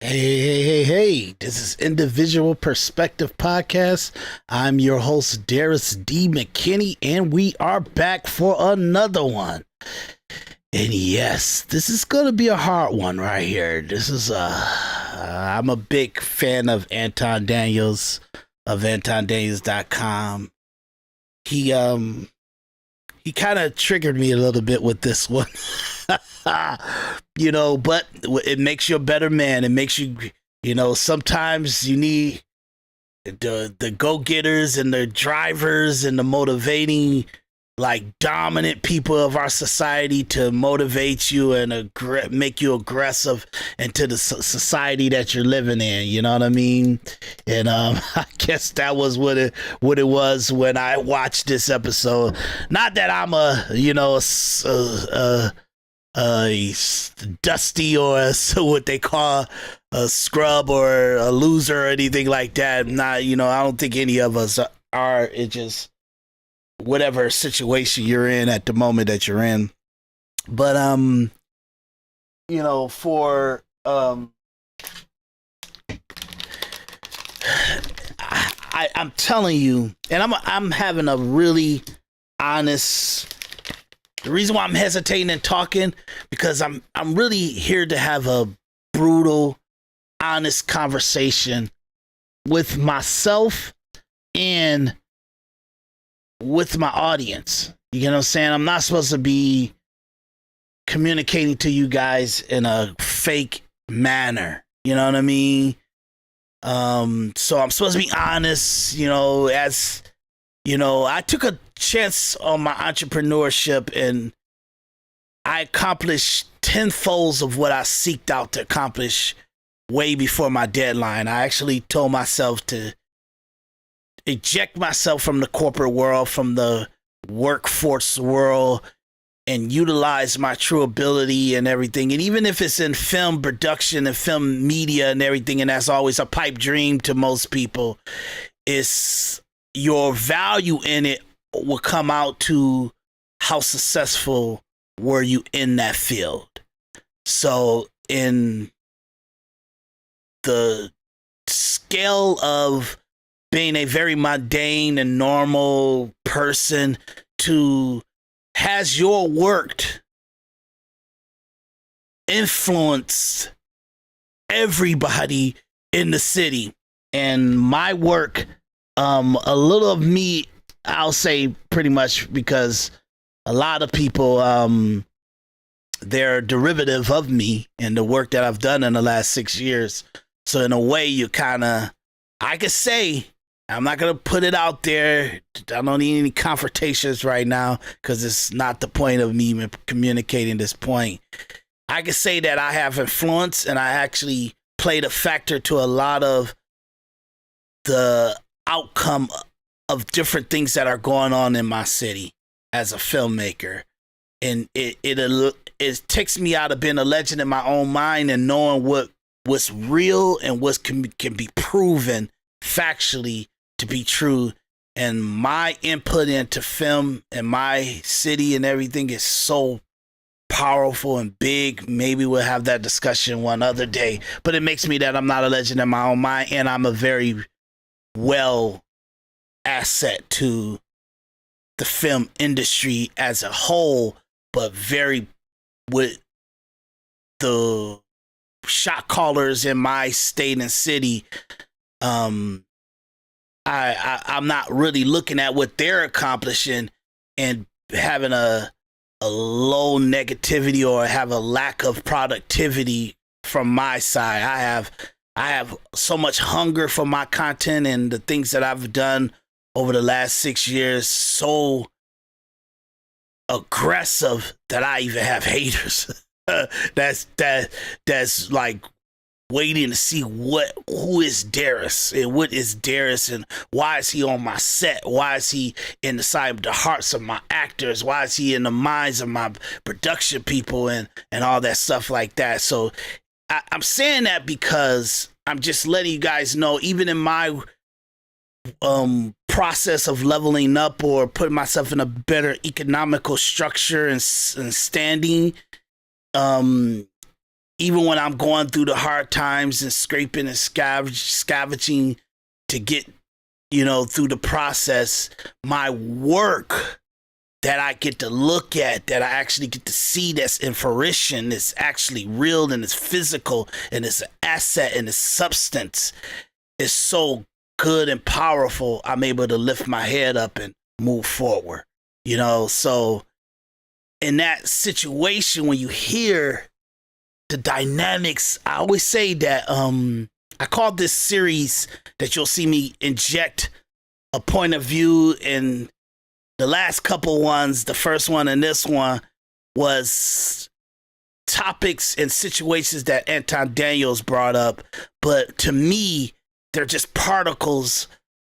Hey. This is Individual Perspective Podcast. I'm your host, Daris D, McKinney, and we are back for another one. And yes, this is going to be a hard one right here. I'm a big fan of Anton Daniels of AntonDaniels.com. He kind of triggered me a little bit with this one. But it makes you a better man. It makes you, sometimes you need the go-getters and the drivers and the motivating, like, dominant people of our society to motivate you and make you aggressive into the society that you're living in. You know what I mean? And I guess that was what it was when I watched this episode. Not that I'm a dusty or what they call a scrub or a loser or anything like that. Not, I don't think any of us are. It just whatever situation you're in at the moment that you're in. But I'm telling you, and I'm having a really honest. The reason why I'm hesitating and talking, because I'm really here to have a brutal, honest conversation with myself and with my audience. You know what I'm saying? I'm not supposed to be communicating to you guys in a fake manner. You know what I mean? So I'm supposed to be honest, I took a chance on my entrepreneurship and I accomplished tenfolds of what I seeked out to accomplish way before my deadline. I actually told myself to eject myself from the corporate world, from the workforce world, and utilize my true ability and everything. And even if it's in film production and film media and everything, and that's always a pipe dream to most people, it's your value in it will come out to how successful were you in that field. So in the scale of being a very mundane and normal person to has your work influenced everybody in the city, and my work, a little of me, I'll say pretty much, because a lot of people, they're derivative of me and the work that I've done in the last 6 years. So in a way, I could say, I'm not going to put it out there. I don't need any confrontations right now because it's not the point of me communicating this point. I could say that I have influence and I actually played a factor to a lot of the outcome of different things that are going on in my city as a filmmaker. And it takes me out of being a legend in my own mind and knowing what's real and what can be proven factually to be true. And my input into film and my city and everything is so powerful and big. Maybe we'll have that discussion one other day, but it makes me that I'm not a legend in my own mind, and I'm a very well asset to the film industry as a whole, but very with the shot callers in my state and city. I'm not really looking at what they're accomplishing and having a low negativity or have a lack of productivity from my side. I have so much hunger for my content and the things that I've done over the last 6 years, so aggressive that I even have haters. that's like waiting to see who is Daris and what is Daris and why is he on my set? Why is he in the hearts of my actors? Why is he in the minds of my production people and all that stuff like that? So I'm saying that because I'm just letting you guys know, even in my process of leveling up or putting myself in a better economical structure and standing, even when I'm going through the hard times and scraping and scavenging to get, through the process, my work that I get to look at, that I actually get to see that's in fruition, is actually real and it's physical and it's an asset and it's substance, is so good and powerful. I'm able to lift my head up and move forward, so in that situation, when you hear the dynamics, I always say that I call this series that you'll see me inject a point of view. In the last couple ones, the first one and this one, was topics and situations that Anton Daniels brought up. But to me, they're just particles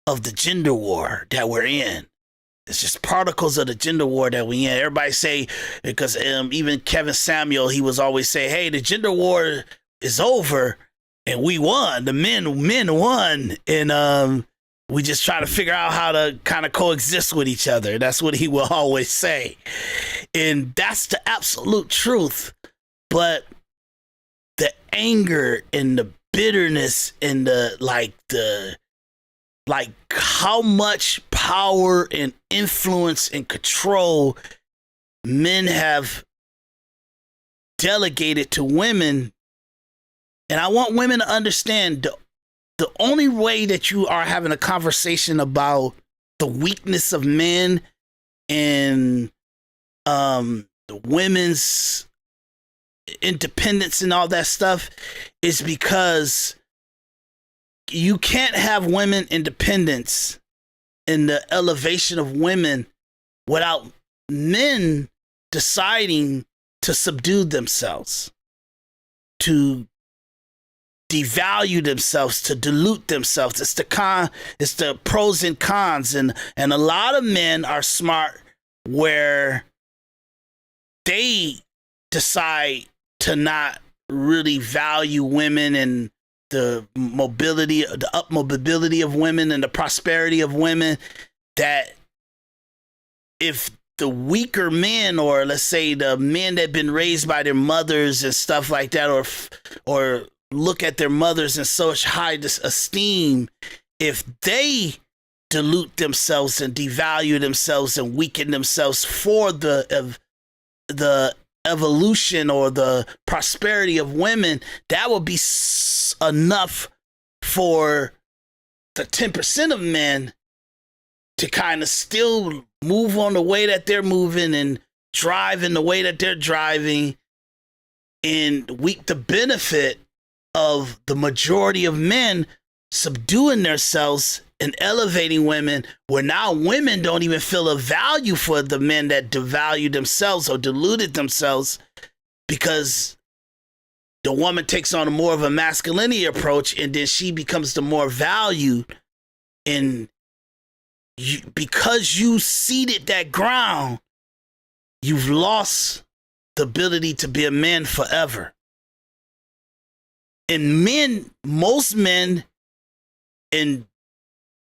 of the gender war that we're in. It's just particles of the gender war that we in. Everybody say, because even Kevin Samuel, he was always say, hey, the gender war is over and we won. The men won. And we just try to figure out how to kind of coexist with each other. That's what he will always say. And that's the absolute truth. But the anger and the bitterness and the how much power and influence and control men have delegated to women. And I want women to understand the only way that you are having a conversation about the weakness of men and the women's independence and all that stuff is because you can't have women independence and the elevation of women without men deciding to subdue themselves, to devalue themselves, to dilute themselves. It's the pros and cons. And a lot of men are smart where they decide to not really value women and the mobility, the up mobility of women and the prosperity of women, that if the weaker men, or let's say the men that have been raised by their mothers and stuff like that, or look at their mothers in such high esteem, if they dilute themselves and devalue themselves and weaken themselves for the evolution or the prosperity of women, that will be enough for the 10% of men to kind of still move on the way that they're moving and drive in the way that they're driving, and reap the benefit of the majority of men subduing themselves and elevating women, where now women don't even feel a value for the men that devalued themselves or diluted themselves, because the woman takes on a more of a masculinity approach, and then she becomes the more valued. And because you ceded that ground, you've lost the ability to be a man forever. And most men in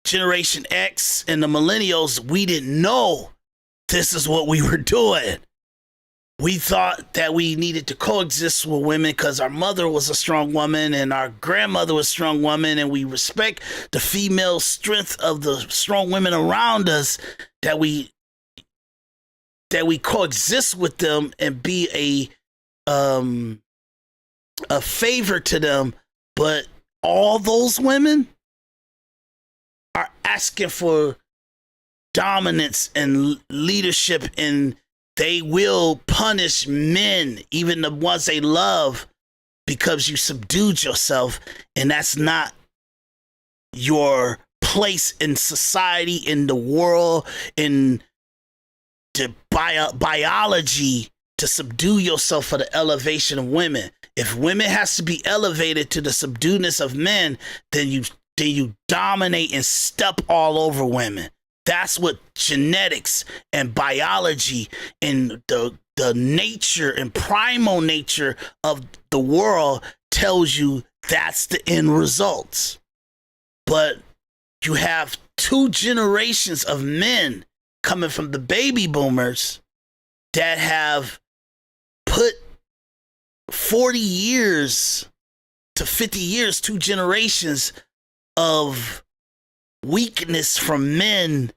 Generation X and the millennials, we didn't know this is what we were doing. We thought that we needed to coexist with women because our mother was a strong woman and our grandmother was a strong woman, and we respect the female strength of the strong women around us, that we coexist with them and be a favor to them. But all those women are asking for dominance and leadership, and they will punish men, even the ones they love, because you subdued yourself. And that's not your place in society, in the world, in the biology, to subdue yourself for the elevation of women. If women has to be elevated to the subduedness of men, then you dominate and step all over women. That's what genetics and biology and the nature and primal nature of the world tells you. That's the end results. But you have 2 generations of men coming from the baby boomers that have put 40 years to 50 years, 2 generations of weakness from men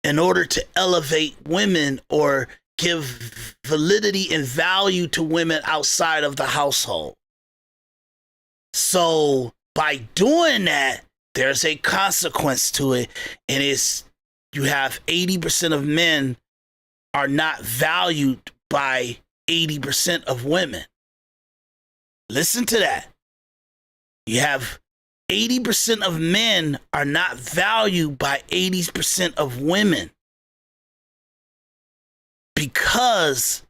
in order to elevate women or give validity and value to women outside of the household. So by doing that, there's a consequence to it, and it's you have 80% of men are not valued by 80% of women. Listen to that. You have 80% of men are not valued by 80% of women because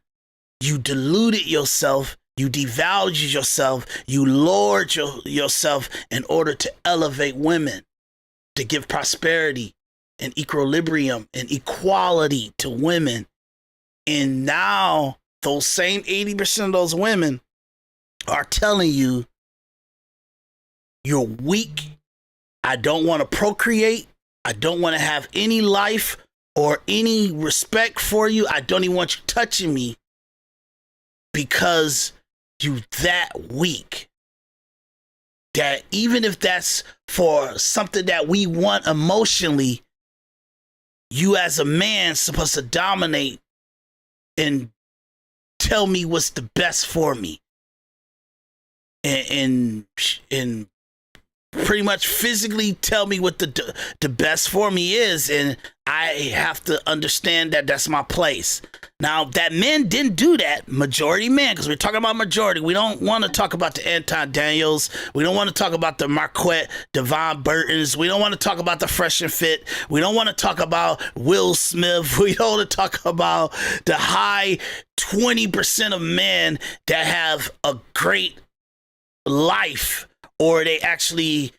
you deluded yourself, you devalued yourself, you lowered yourself in order to elevate women, to give prosperity and equilibrium and equality to women. And now those same 80% of those women are telling you, you're weak. I don't want to procreate. I don't want to have any life or any respect for you. I don't even want you touching me because you that weak. That even if that's for something that we want emotionally, you as a man supposed to dominate and tell me what's the best for me. And pretty much physically tell me what the best for me is, and I have to understand that that's my place. Now, that men didn't do that, majority men, because we're talking about majority. We don't want to talk about the Anton Daniels. We don't want to talk about the Marquette, Devon Burtons. We don't want to talk about the Fresh and Fit. We don't want to talk about Will Smith. We don't want to talk about the high 20% of men that have a great life, or they actually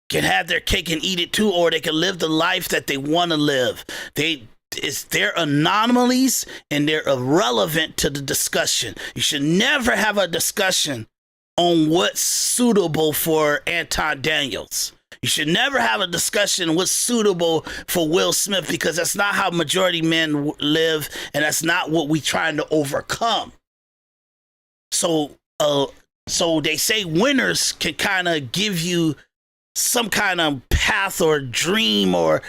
can have their cake and eat it too, or they can live the life that they want to live. They're anomalies and they're irrelevant to the discussion. You should never have a discussion on what's suitable for Anton Daniels. You should never have a discussion what's suitable for Will Smith, because that's not how majority men live, and that's not what we're trying to overcome. So they say winners can kind of give you some kind of path or dream or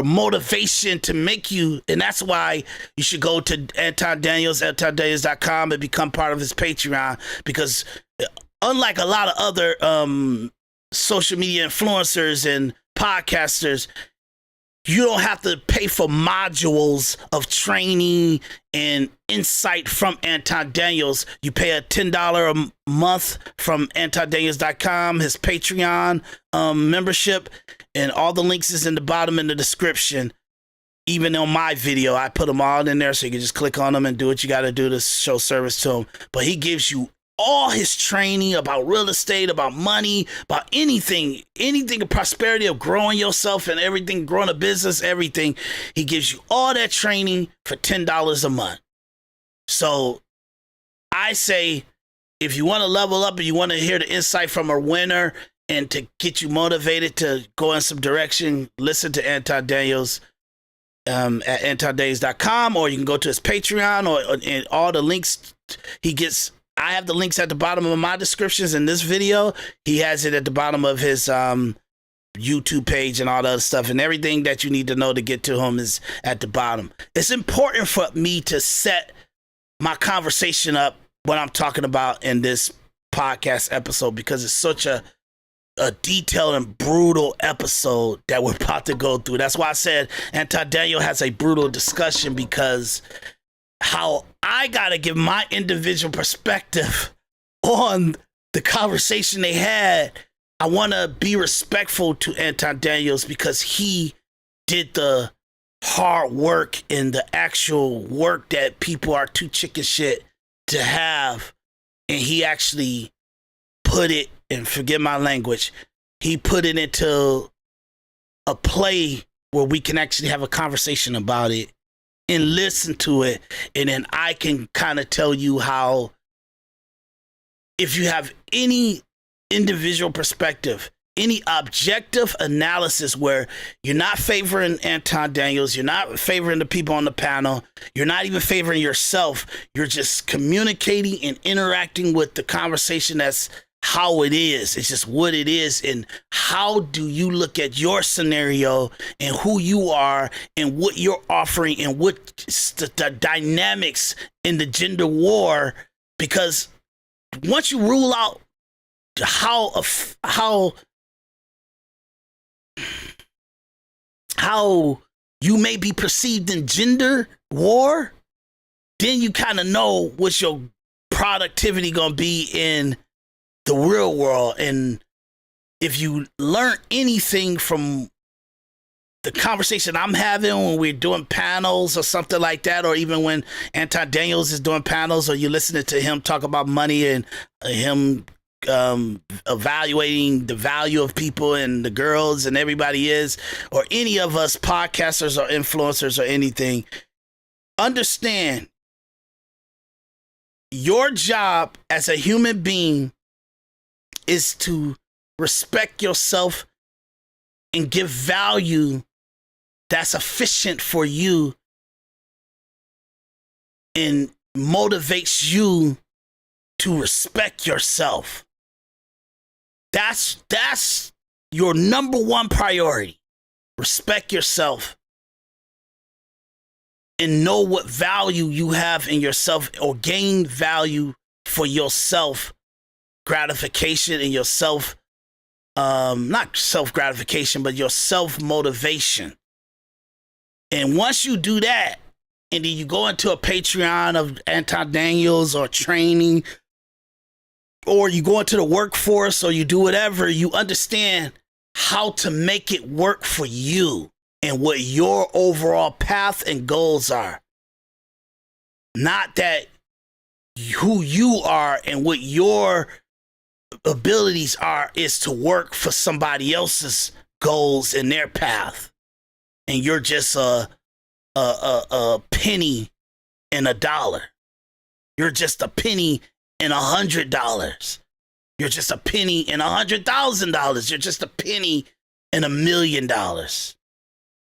motivation to make you, and that's why you should go to Anton Daniels, antondaniels.com, and become part of his Patreon, because unlike a lot of other social media influencers and podcasters, you don't have to pay for modules of training and insight from Anton Daniels. You pay a $10 a month from antondaniels.com, his Patreon membership, and all the links is in the bottom in the description. Even on my video, I put them all in there, so you can just click on them and do what you got to do to show service to him. But he gives you all his training about real estate, about money, about anything of prosperity, of growing yourself and everything, growing a business, everything. He gives you all that training for $10 a month. So I say, if you want to level up and you want to hear the insight from a winner and to get you motivated to go in some direction, listen to Anton Daniels at antondaniels.com, or you can go to his Patreon, or and all the links he gets. I have the links at the bottom of my descriptions in this video. He has it at the bottom of his YouTube page and all the other stuff, and everything that you need to know to get to him is at the bottom. It's important for me to set my conversation up, what I'm talking about in this podcast episode, because it's such a detailed and brutal episode that we're about to go through. That's why I said Anton Daniel has a brutal discussion, because how I gotta give my individual perspective on the conversation they had. I want to be respectful to Anton Daniels, because he did the hard work and the actual work that people are too chicken shit to have, and he actually put it, and forgive my language, he put it into a play where we can actually have a conversation about it and listen to it, and then I can kind of tell you how, if you have any individual perspective, any objective analysis where you're not favoring Anton Daniels, you're not favoring the people on the panel, you're not even favoring yourself, you're just communicating and interacting with the conversation. That's how it is. It's just what it is. And how do you look at your scenario and who you are and what you're offering and what the dynamics in the gender war? Because once you rule out how you may be perceived in gender war, then you kind of know what your productivity gonna be in the real world. And if you learn anything from the conversation I'm having when we're doing panels or something like that, or even when Anton Daniels is doing panels, or you're listening to him talk about money and him evaluating the value of people and the girls and everybody is, or any of us podcasters or influencers or anything, understand your job as a human being is to respect yourself and give value that's efficient for you and motivates you to respect yourself. That's your number one priority. Respect yourself and know what value you have in yourself, or gain value for yourself gratification and yourself, not self gratification, but your self motivation. And once you do that, and then you go into a Patreon of Anton Daniels or training, or you go into the workforce, or you do whatever, you understand how to make it work for you and what your overall path and goals are. Not that who you are and what your abilities are is to work for somebody else's goals and their path. And you're just a penny in a dollar. You're just a penny in $100. You're just a penny in $100,000. You're just a penny in $1 million.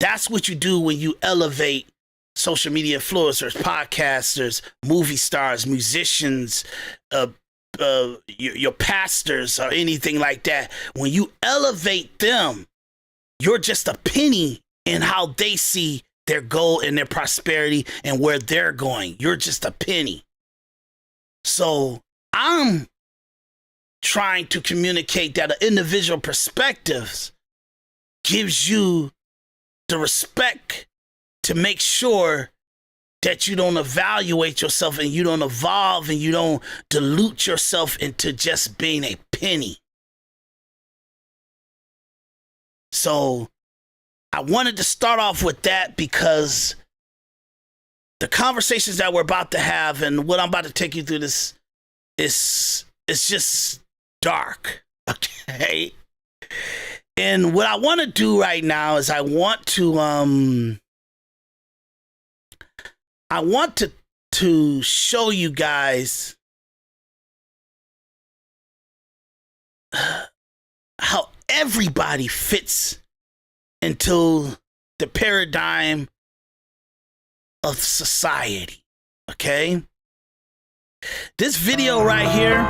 That's what you do when you elevate social media influencers, podcasters, movie stars, musicians, your pastors, or anything like that. When you elevate them, you're just a penny in how they see their goal and their prosperity and where they're going. You're just a penny. So I'm trying to communicate that individual perspectives gives you the respect to make sure that you don't evaluate yourself and you don't evolve and you don't dilute yourself into just being a penny. So I wanted to start off with that because the conversations that we're about to have and what I'm about to take you through this is just dark, okay? And what I want to do right now is I want to show you guys how everybody fits into the paradigm of society, okay? This video right here,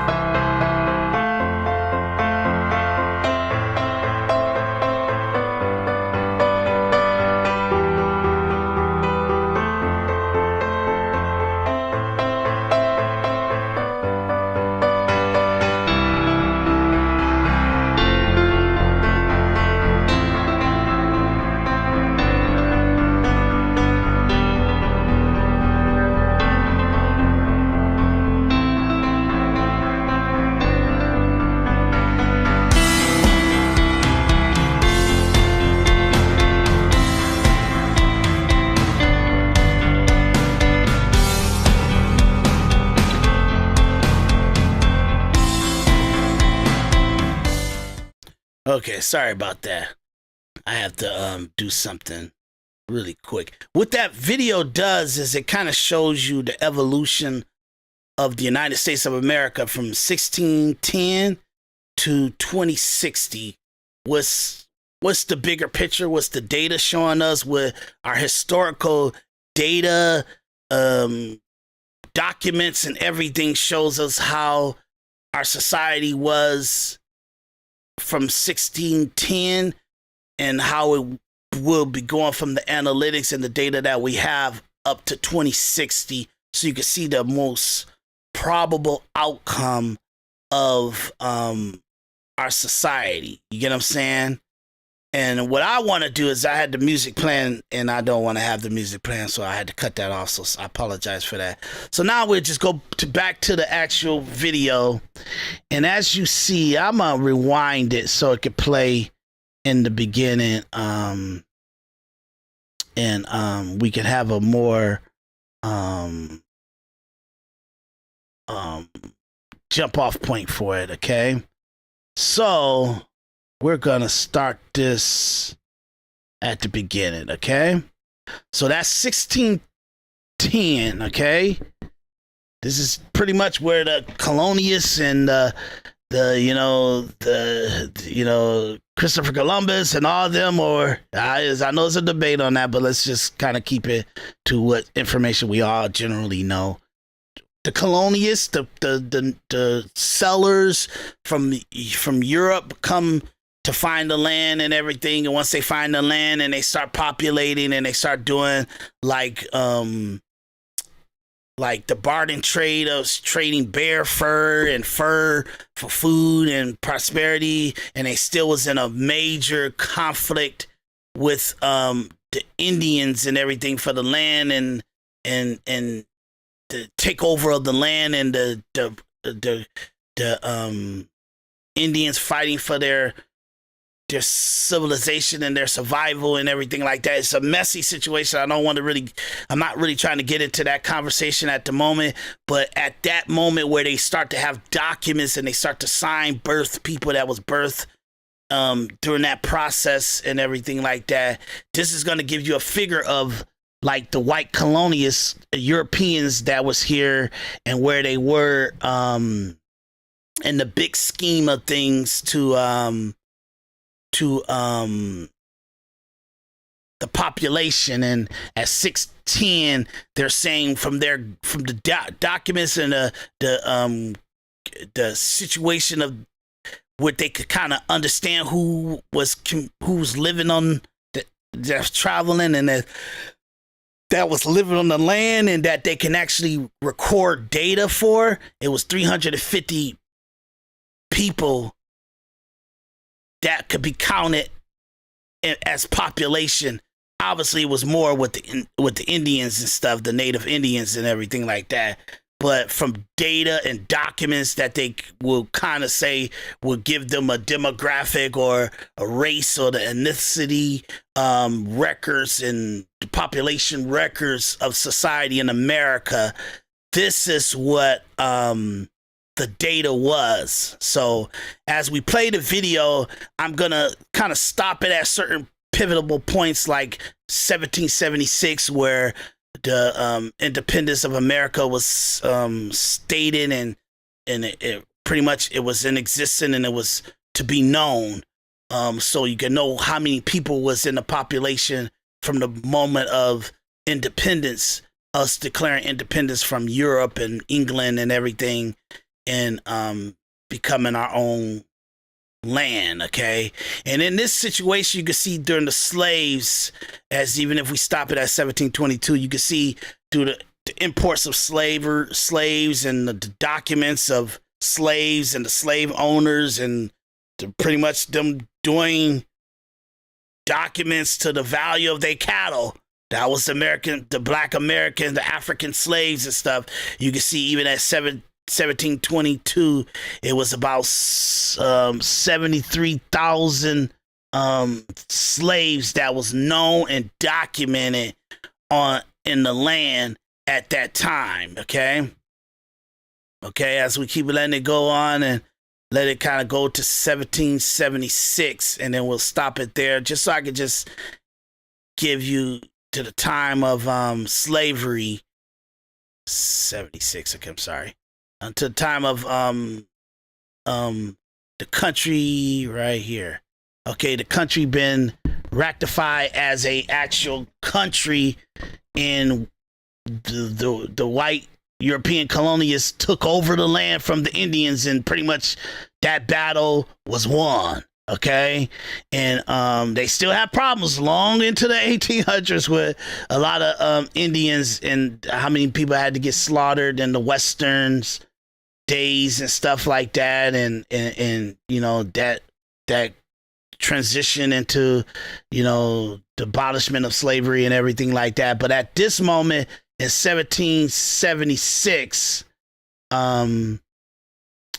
okay, sorry about that. I have to do something really quick. What that video does is it kind of shows you the evolution of the United States of America from 1610 to 2060 what's the bigger picture? What's the data showing us? With our historical data, documents, and everything shows us how our society was from 1610 and how it will be going from the analytics and the data that we have up to 2060, so you can see the most probable outcome of our society. You get what I'm saying? And what I want to do is, I had the music playing and I don't want to have the music playing, so I had to cut that off. So I apologize for that. So now we'll just go back to the actual video. And as you see, I'm going to rewind it so it could play in the beginning. And we can have a more jump off point for it. Okay. So we're going to start this at the beginning, okay? So that's 1610, okay? This is pretty much where the colonialists and Christopher Columbus and all of them, or I know there's a debate on that, but let's just kind of keep it to what information we all generally know. The colonialists, the settlers from Europe come to find the land and everything, and once they find the land and they start populating and they start doing like the barter trade of trading bear fur and fur for food and prosperity, and they still was in a major conflict with the Indians and everything for the land and the takeover of the land, and the Indians fighting for their civilization and their survival and everything like that. It's a messy situation. I'm not really trying to get into that conversation at the moment, but at that moment where they start to have documents and they start to sign people that was birthed during that process and everything like that, this is going to give you a figure of like the white colonialists, Europeans that was here and where they were in the big scheme of things to the population. And at 610, they're saying from the documents and the situation of what they could kind of understand who's living on that's traveling and that was living on the land, and that they can actually record data for. It was 350 people that could be counted as population. Obviously, it was more with the Indians and stuff, the native Indians and everything like that. But from data and documents that they will kind of say will give them a demographic or a race or the ethnicity records and the population records of society in America, this is what the data was. So as we play the video, I'm going to kind of stop it at certain pivotal points like 1776, where the independence of America was stated, and it pretty much it was in existence and it was to be known. So you can know how many people was in the population from the moment of independence, us declaring independence from Europe and England and everything, and becoming our own land. Okay. And in this situation, you can see during the slaves, as even if we stop it at 1722, you can see through the imports of slaves and the documents of slaves and the slave owners, and pretty much them doing documents to the value of their cattle. That was the black American, the African slaves and stuff. You can see even at 1722, it was about 73,000 slaves that was known and documented in the land at that time. Okay, as we keep letting it go on and let it kind of go to 1776, and then we'll stop it there, just so I could just give you to the time of slavery. 76. Okay, I'm sorry. Until the time of the country right here. Okay, the country been rectified as a actual country, and the white European colonialists took over the land from the Indians, and pretty much that battle was won. Okay, and they still have problems long into the 1800s with a lot of Indians, and how many people had to get slaughtered in the westerns days and stuff like that, and you know that transition into, you know, the abolishment of slavery and everything like that. But at this moment in 1776,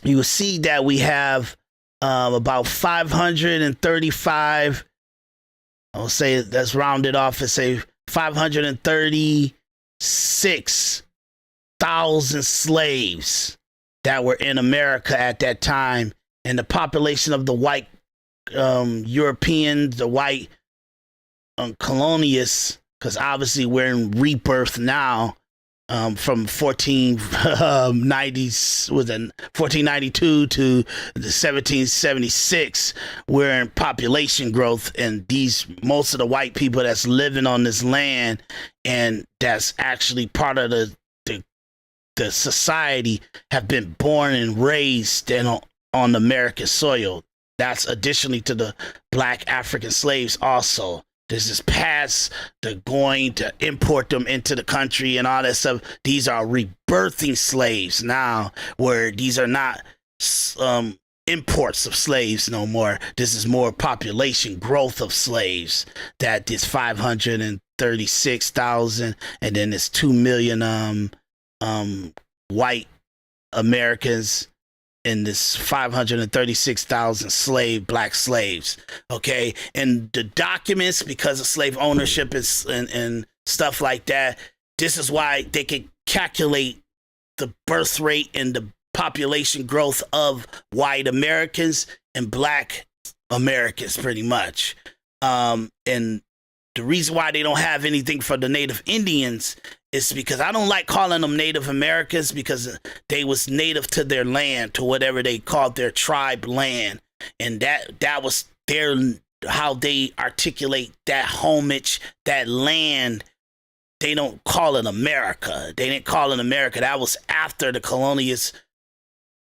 you will see that we have about 535. I'll say that's rounded off and say 536,000 slaves that were in America at that time, and the population of the white Europeans, the white colonialists, because obviously we're in rebirth now, from 1492 to the 1776. We're in population growth, and most of the white people that's living on this land and that's actually part of the society have been born and raised on American soil. That's additionally to the black African slaves also. This is past the going to import them into the country and all that stuff. These are rebirthing slaves now, where these are not imports of slaves no more. This is more population growth of slaves. That is 536,000, and then it's 2 million white Americans in this 536,000 black slaves. Okay, and the documents, because of slave ownership and stuff like that, this is why they can calculate the birth rate and the population growth of white Americans and black Americans, pretty much. And the reason why they don't have anything for the Native Indians is because I don't like calling them Native Americans, because they was native to their land, to whatever they called their tribe land. And that was how they articulate that homage, that land. They don't call it America. They didn't call it America. That was after the colonialists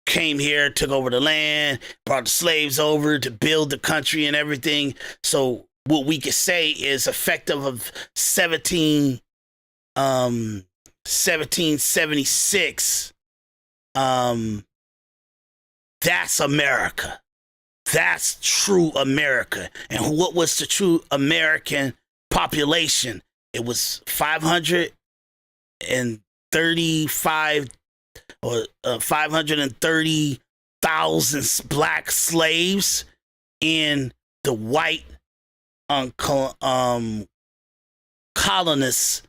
came here, took over the land, brought the slaves over to build the country and everything. So what we could say is effective of 1776, that's America. That's true America. And what was the true American population? It was 535 or 530,000 black slaves, and the white colonists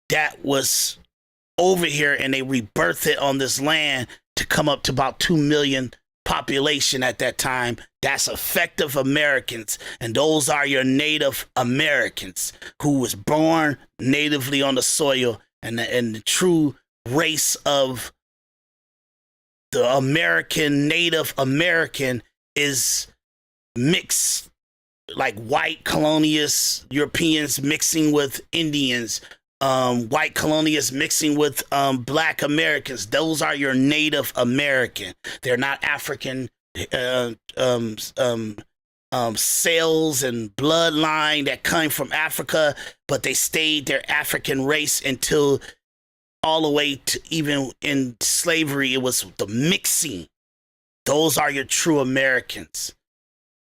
that was over here, and they rebirthed it on this land to come up to about 2 million population at that time. That's effective Americans, and those are your Native Americans who was born natively on the soil, and the true race of the American, Native American, is mixed, like white colonialists, Europeans mixing with Indians, white colonialists mixing with black Americans. Those are your Native American. They're not African cells and bloodline that came from Africa, but they stayed their African race until all the way to even in slavery. It was the mixing. Those are your true Americans.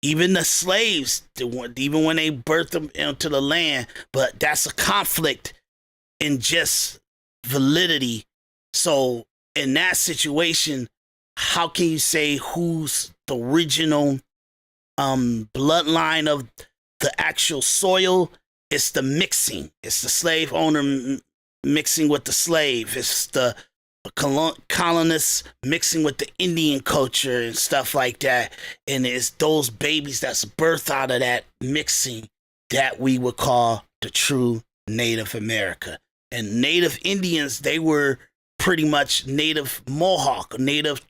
Even the slaves, even when they birthed them into the land, but that's a conflict in just validity. So in that situation, how can you say who's the original bloodline of the actual soil? It's the mixing. It's the slave owner mixing with the slave. It's the colonists mixing with the Indian culture and stuff like that. And it's those babies that's birthed out of that mixing that we would call the true Native America. And Native Indians, they were pretty much Native Mohawk, Native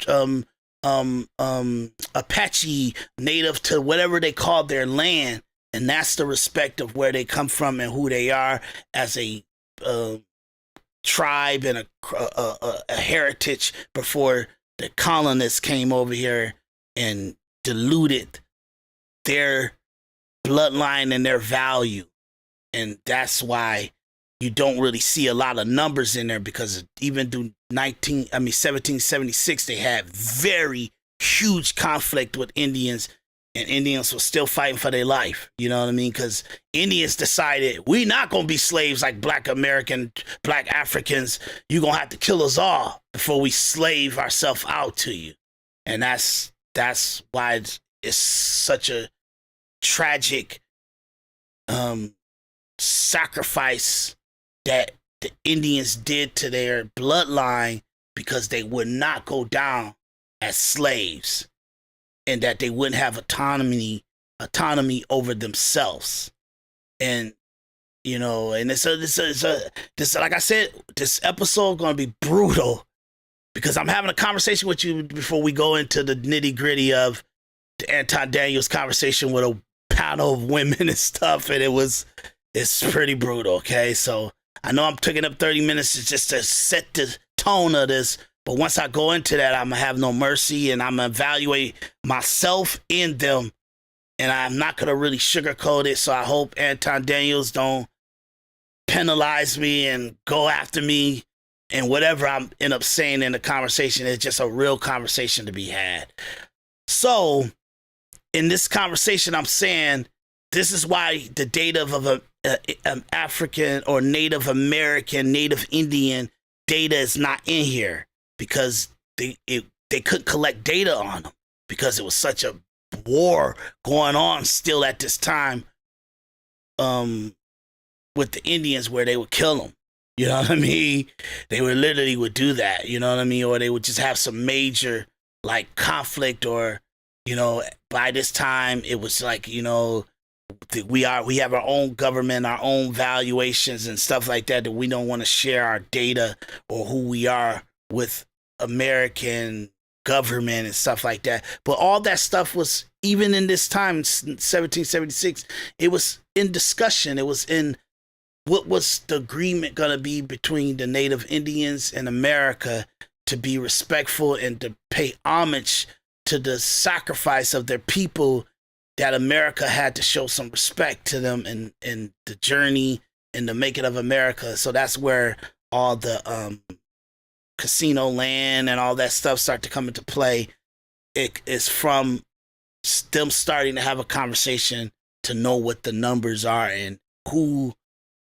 Apache, native to whatever they called their land, and that's the respect of where they come from and who they are as a tribe and a heritage before the colonists came over here and diluted their bloodline and their value. And that's why you don't really see a lot of numbers in there, because even through 1776, they had very huge conflict with Indians, and Indians were still fighting for their life. You know what I mean? Because Indians decided, we're not going to be slaves like black Africans. You're going to have to kill us all before we slave ourselves out to you. And that's why it's such a tragic sacrifice that the Indians did to their bloodline, because they would not go down as slaves, and that they wouldn't have autonomy over themselves. And you know, and this like I said, this episode is going to be brutal, because I'm having a conversation with you before we go into the nitty gritty of the Anton Daniels conversation with a panel of women and stuff, and it's pretty brutal. Okay, so I know I'm taking up 30 minutes just to set the tone of this, but once I go into that, I'm gonna have no mercy, and I'm gonna evaluate myself in them, and I'm not gonna really sugarcoat it. So I hope Anton Daniels don't penalize me and go after me, and whatever I end up saying in the conversation is just a real conversation to be had. So in this conversation, I'm saying this is why the data of an African or Native American, Native Indian data is not in here, because they couldn't collect data on them, because it was such a war going on still at this time with the Indians, where they would kill them. You know what I mean? They would do that. You know what I mean? Or they would just have some major like conflict, or you know, by this time it was like, you know, we have our own government, our own valuations and stuff like that, that we don't want to share our data or who we are with American government and stuff like that. But all that stuff was, even in this time, 1776, it was in discussion. It was in what was the agreement going to be between the Native Indians and America, to be respectful and to pay homage to the sacrifice of their people, that America had to show some respect to them in the journey and the making of America. So that's where all the casino land and all that stuff start to come into play. It is from them starting to have a conversation to know what the numbers are and who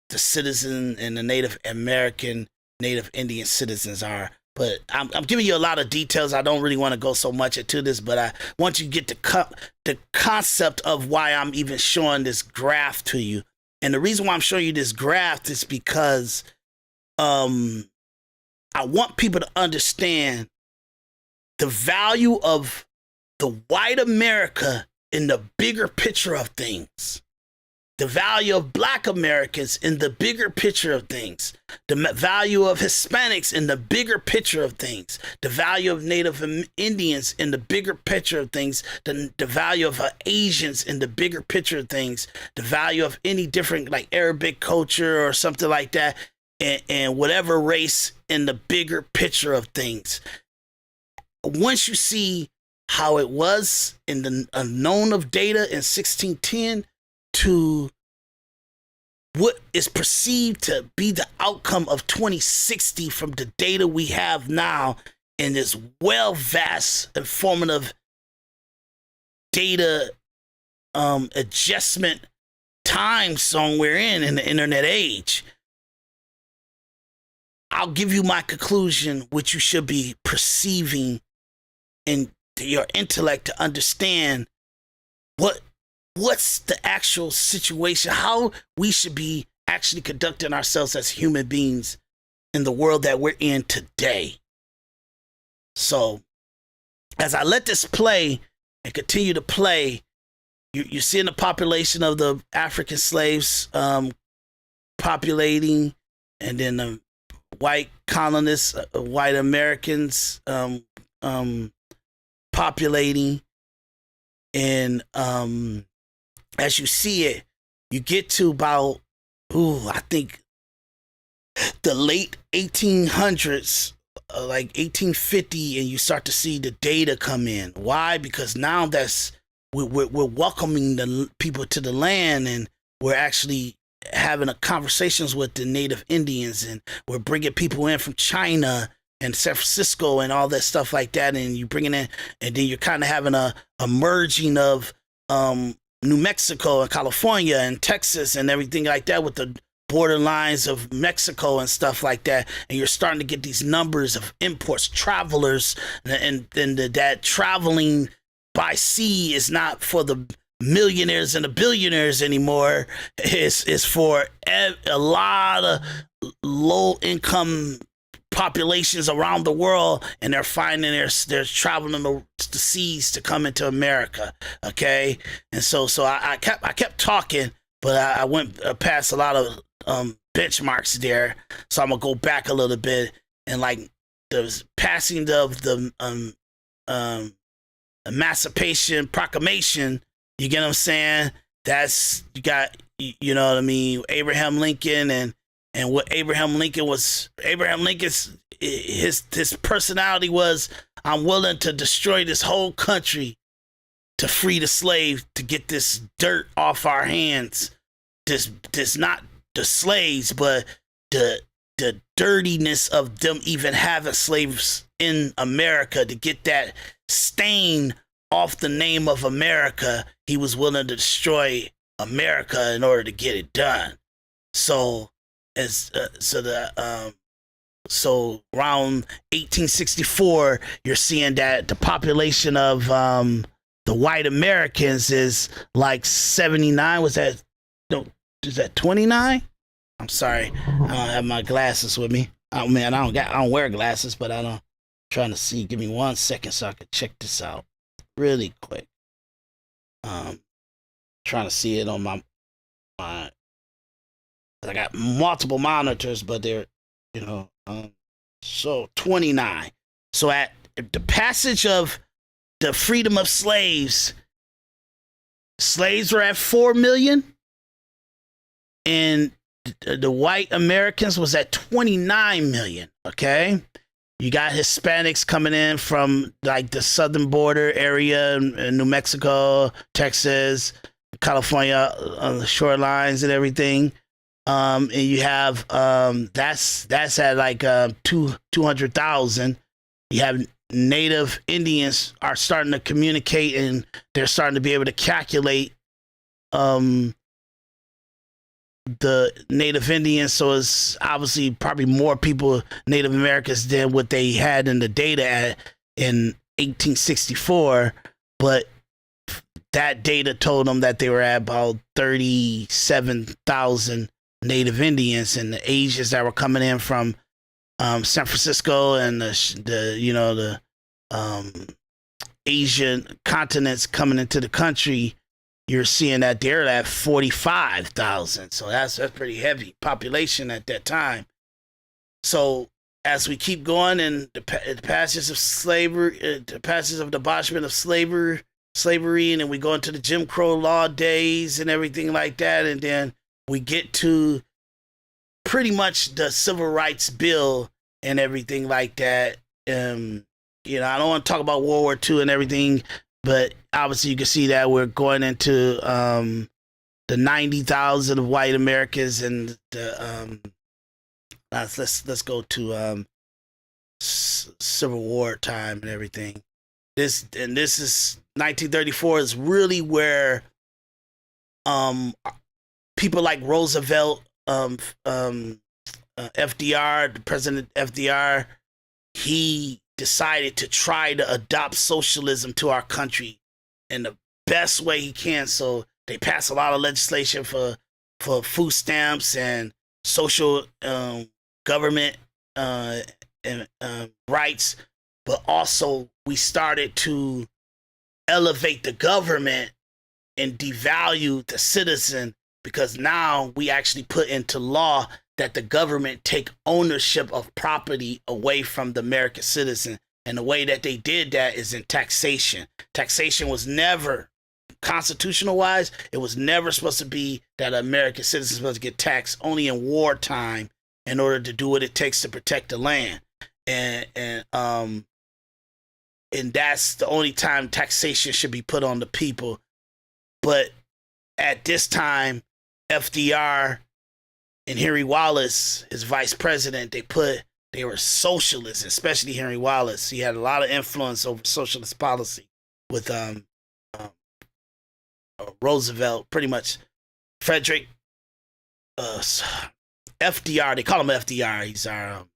the citizen and the Native American, Native Indian citizens are. But I'm giving you a lot of details. I don't really want to go so much into this, but I want you to get the concept of why I'm even showing this graph to you. And the reason why I'm showing you this graph is because I want people to understand the value of the white America in the bigger picture of things. The value of Black Americans in the bigger picture of things. The value of Hispanics in the bigger picture of things. The value of Native Indians in the bigger picture of things. The value of Asians in the bigger picture of things. The value of any different, like Arabic culture or something like that, and whatever race in the bigger picture of things. Once you see how it was in the unknown of data in 1610, to what is perceived to be the outcome of 2060 from the data we have now in this vast, informative data adjustment time zone we're in the internet age, I'll give you my conclusion, which you should be perceiving in your intellect to understand what's the actual situation, how we should be actually conducting ourselves as human beings in the world that we're in today. So as I let this play and continue to play, you're seeing the population of the African slaves populating, and then the white colonists, white Americans populating, and as you see it, you get to about I think the late 1800s, like 1850, and you start to see the data come in. Why? Because now we're welcoming the people to the land, and we're actually having conversations with the native Indians, and we're bringing people in from China and San Francisco and all that stuff like that, and you bringing in, and then you're kind of having a merging of New Mexico and California and Texas and everything like that with the borderlines of Mexico and stuff like that, and you're starting to get these numbers of imports, travelers, and that traveling by sea is not for the millionaires and the billionaires anymore. It's for a lot of low income populations around the world, and they're finding they're traveling the seas to come into America. Okay, and so I kept talking, but I went past a lot of benchmarks there. So I'm gonna go back a little bit, and like the passing of the Emancipation Proclamation. You get what I'm saying? That's, you got, you know what I mean, Abraham Lincoln, and what Abraham Lincoln's his personality was, I'm willing to destroy this whole country to free the slave, to get this dirt off our hands. This not the slaves, but the dirtiness of them even having slaves in America, to get that stain off the name of America. He was willing to destroy America in order to get it done. So so around 1864, you're seeing that the population of the white Americans is like 79. Was that, no, is that 29? I'm sorry, I don't have my glasses with me. Oh man, I don't wear glasses, but I'm trying to see. Give me 1 second so I can check this out really quick. Trying to see it on my I got multiple monitors, but they're, so 29. So at the passage of the freedom of slaves were at 4 million, and the white Americans was at 29 million. Okay. You got Hispanics coming in from like the southern border area in New Mexico, Texas, California, on the shorelines and everything. And you have that's at like 200,000. You have native Indians are starting to communicate, and they're starting to be able to calculate the native Indians. So it's obviously probably more people, Native Americans, than what they had in the data in 1864. But that data told them that they were at about 37,000 Native Indians, and the Asians that were coming in from San Francisco and the Asian continents coming into the country, you're seeing that they're at 45,000. So that's pretty heavy population at that time. So as we keep going, and the passage of slavery, the passage of the abolishment of slavery, and then we go into the Jim Crow law days and everything like that, and then we get to pretty much the Civil Rights Bill and everything like that. I don't want to talk about World War II and everything, but obviously you can see that we're going into the 90,000 of white Americans, and the let's go to Civil War time and everything. This is 1934 is really where people like Roosevelt, FDR, the President FDR, he decided to try to adopt socialism to our country in the best way he can. So they passed a lot of legislation for food stamps and social government rights, but also we started to elevate the government and devalue the citizen, because now we actually put into law that the government take ownership of property away from the American citizen. And the way that they did that is in taxation. Taxation was never, constitutional wise, it was never supposed to be that American citizens supposed to get taxed only in wartime in order to do what it takes to protect the land. And that's the only time taxation should be put on the people. But at this time, FDR and Henry Wallace, his vice president, they were socialists, especially Henry Wallace. He had a lot of influence over socialist policy with Roosevelt, pretty much. Frederick, FDR, they call him FDR. He's our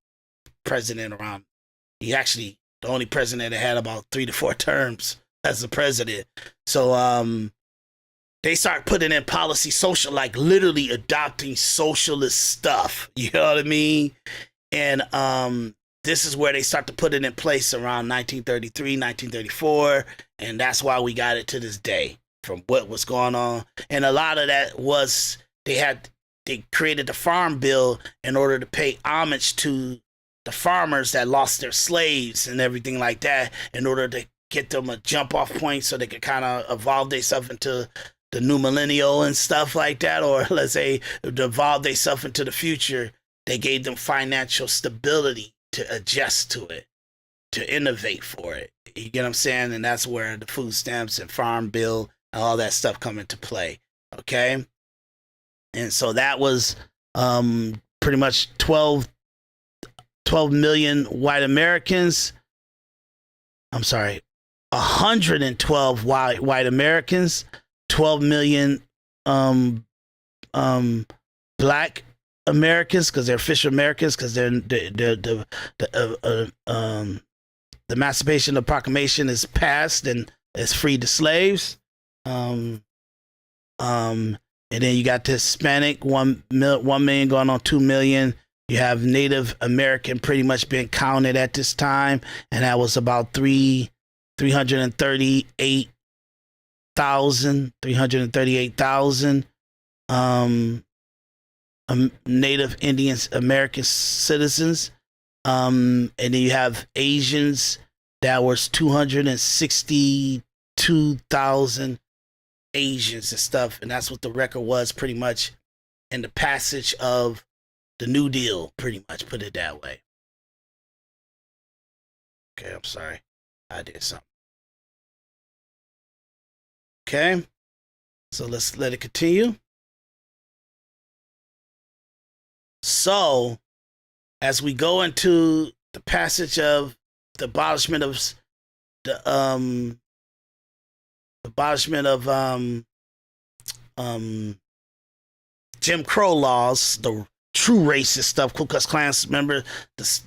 president around. He actually the only president that had about 3 to 4 terms as the president. So they start putting in policy social, like literally adopting socialist stuff. You know what I mean? And this is where they start to put it in place around 1933, 1934. And that's why we got it to this day from what was going on. And a lot of that was they created the Farm Bill in order to pay homage to the farmers that lost their slaves and everything like that, in order to get them a jump off point so they could kind of evolve themselves into the new millennial and stuff like that, or let's say evolve themselves into the future. They gave them financial stability to adjust to it, to innovate for it. You get what I'm saying? And that's where the food stamps and Farm Bill and all that stuff come into play. Okay. And so that was pretty much 12 million white Americans. I'm sorry, 112 white Americans, 12 million black Americans, because they're official Americans, because the Emancipation Proclamation is passed and it's freed the slaves. And then you got the Hispanic, 1 million going on 2 million. You have Native American pretty much being counted at this time, and that was about 338,000 Native Indians, American citizens. And then you have Asians, that was 262,000 Asians and stuff. And that's what the record was pretty much in the passage of the New Deal, pretty much, put it that way. Okay, I'm sorry. I did something. Okay, so let's let it continue. So, as we go into the passage of the abolishment of Jim Crow laws, the true racist stuff, Ku Klux Klan, remember,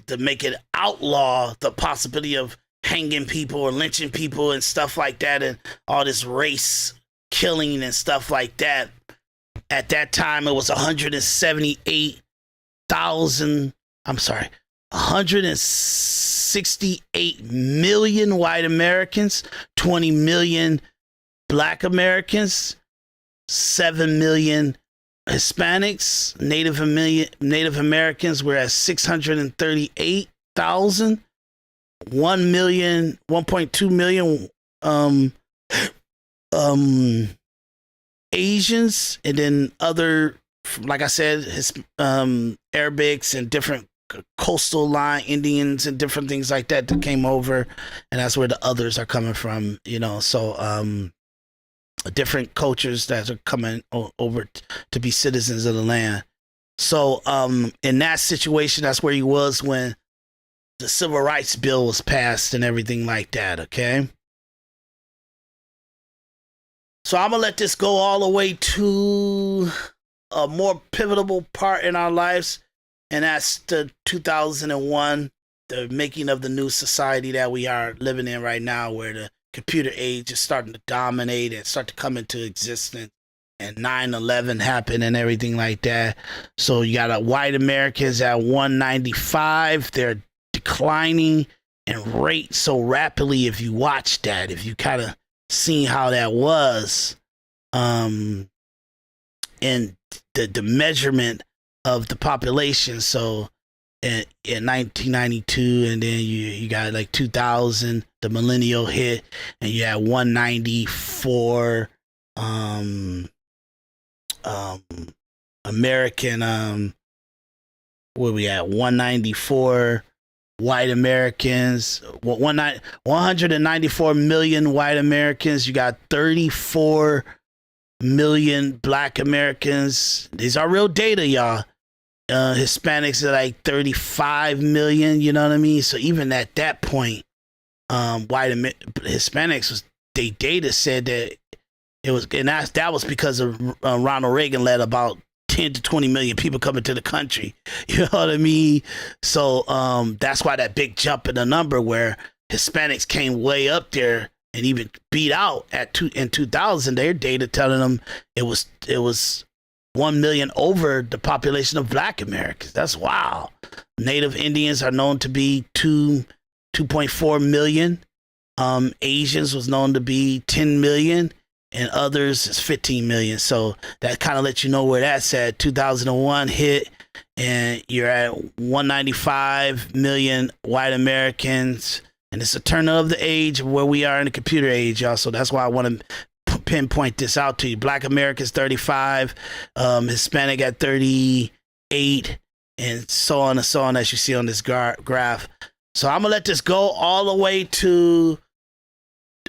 to make it outlaw the possibility of hanging people or lynching people and stuff like that, and all this race killing and stuff like that. At that time, it was 168 million white Americans, 20 million black Americans, 7 million Hispanics, Native Americans were at 638,000, 1.2 million Asians, and then other, like I said, Arabics and different coastal line Indians and different things like that came over, and that's where the others are coming from, you know. So different cultures that are coming over to be citizens of the land. So in that situation, that's where he was when the Civil Rights Bill was passed and everything like that. Okay, so I'm gonna let this go all the way to a more pivotal part in our lives, and that's the 2001, the making of the new society that we are living in right now, where the computer age is starting to dominate and start to come into existence, and 9/11 happened and everything like that. So you got white Americans at 195. They're declining in rate so rapidly. If you watch that, if you kind of seen how that was, and the measurement of the population. So in 1992, and then you got like 2000, the millennial hit, and you had 194 American where we at 194 white Americans, 194 million white Americans. You got 34 million black Americans. These are real data, y'all. Hispanics are like 35 million, you know what I mean? So even at that point, Hispanics was, they data said that it was, and that was because of Ronald Reagan let about 10 to 20 million people coming to the country. You know what I mean? So that's why that big jump in the number where Hispanics came way up there and even beat out in 2000, their data telling them it was 1 million over the population of black Americans. That's wild. Native Indians are known to be 2.4 million. Asians was known to be 10 million, and others is 15 million. So that kind of lets you know where that's at. 2001 hit, and you're at 195 million white Americans. And it's a turn of the age of where we are in the computer age, y'all. So that's why I want to pinpoint this out to you. Black Americans 35, Hispanic at 38, and so on as you see on this graph. So I'm gonna let this go all the way to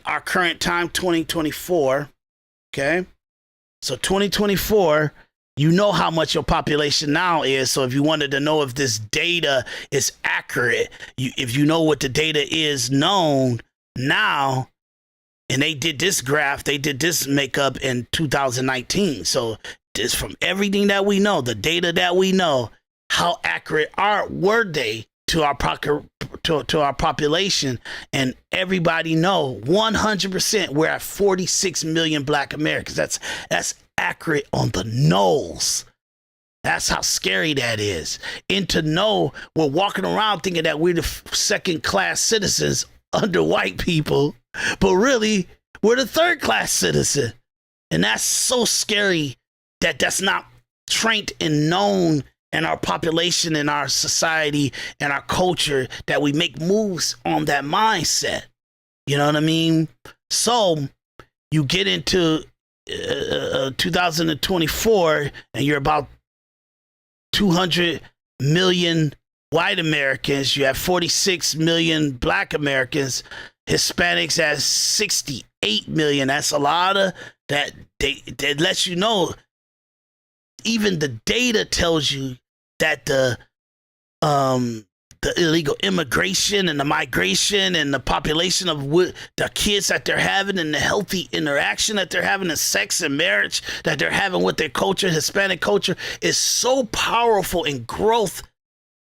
our current time, 2024. Okay, so 2024, you know how much your population now is. So if you wanted to know if this data is accurate, if you know what the data is known now, and they did this graph, they did this makeup in 2019. So just from everything that we know, the data that we know, how accurate were they to our population? And everybody know 100% we're at 46 million black Americans. That's accurate on the nose. That's how scary that is. And to know we're walking around thinking that we're the second class citizens under white people, but really we're the third class citizen. And that's so scary that that's not trained and known in our population, in our society, and our culture, that we make moves on that mindset. You know what I mean? So you get into 2024 and you're about 200 million white Americans. You have 46 million black Americans. Hispanics at 68 million. That's a lot of that. That lets you know, even the data tells you that the illegal immigration and the migration and the population of the kids that they're having and the healthy interaction that they're having, and sex and marriage that they're having with their culture, Hispanic culture, is so powerful in growth,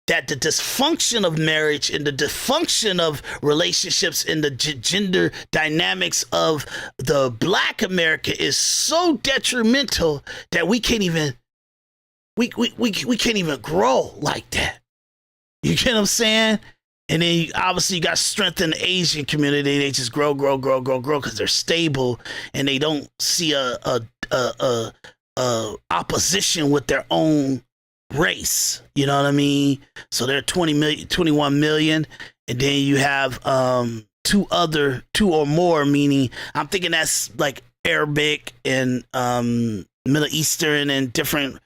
that the dysfunction of marriage and the dysfunction of relationships and the gender dynamics of the black America is so detrimental that we can't even we can't even grow like that. You get what I'm saying? And then obviously you got strength in the Asian community. They just grow because they're stable and they don't see a opposition with their own race. You know what I mean? So they're 21 million. And then you have two or more, meaning I'm thinking that's like Arabic and Middle Eastern and different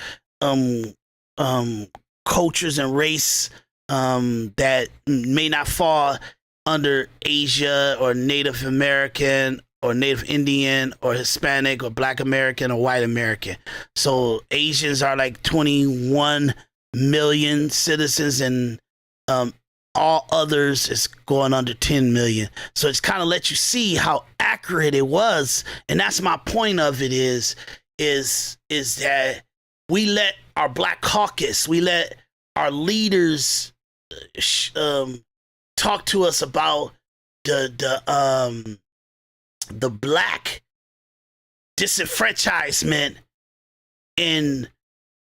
cultures and race that may not fall under Asia or Native American or Native Indian or Hispanic or Black American or White American. So Asians are like 21 million citizens, and all others is going under 10 million. So it's kind of let you see how accurate it was. And that's my point of it is that we let our Black caucus, we let our leaders talk to us about the Black disenfranchisement in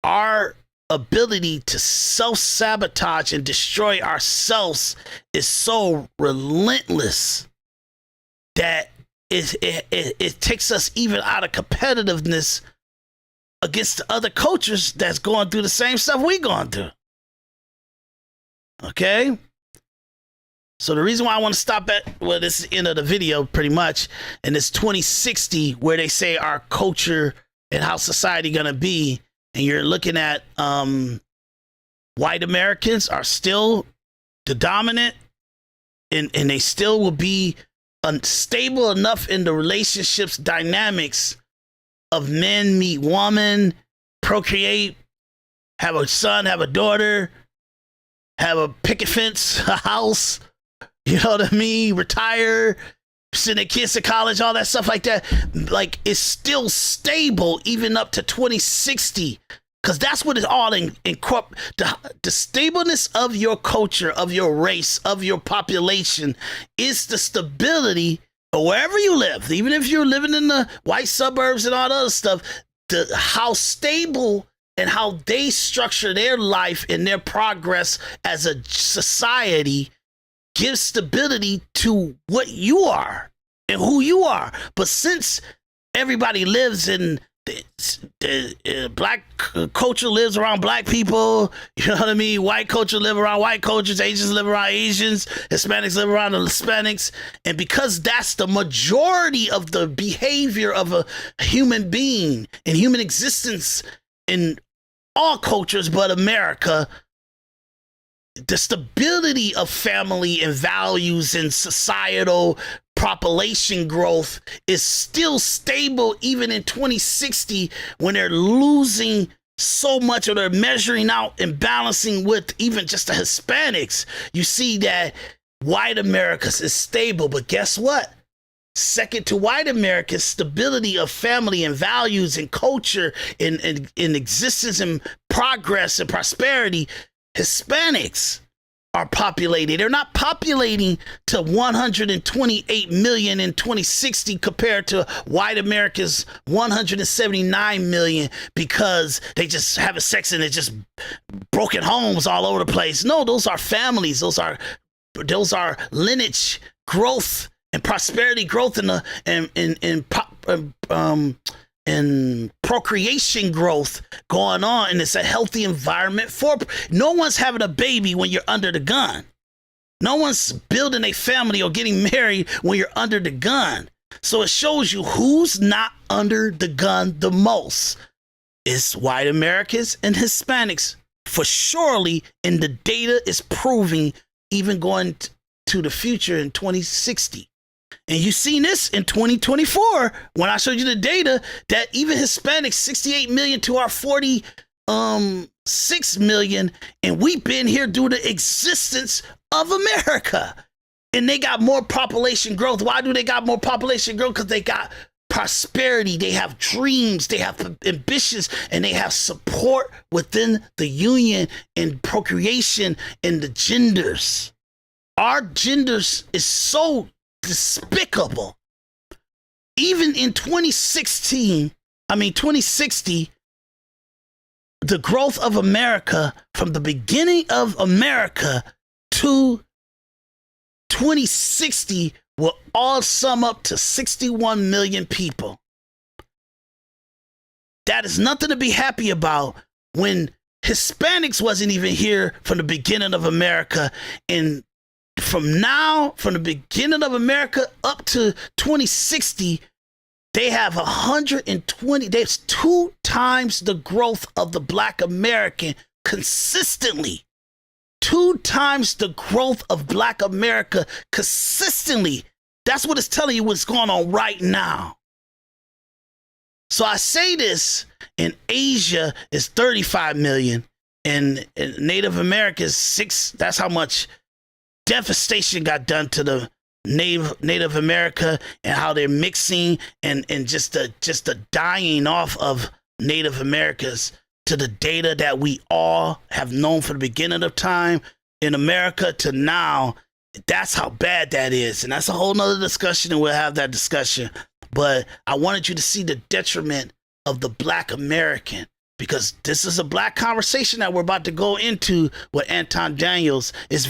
our ability to self-sabotage and destroy ourselves is so relentless that it takes us even out of competitiveness against the other cultures that's going through the same stuff we going through. Okay? So the reason why I want to stop at, well, this is the end of the video pretty much, and it's 2060 where they say our culture and how society gonna be, and you're looking at white Americans are still the dominant, and they still will be unstable enough in the relationships dynamics of men meet woman, procreate, have a son, have a daughter, have a picket fence, a house, you know what I mean, retire, send their kids to college, all that stuff like that. Like, it's still stable even up to 2060, because that's what it's all in the stableness of your culture, of your race, of your population is the stability of wherever you live. Even if you're living in the white suburbs and all that other stuff, how stable and how they structure their life and their progress as a society gives stability to what you are and who you are. But since everybody lives in the black culture lives around black people, you know what I mean? White culture live around white cultures, Asians live around Asians, Hispanics live around the Hispanics. And because that's the majority of the behavior of a human being and human existence in all cultures but America, the stability of family and values and societal population growth is still stable even in 2060 when they're losing so much, or they're measuring out and balancing with even just the Hispanics. You see that white America is stable, but guess what? Second to white America's stability of family and values and culture and existence and progress and prosperity, Hispanics are populating. They're not populating to 128 million in 2060 compared to white America's 179 million because they just having sex and it's just broken homes all over the place. No, those are families. Those are lineage growth and prosperity growth and procreation growth going on, and it's a healthy environment for. No one's having a baby when you're under the gun. No one's building a family or getting married when you're under the gun. So it shows you who's not under the gun the most. It's white Americans and Hispanics for surely, and the data is proving even going to the future in 2060. And you've seen this in 2024 when I showed you the data that even Hispanics, 68 million to our 46 million, and we've been here due to the existence of America. And they got more population growth. Why do they got more population growth? Because they got prosperity, they have dreams, they have ambitions, and they have support within the union and procreation and the genders. Our genders is so despicable. Even in 2060, the growth of America from the beginning of America to 2060 will all sum up to 61 million people. That is nothing to be happy about when Hispanics wasn't even here from the beginning of America. And from the beginning of America up to 2060, they have 120, there's 2 times the growth of the black American consistently. 2 times the growth of black America consistently. That's what it's telling you what's going on right now. So I say this, in Asia is 35 million, and Native America is 6. That's how much devastation got done to the Native America, and how they're mixing and just the dying off of Native Americas to the data that we all have known from the beginning of time in America to now. That's how bad that is. And that's a whole nother discussion, and we'll have that discussion. But I wanted you to see the detriment of the black American, because this is a black conversation that we're about to go into with Anton Daniels. It's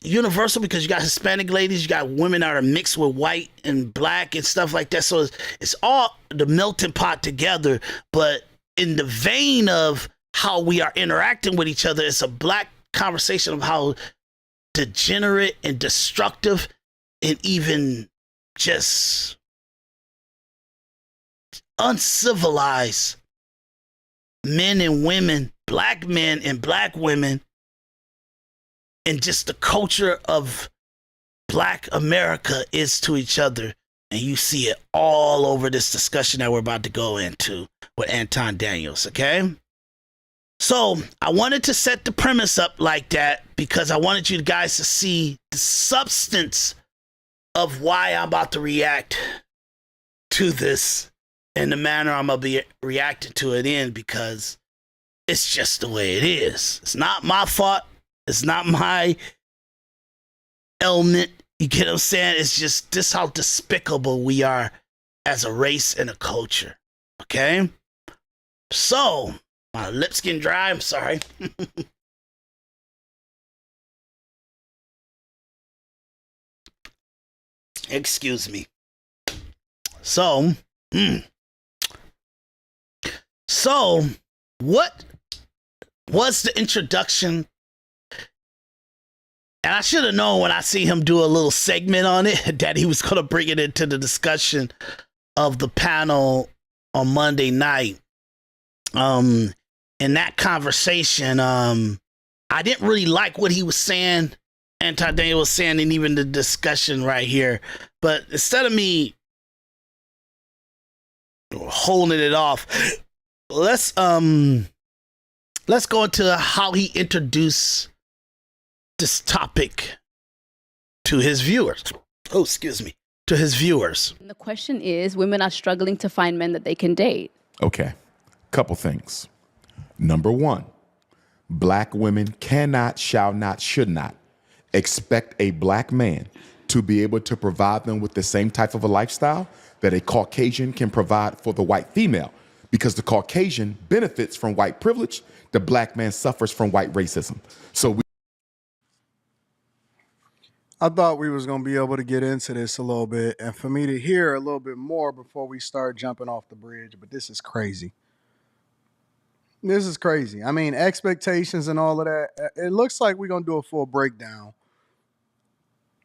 universal because you got Hispanic ladies, you got women that are mixed with white and black and stuff like that. So it's all the melting pot together. But in the vein of how we are interacting with each other, it's a black conversation of how degenerate and destructive and even just uncivilized men and women, black men and black women, and just the culture of black America is to each other. And you see it all over this discussion that we're about to go into with Anton Daniels, okay? So I wanted to set the premise up like that because I wanted you guys to see the substance of why I'm about to react to this in the manner I'm going to be reacting to it in, because it's just the way it is. It's not my fault. It's not my element. You get what I'm saying? It's just this how despicable we are as a race and a culture. Okay? So, my lips getting dry. I'm sorry. Excuse me. So, what was the introduction? And I should have known when I see him do a little segment on it that he was going to bring it into the discussion of the panel on Monday night. In that conversation, I didn't really like what he was saying, Anton Daniel was saying, and even the discussion right here. But instead of me holding it off, let's go into how he introduced this topic to his viewers. Oh, excuse me, to his viewers. The question is, women are struggling to find men that they can date. Okay, couple things. Number one, black women cannot, shall not, should not expect a black man to be able to provide them with the same type of a lifestyle that a Caucasian can provide for the white female, because the Caucasian benefits from white privilege, the black man suffers from white racism. So I thought we was going to be able to get into this a little bit and for me to hear a little bit more before we start jumping off the bridge, but this is crazy. This is crazy. I mean, expectations and all of that. It looks like we're going to do a full breakdown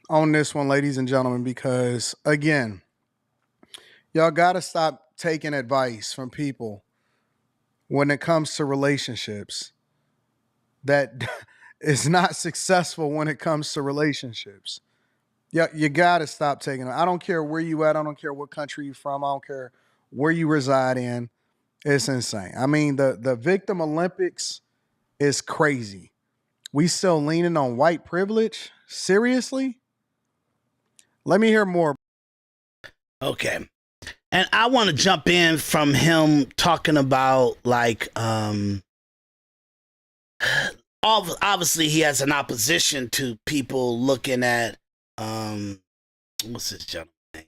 on this one, ladies and gentlemen, because, again, y'all got to stop taking advice from people when it comes to relationships that is not successful when it comes to relationships. Yeah, you got to stop taking it. I don't care where you at. I don't care what country you're from. I don't care where you reside in. It's insane. I mean, the victim Olympics is crazy. We still leaning on white privilege? Seriously? Let me hear more. Okay. And I want to jump in from him talking about, like, obviously he has an opposition to people looking at, what's this gentleman's name?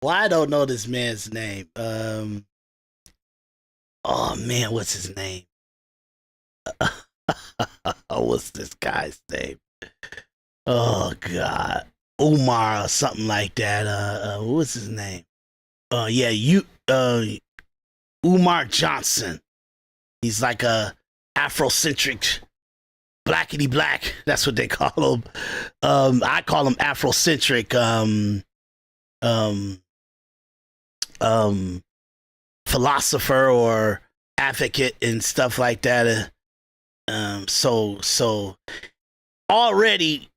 Well, I don't know this man's name. Oh man, what's his name? What's this guy's name? Oh God, Umar or something like that. What's his name? Umar Johnson. He's like a Afrocentric, blackity black. That's what they call him. I call him Afrocentric. Philosopher or advocate and stuff like that. So already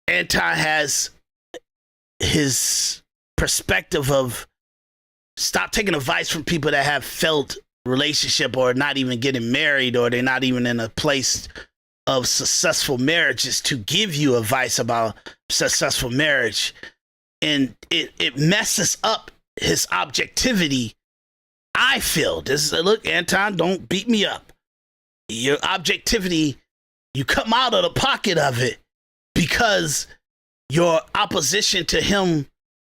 Anton has his perspective of stop taking advice from people that have failed relationship or not even getting married, or they're not even in a place of successful marriages to give you advice about successful marriage. And it messes up his objectivity. I feel this is, look, Anton, don't beat me up. Your objectivity, you come out of the pocket of it because your opposition to him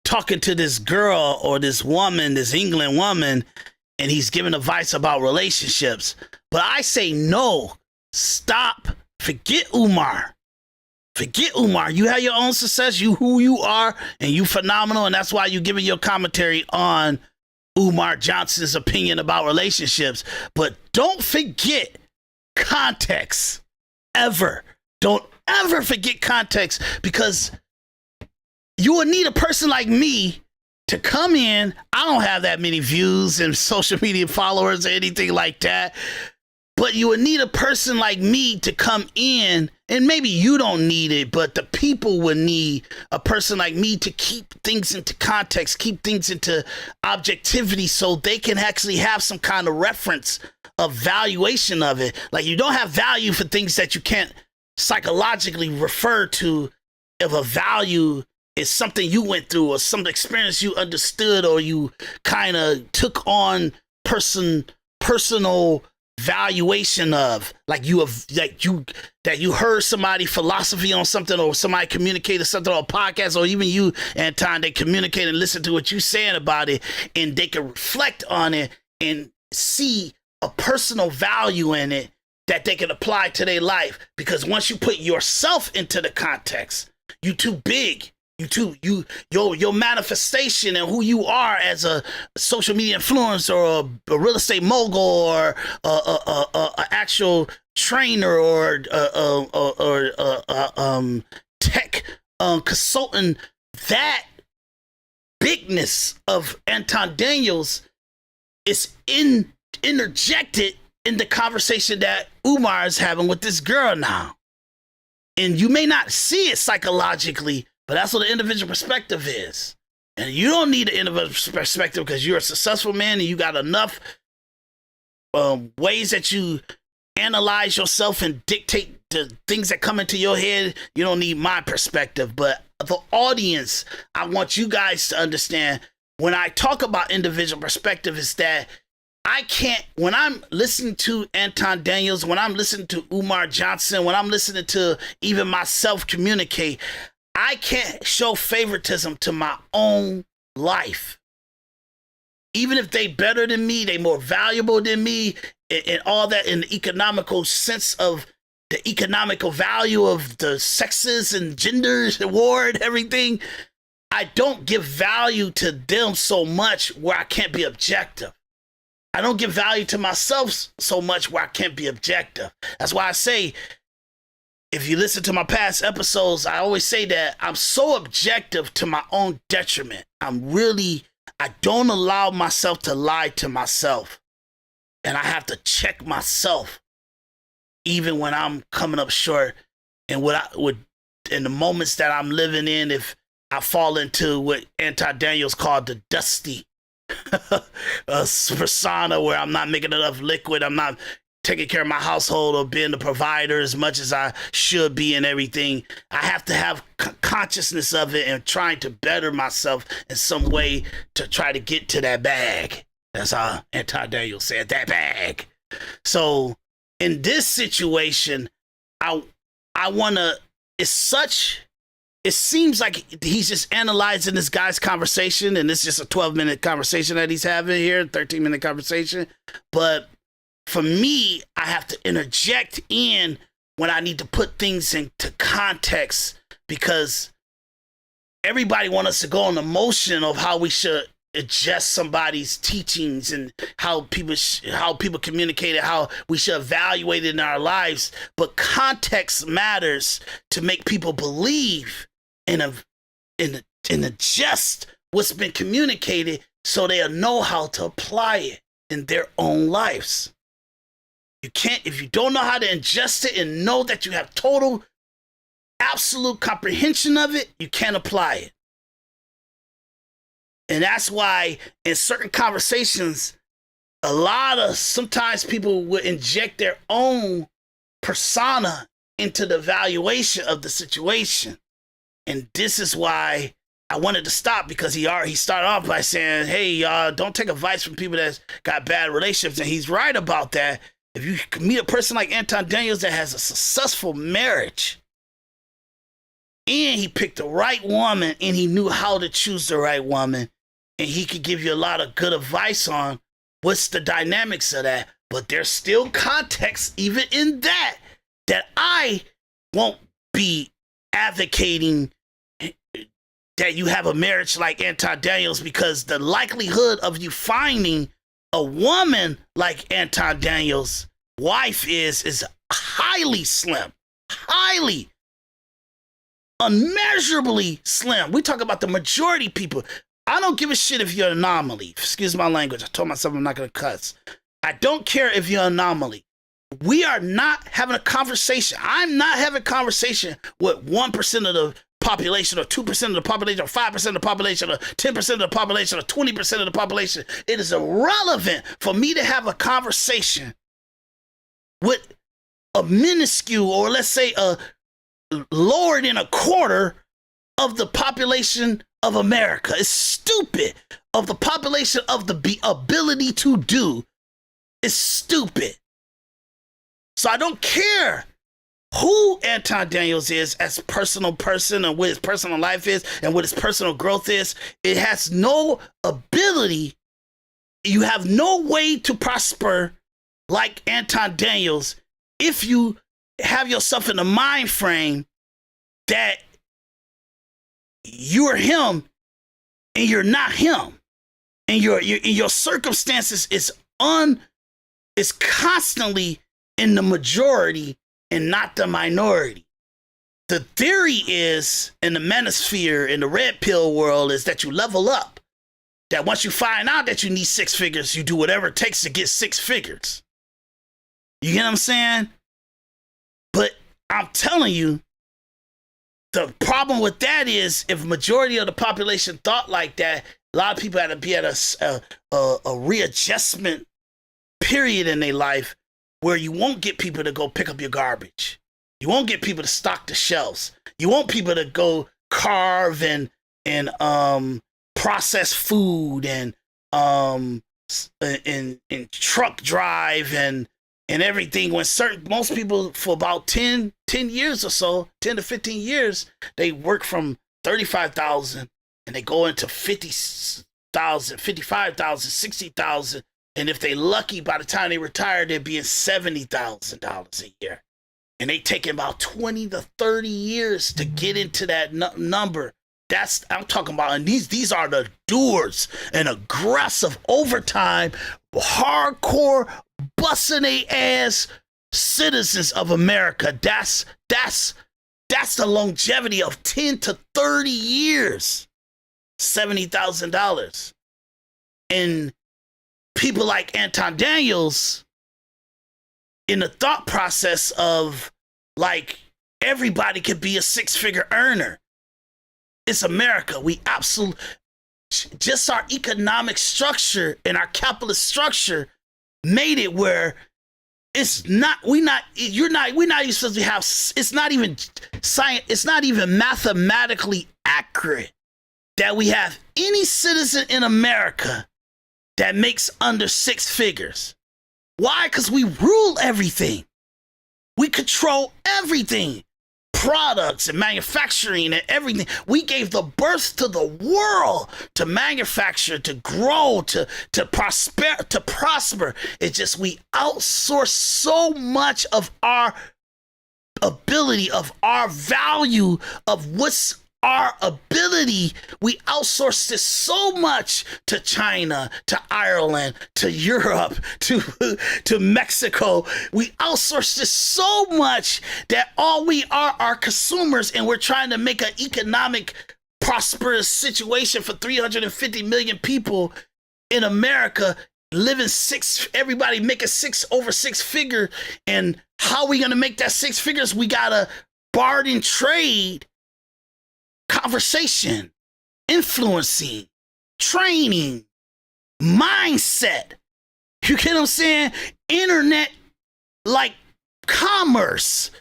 talking to this girl or this woman, this England woman, and he's giving advice about relationships. But I say no, stop, forget Umar. Forget Umar. You have your own success. You who you are, and you phenomenal, and that's why you're giving your commentary on Umar Johnson's opinion about relationships, but don't forget context. Ever. Don't ever forget context, because you will need a person like me to come in. I don't have that many views and social media followers or anything like that, but you would need a person like me to come in, and maybe you don't need it, but the people would need a person like me to keep things into context, keep things into objectivity, so they can actually have some kind of reference of valuation of it. Like, you don't have value for things that you can't psychologically refer to. If a value is something you went through or some experience you understood or you kind of took on personal valuation of, like you heard somebody philosophy on something, or somebody communicated something on a podcast, or even you, Anton, they communicate and listen to what you're saying about it, and they can reflect on it and see a personal value in it that they can apply to their life. Because once you put yourself into the context, you too big. Your manifestation and who you are as a social media influencer, or a real estate mogul, or a actual trainer, or tech consultant, that bigness of Anton Daniels is interjected in the conversation that Umar is having with this girl now. And you may not see it psychologically, but that's what the individual perspective is. And you don't need an individual perspective because you're a successful man and you got enough ways that you analyze yourself and dictate the things that come into your head. You don't need my perspective. But the audience, I want you guys to understand, when I talk about individual perspective, is that I can't, when I'm listening to Anton Daniels, when I'm listening to Umar Johnson, when I'm listening to even myself communicate, I can't show favoritism to my own life. Even if they better than me, they more valuable than me, and all that, in the economical sense of the economical value of the sexes and genders, award, everything. I don't give value to them so much where I can't be objective. I don't give value to myself so much where I can't be objective. That's why I say, if you listen to my past episodes, I always say that I'm so objective to my own detriment. I don't allow myself to lie to myself. And I have to check myself, even when I'm coming up short. And in the moments that I'm living in, if I fall into what Anton Daniels called the dusty persona, where I'm not making enough liquid, I'm not taking care of my household or being the provider as much as I should be and everything, I have to have consciousness of it and trying to better myself in some way to try to get to that bag. That's how Anton Daniels said, that bag. So in this situation, I want to, it seems like he's just analyzing this guy's conversation, and it's just a 12-minute conversation that he's having here, 13-minute conversation. But for me, I have to interject in when I need to put things into context, because everybody wants us to go on the motion of how we should adjust somebody's teachings and how people communicate it, how we should evaluate it in our lives. But context matters to make people believe in adjust what's been communicated, so they'll know how to apply it in their own lives. You can't, if you don't know how to ingest it and know that you have total, absolute comprehension of it, you can't apply it. And that's why in certain conversations, sometimes people will inject their own persona into the evaluation of the situation. And this is why I wanted to stop, because he started off by saying, hey, y'all, don't take advice from people that's got bad relationships. And he's right about that. If you meet a person like Anton Daniels that has a successful marriage, and he picked the right woman, and he knew how to choose the right woman, and he could give you a lot of good advice on what's the dynamics of that. But there's still context even in that I won't be advocating that you have a marriage like Anton Daniels, because the likelihood of you finding a woman like Anton Daniels' wife is highly slim, highly, unmeasurably slim. We talk about the majority people. I don't give a shit if you're an anomaly. Excuse my language. I told myself I'm not going to cuss. I don't care if you're an anomaly. We are not having a conversation. I'm not having a conversation with 1% of the population, or 2% of the population, or 5% of the population, or 10% of the population, or 20% of the population. It is irrelevant for me to have a conversation with a minuscule, or let's say a lower than a quarter of the population of America. It's stupid. Of the population of the ability to do. It's stupid. So I don't care who Anton Daniels is as a personal person, and what his personal life is, and what his personal growth is. It has no ability. You have no way to prosper like Anton Daniels if you have yourself in a mind frame that you're him and you're not him, and your circumstances is constantly in the majority and not the minority. The theory is, in the manosphere, in the red pill world, is that you level up. That once you find out that you need 6 figures, you do whatever it takes to get 6 figures. You get what I'm saying? But I'm telling you, the problem with that is, if majority of the population thought like that, a lot of people had to be at a readjustment period in their life where you won't get people to go pick up your garbage. You won't get people to stock the shelves. You want people to go carve and process food and truck drive and everything. When most people, for about 10 years or so, 10 to 15 years, they work from 35,000 and they go into 50,000, 55,000, 60,000. And if they lucky, by the time they retire, they're being $70,000 a year. And they taking about 20 to 30 years to get into that number. I'm talking about, and these are the doers and aggressive overtime, hardcore, busting their ass citizens of America. That's the longevity of 10 to 30 years. $70,000. And people like Anton Daniels, in the thought process of, like, everybody could be a 6-figure earner. It's America. We absolutely, just our economic structure and our capitalist structure made it where it's not, we're not even supposed to have, it's not even science, it's not even mathematically accurate that we have any citizen in America that makes under 6 figures. Why? Because we rule everything. We control everything. Products and manufacturing and everything. We gave the birth to the world to manufacture, to grow, to prosper. It's just we outsource so much of our ability, of our value, of what's our ability. We outsource this so much to China, to Ireland, to Europe, to Mexico. We outsource this so much that all we are consumers, and we're trying to make an economic prosperous situation for 350 million people in America, living everybody making over 6 figure. And how are we going to make that 6 figures? We got to barter trade, conversation, influencing, training, mindset. You get what I'm saying? Internet, like commerce.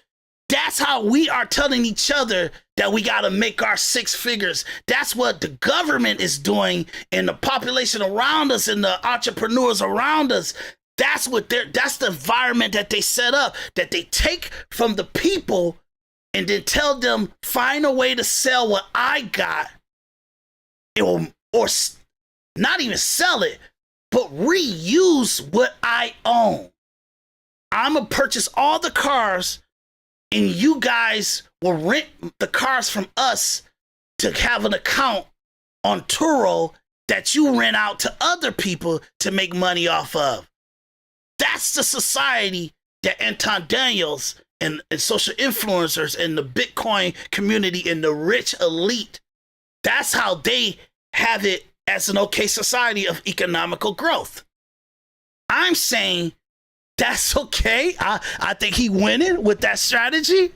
That's how we are telling each other that we got to make our 6 figures. That's what the government is doing, and the population around us and the entrepreneurs around us. That's the environment that they set up, that they take from the people and then tell them, find a way to sell what I got, or not even sell it, but reuse what I own. I'm going to purchase all the cars, and you guys will rent the cars from us to have an account on Turo that you rent out to other people to make money off of. That's the society that Anton Daniels and social influencers and the Bitcoin community and the rich elite, that's how they have it as an okay society of economical growth. I'm saying that's okay. I think he winning with that strategy,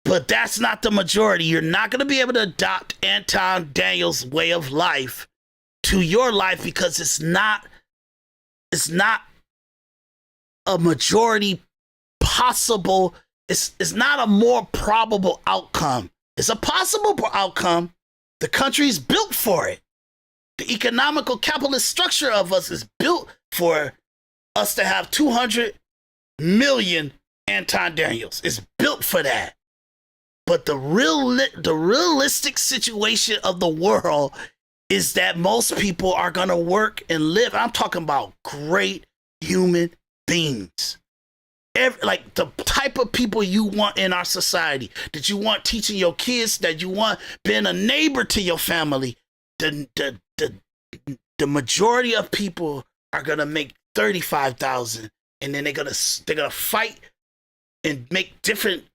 but that's not the majority. You're not going to be able to adopt Anton Daniels' way of life to your life because it's not a majority possible. It's not a more probable outcome. It's a possible outcome. The country's built for it. The economical capitalist structure of us is built for us to have 200 million Anton Daniels. It's built for that. But the realistic situation of the world is that most people are going to work and live. I'm talking about great human beings. Like the type of people you want in our society, that you want teaching your kids, that you want being a neighbor to your family. The majority of people are going to make 35,000, and then they're going to fight and make different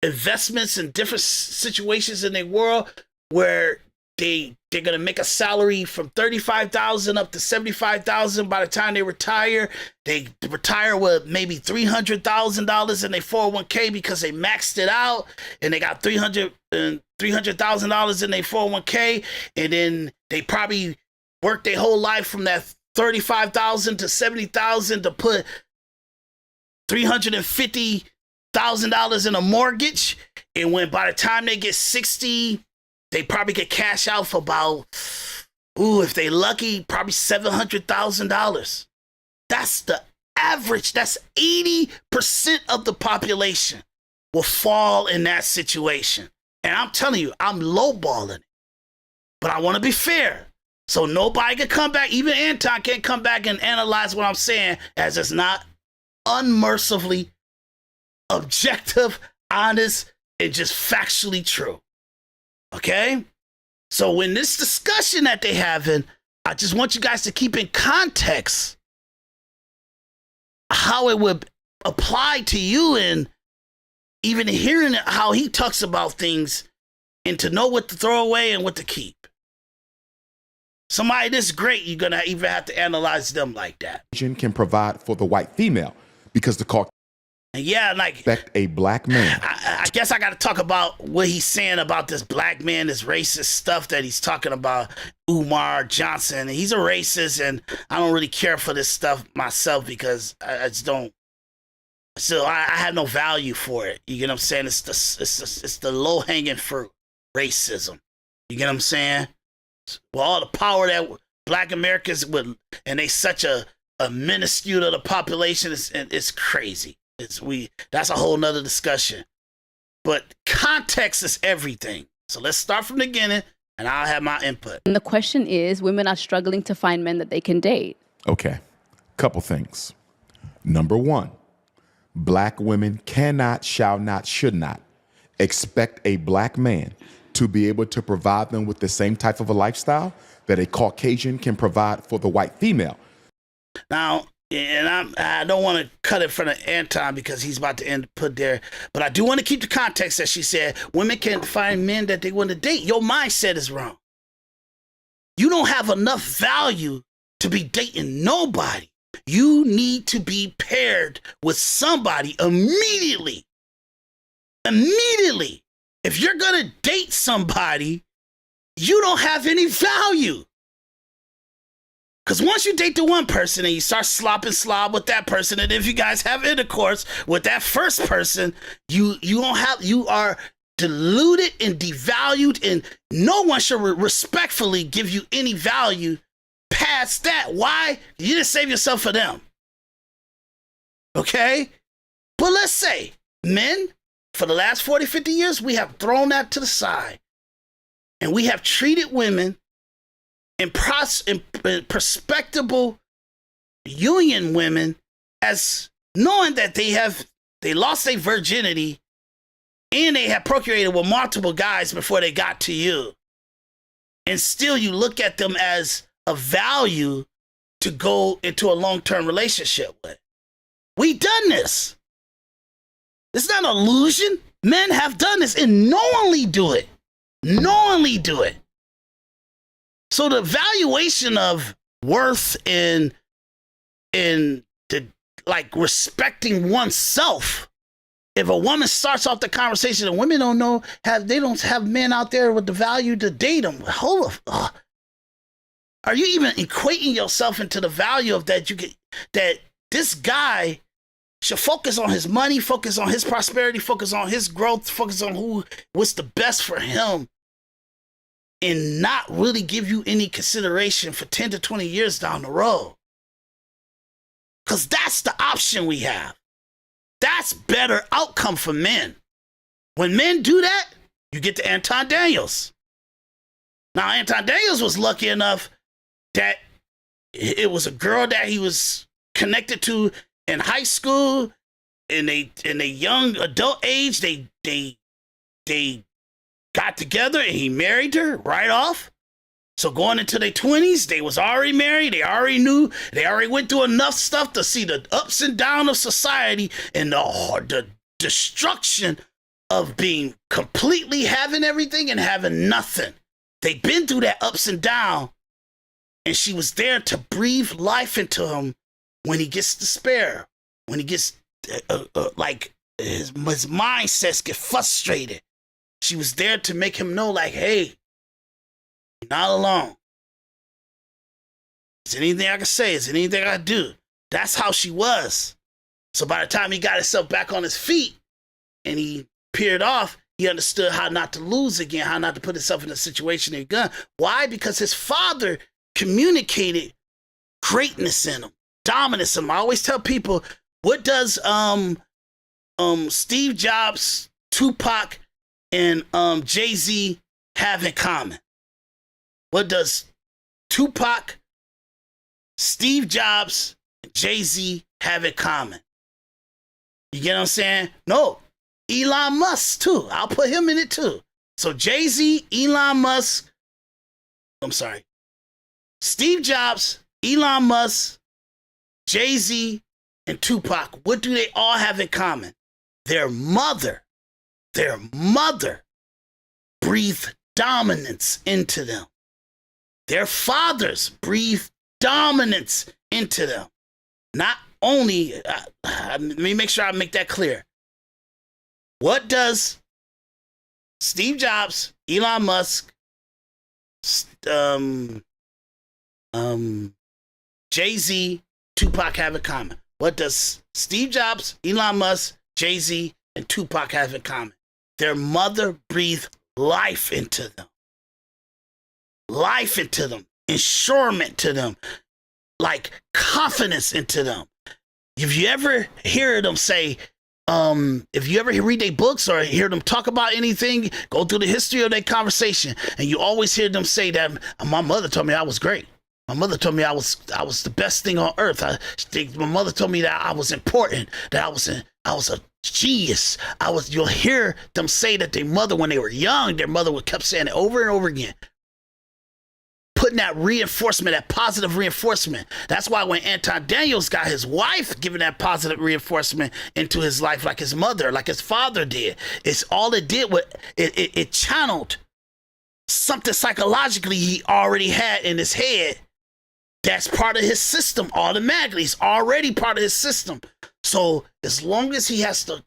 investments in different situations in their world where they're going to make a salary from 35,000 up to 75,000 by the time they retire. They retire with maybe $300,000 in their 401k because they maxed it out, and they got $300,000 in their 401k, and then they probably worked their whole life from that 35,000 to 70,000 to put $350,000 in a mortgage, and when by the time they get 60, they probably get cash out for about, if they lucky, probably $700,000. That's the average. That's 80% of the population will fall in that situation. And I'm telling you, I'm lowballing it. But I want to be fair. So nobody can come back, even Anton can't come back and analyze what I'm saying as it's not unmercifully objective, honest, and just factually true. Okay? So when this discussion that they're having, I just want you guys to keep in context how it would apply to you, and even hearing how he talks about things, and to know what to throw away and what to keep. Somebody this great, you're going to even have to analyze them like that. Can provide for the white female because the Caucasian expect a black man. I guess I got to talk about what he's saying about this black man, this racist stuff that he's talking about, Umar Johnson. He's a racist, and I don't really care for this stuff myself because I just don't. So I have no value for it. You get what I'm saying? It's the low hanging fruit, racism. You get what I'm saying? With all the power that black Americans would, and they such a minuscule of the population, it's crazy. That's a whole nother discussion. But context is everything. So let's start from the beginning, and I'll have my input. And the question is, women are struggling to find men that they can date. Okay, couple things. Number one, black women cannot, shall not, should not expect a black man to be able to provide them with the same type of a lifestyle that a Caucasian can provide for the white female. Now, and I don't want to cut it from Anton because he's about to put there, but I do want to keep the context that she said women can find men that they want to date. Your mindset is wrong. You don't have enough value to be dating nobody. You need to be paired with somebody immediately. Immediately. If you're going to date somebody, you don't have any value. Because once you date the one person and you start slob with that person, and if you guys have intercourse with that first person, you are diluted and devalued, and no one should respectfully give you any value past that. Why? You didn't save yourself for them. Okay? But let's say men, for the last 40, 50 years, we have thrown that to the side. And we have treated women and prospectable union women as knowing that they lost their virginity and they have procreated with multiple guys before they got to you. and still you look at them as a value to go into a long-term relationship with. We done this. It's not an illusion. Men have done this and knowingly do it. Knowingly do it. So the valuation of worth in the like respecting oneself. If a woman starts off the conversation and women don't have men out there with the value to date them. Hold on. Are you even equating yourself into the value of that that this guy should focus on his money, focus on his prosperity, focus on his growth, focus on what's the best for him, and not really give you any consideration for 10 to 20 years down the road? Because that's the option we have. That's better outcome for men. When men do that, you get to Anton Daniels. Now, Anton Daniels was lucky enough that it was a girl that he was connected to in high school, in a young adult age. They got together and he married her right off. So going into their 20s, they was already married. They already knew. They already went through enough stuff to see the ups and downs of society and the destruction of being completely having everything and having nothing. They've been through that ups and downs, and she was there to breathe life into him when he gets despair, when he gets like his mindsets get frustrated. She was there to make him know, like, hey, you're not alone. Is there anything I can say? Is there anything I can do? That's how she was. So by the time he got himself back on his feet and he peered off, he understood how not to lose again, how not to put himself in a situation again. Why? Because his father communicated greatness in him, dominance in him. I always tell people, what does Steve Jobs, Tupac, and Jay-Z have in common? What does Tupac, Steve Jobs, and Jay-Z have in common? You get what I'm saying? No, Elon Musk too. I'll put him in it too. So Jay-Z, Elon Musk, Steve Jobs, Elon Musk, Jay-Z, and Tupac. What do they all have in common? Their mother breathed dominance into them. Their fathers breathed dominance into them. Not only, let me make sure I make that clear. What does Steve Jobs, Elon Musk, Jay-Z, Tupac have in common? What does Steve Jobs, Elon Musk, Jay-Z, and Tupac have in common? Their mother breathed life into them. Life into them, ensurement to them, like confidence into them. If you ever hear them say, if you ever read their books or hear them talk about anything, go through the history of their conversation, and you always hear them say that my mother told me I was great. My mother told me I was the best thing on earth. My mother told me that I was important, that I was a genius. You'll hear them say that their mother, when they were young, their mother would kept saying it over and over again. Putting that reinforcement, that positive reinforcement. That's why when Anton Daniels got his wife giving that positive reinforcement into his life, like his mother, like his father did, it's all it did. It channeled something psychologically he already had in his head. That's part of his system automatically. It's already part of his system. So as long as he has the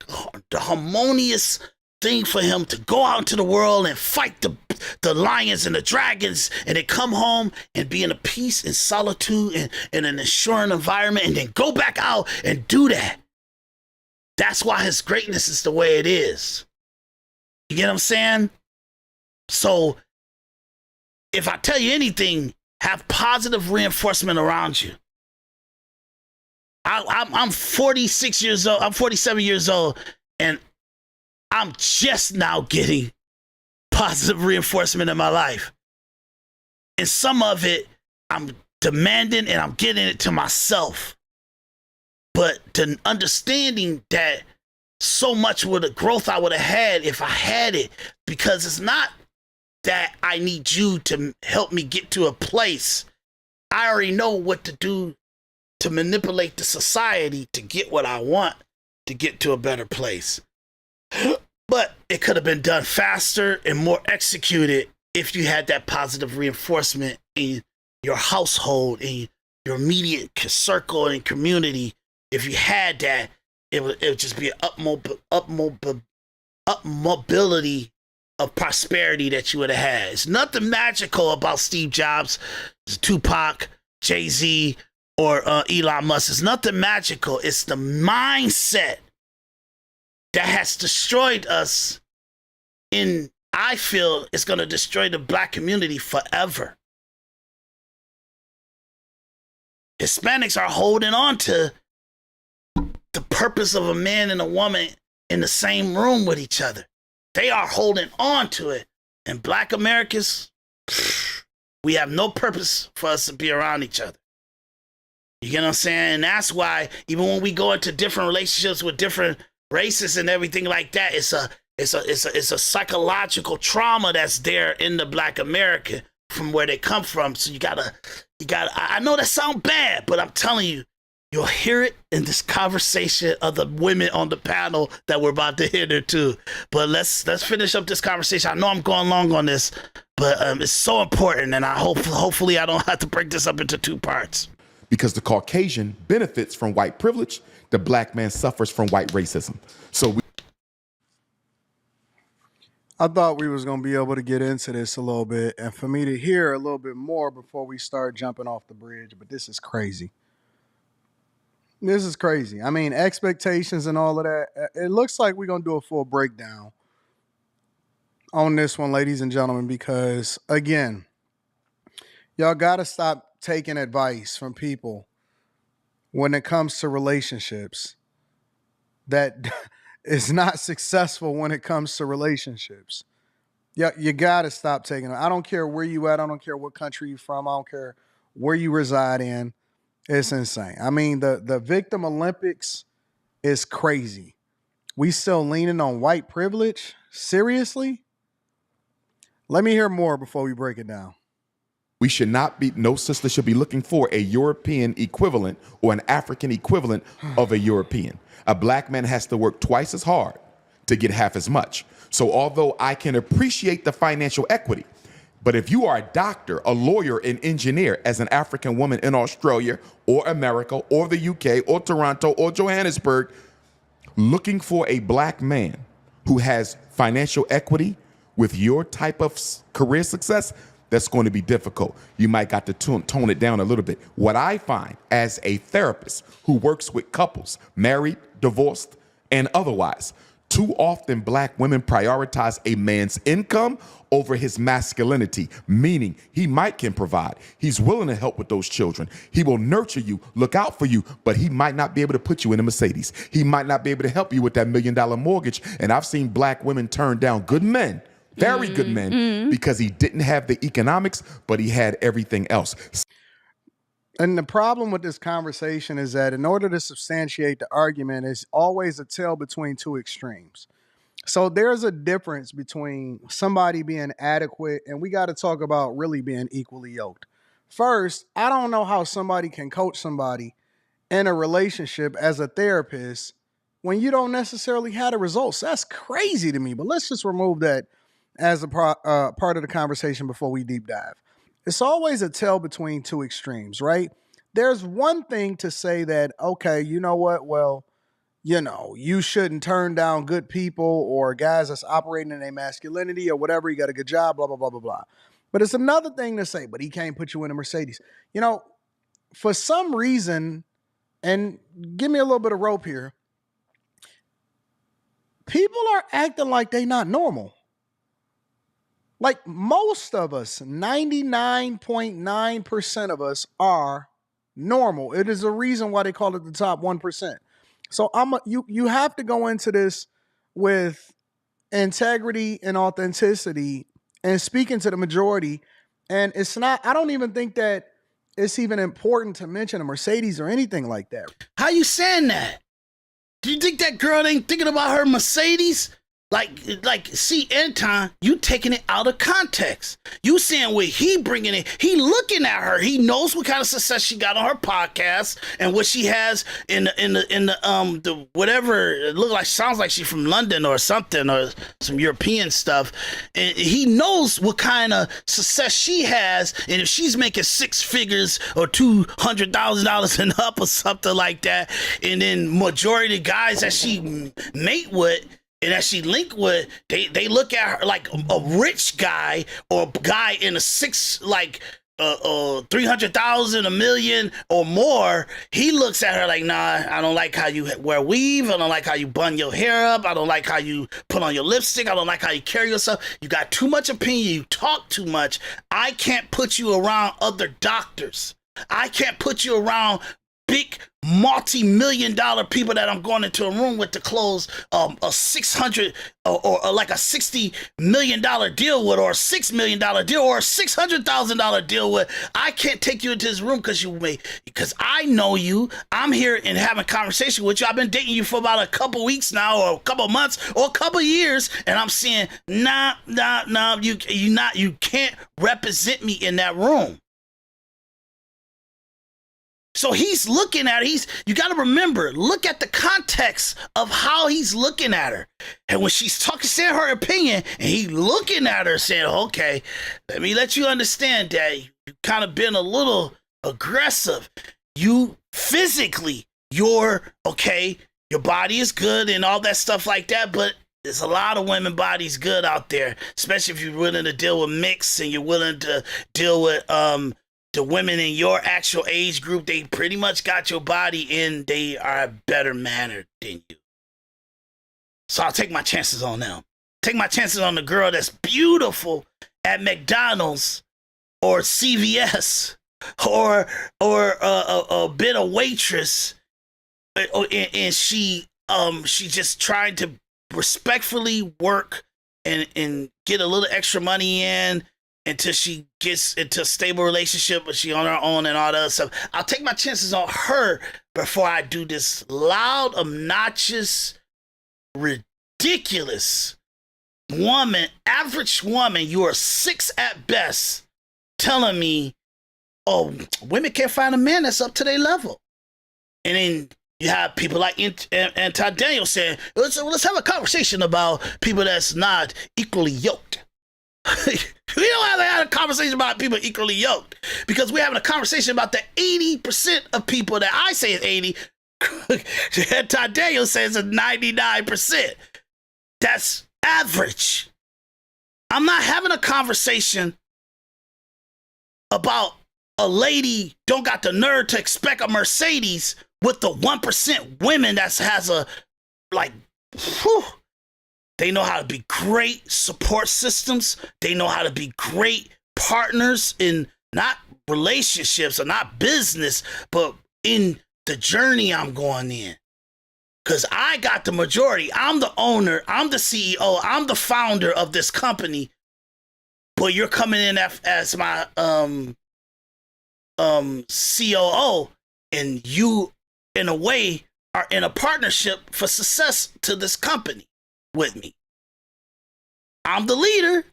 harmonious thing for him to go out into the world and fight the lions and the dragons, and then come home and be in a peace and solitude and in an assuring environment, and then go back out and do that. That's why his greatness is the way it is. You get what I'm saying? So if I tell you anything, have positive reinforcement around you. I'm 46 years old. I'm 47 years old, and I'm just now getting positive reinforcement in my life. And some of it I'm demanding and I'm getting it to myself. But the understanding that so much of the growth I would have had if I had it, because it's not that I need you to help me get to a place. I already know what to do to manipulate the society to get what I want, to get to a better place. But it could have been done faster and more executed if you had that positive reinforcement in your household, in your immediate circle and community. If you had that, it would just be an up mobility of prosperity that you would have had. It's nothing magical about Steve Jobs, Tupac, Jay-Z, or Elon Musk. It's nothing magical. It's the mindset that has destroyed us. I feel it's going to destroy the black community forever. Hispanics are holding on to the purpose of a man and a woman in the same room with each other. They are holding on to it. And black Americans, we have no purpose for us to be around each other. You get what I'm saying? And that's why even when we go into different relationships with different races and everything like that, it's a psychological trauma that's there in the black American from where they come from. So you gotta, I know that sounds bad, but I'm telling you, you'll hear it in this conversation of the women on the panel that we're about to hear there too. But let's finish up this conversation. I know I'm going long on this, but it's so important, and hopefully I don't have to break this up into two parts. Because the Caucasian benefits from white privilege, the black man suffers from white racism. So I thought we was going to be able to get into this a little bit and for me to hear a little bit more before we start jumping off the bridge, but this is crazy. This is crazy. I mean, expectations and all of that. It looks like we're going to do a full breakdown on this one, ladies and gentlemen, because, again, y'all got to stop taking advice from people when it comes to relationships that is not successful when it comes to relationships. Yeah, you got to stop taking it. I don't care where you at. I don't care what country you're from. I don't care where you reside in. It's insane. I mean, the victim Olympics is crazy. We still leaning on white privilege? Seriously? Let me hear more before we break it down. we should not be, no sister should be looking for a European equivalent or an African equivalent of a European. A black man has to work twice as hard to get half as much. So although I can appreciate the financial equity, but if you are a doctor, a lawyer, an engineer as an African woman in Australia or America or the UK or Toronto or Johannesburg, looking for a black man who has financial equity with your type of career success, that's going to be difficult. You might got to tone it down a little bit. What I find as a therapist who works with couples, married, divorced, and otherwise, too often black women prioritize a man's income over his masculinity, meaning he can provide. He's willing to help with those children. He will nurture you, look out for you, but he might not be able to put you in a Mercedes. He might not be able to help you with that $1 million mortgage. And I've seen black women turn down good men, very good men, because he didn't have the economics, but he had everything else. And the problem with this conversation is that in order to substantiate the argument, it's always a tale between two extremes. So there's a difference between somebody being adequate, and we got to talk about really being equally yoked. First, I don't know how somebody can coach somebody in a relationship as a therapist when you don't necessarily have the results. That's crazy to me, but let's just remove that as a part of the conversation before we deep dive. It's always a tale between two extremes, right? There's one thing to say that, okay, you know what? Well, you know, you shouldn't turn down good people or guys that's operating in their masculinity or whatever. You got a good job, blah, blah, blah, blah, blah. But it's another thing to say, but he can't put you in a Mercedes. You know, for some reason, and give me a little bit of rope here, people are acting like they not normal. Like most of us, 99.9% of us are normal. It is a reason why they call it the top 1%. So you have to go into this with integrity and authenticity and speaking to the majority. And it's not, I don't even think that it's even important to mention a Mercedes or anything like that. How you saying that? Do you think that girl ain't thinking about her Mercedes? See, Anton, you taking it out of context. You saying what he bringing it. He looking at her. He knows what kind of success she got on her podcast and what she has in the whatever. It look like, sounds like she's from London or something, or some European stuff. And he knows what kind of success she has. And if she's making six figures or $200,000 and up or something like that, and then majority of the guys that she mate with and that she linked with, they look at her like a rich guy or a guy in a 300,000, $1 million or more. He looks at her like, nah, I don't like how you wear weave. I don't like how you bun your hair up. I don't like how you put on your lipstick. I don't like how you carry yourself. You got too much opinion. You talk too much. I can't put you around other doctors. I can't put you around big multi-million dollar people that I'm going into a room with to close a 600 or like a $60 million deal with, or a $6 million deal, or a $600,000 deal with. I can't take you into this room because I know you. I'm here and having a conversation with you. I've been dating you for about a couple weeks now, or a couple months, or a couple years, and I'm saying, nah, you can't represent me in that room. So he's looking at her. You got to remember, look at the context of how he's looking at her. And when she's talking, saying her opinion, and he looking at her saying, okay, let me let you understand that you kind of been a little aggressive. You physically, your body is good and all that stuff like that, but there's a lot of women bodies good out there, especially if you're willing to deal with mix and you're willing to deal with the women in your actual age group. They pretty much got your body in. They are better mannered than you. So I'll take my chances on them. Take my chances on the girl that's beautiful at McDonald's or CVS or a bit of waitress, and she just trying to respectfully work and get a little extra money in until she gets into a stable relationship, but she on her own and all that other stuff. I'll take my chances on her before I do this loud, obnoxious, ridiculous woman, average woman. You are 6 at best, telling me, oh, women can't find a man that's up to their level. And then you have people like Anton Daniel saying, let's have a conversation about people that's not equally yoked. We don't have to have a conversation about people equally yoked, because we're having a conversation about the 80% of people that I say is 80. Anton Daniel says it's 99%. That's average. I'm not having a conversation about a lady don't got the nerve to expect a Mercedes with the 1% women that has a, like, whew. They know how to be great support systems. They know how to be great partners in not relationships or not business, but in the journey I'm going in. Because I got the majority. I'm the owner. I'm the CEO. I'm the founder of this company. But you're coming in as my COO, and you, in a way, are in a partnership for success to this company with me. I'm the leader.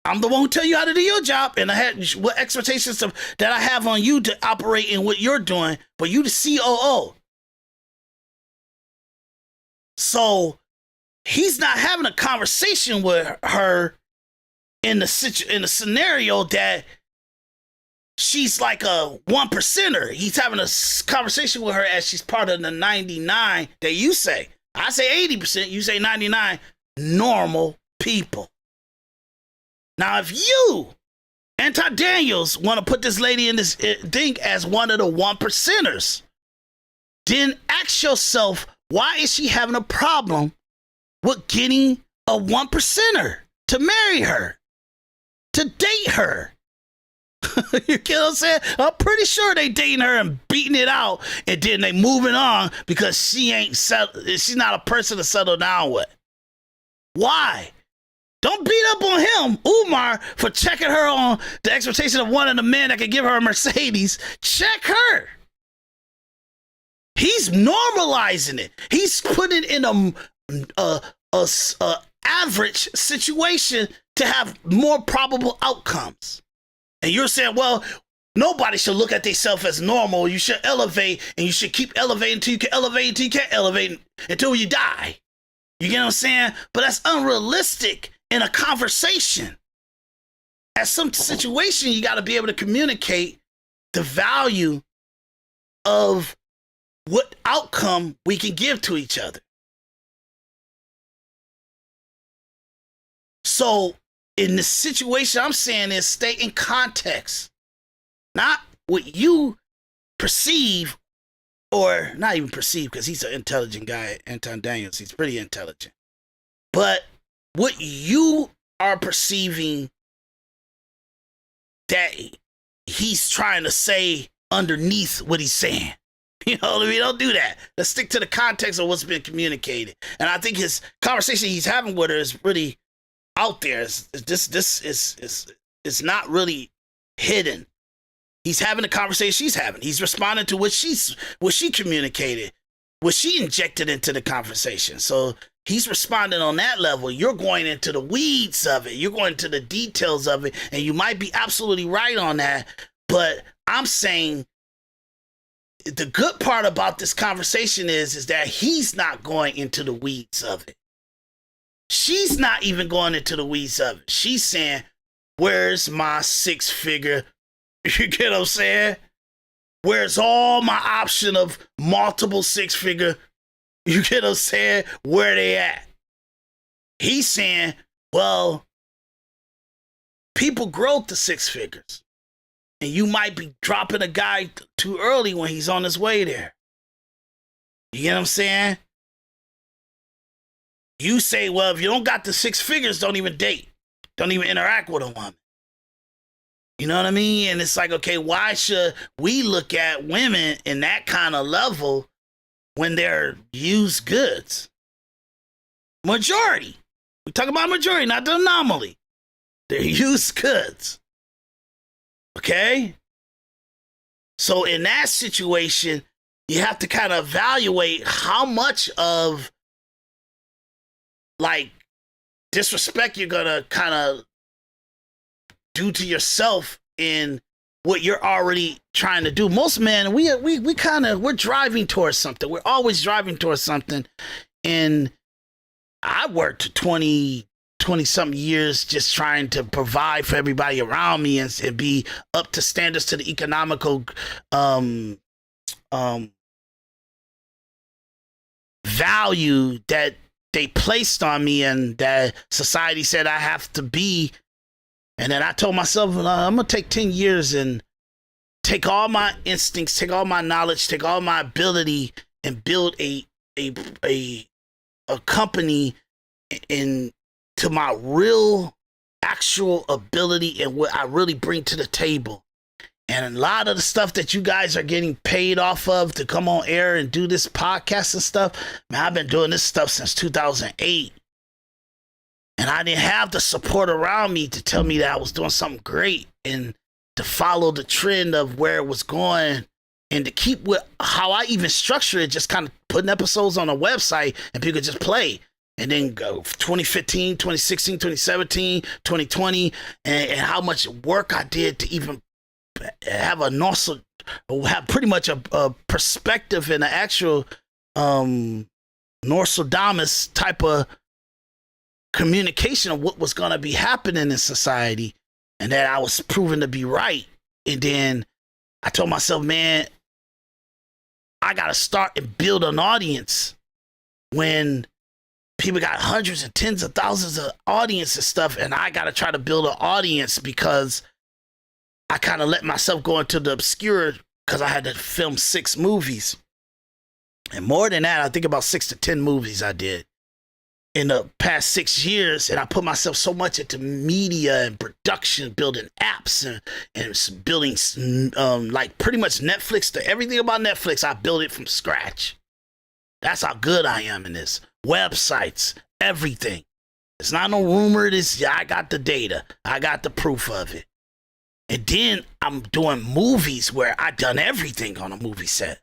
I'm the one who tell you how to do your job, and I had what expectations that I have on you to operate in what you're doing, but you the COO. So he's not having a conversation with her in the scenario that she's like a 1%er. He's having a conversation with her as she's part of the 99 that you say. I say 80%, you say 99 normal people. Now, if you, Anton Daniels, want to put this lady in this thing as one of the 1%ers, then ask yourself, why is she having a problem with getting a 1%er to marry her, to date her? You get what I'm saying? I'm pretty sure they dating her and beating it out, and then they moving on because she's not a person to settle down with. Why? Don't beat up on him, Umar, for checking her on the expectation of one of the men that could give her a Mercedes. Check her. He's normalizing it. He's putting in a average situation to have more probable outcomes. And you're saying, well, nobody should look at themselves as normal. You should elevate, and you should keep elevating until you can elevate, until you can't elevate, until you die. You get what I'm saying? But that's unrealistic in a conversation. At some situation, you got to be able to communicate the value of what outcome we can give to each other. So in the situation, I'm saying is stay in context, not what you perceive, or not even perceive, because he's an intelligent guy, Anton Daniels. He's pretty intelligent. But what you are perceiving that he's trying to say underneath what he's saying. You know what I mean? Don't do that. Let's stick to the context of what's been communicated. And I think his conversation he's having with her is really out there. This is not really hidden. He's having the conversation she's having. He's responding to what she communicated, what she injected into the conversation. So he's responding on that level. You're going into the weeds of it. You're going into the details of it. And you might be absolutely right on that. But I'm saying the good part about this conversation is that he's not going into the weeds of it. She's not even going into the weeds of it. She's saying, where's my 6-figure? You get what I'm saying? Where's all my option of multiple 6-figure? You get what I'm saying? Where they at? He's saying, well, people grow to 6 figures. And you might be dropping a guy too early when he's on his way there. You get what I'm saying? You say, well, if you don't got the 6 figures, don't even date. Don't even interact with a woman. You know what I mean? And it's like, okay, why should we look at women in that kind of level when they're used goods? Majority. We talk about majority, not the anomaly. They're used goods. Okay? So in that situation, you have to kind of evaluate how much of like disrespect you're gonna kind of do to yourself in what you're already trying to do. Most men, we're driving towards something. We're always driving towards something. And I worked 20 something years just trying to provide for everybody around me and be up to standards to the economical value that they placed on me and that society said I have to be. And then I told myself, I'm going to take 10 years and take all my instincts, take all my knowledge, take all my ability and build a company in to my real actual ability and what I really bring to the table. And a lot of the stuff that you guys are getting paid off of to come on air and do this podcast and stuff, man, I've been doing this stuff since 2008. And I didn't have the support around me to tell me that I was doing something great and to follow the trend of where it was going and to keep with how I even structure it, just kind of putting episodes on a website and people could just play. And then go 2015, 2016, 2017, 2020, and how much work I did to even have have pretty much a perspective and an actual Nostradamus type of communication of what was going to be happening in society, and that I was proven to be right. And then I told myself, man, I got to start and build an audience when people got hundreds and tens of thousands of audience and stuff, and I got to try to build an audience because I kind of let myself go into the obscure because I had to film 6 movies. And more than that, I think about 6 to 10 movies I did in the past 6 years. And I put myself so much into media and production, building apps and building like pretty much Netflix to everything about Netflix. I built it from scratch. That's how good I am in this. Websites, everything. It's not no rumor. I got the data. I got the proof of it. And then I'm doing movies where I done everything on a movie set.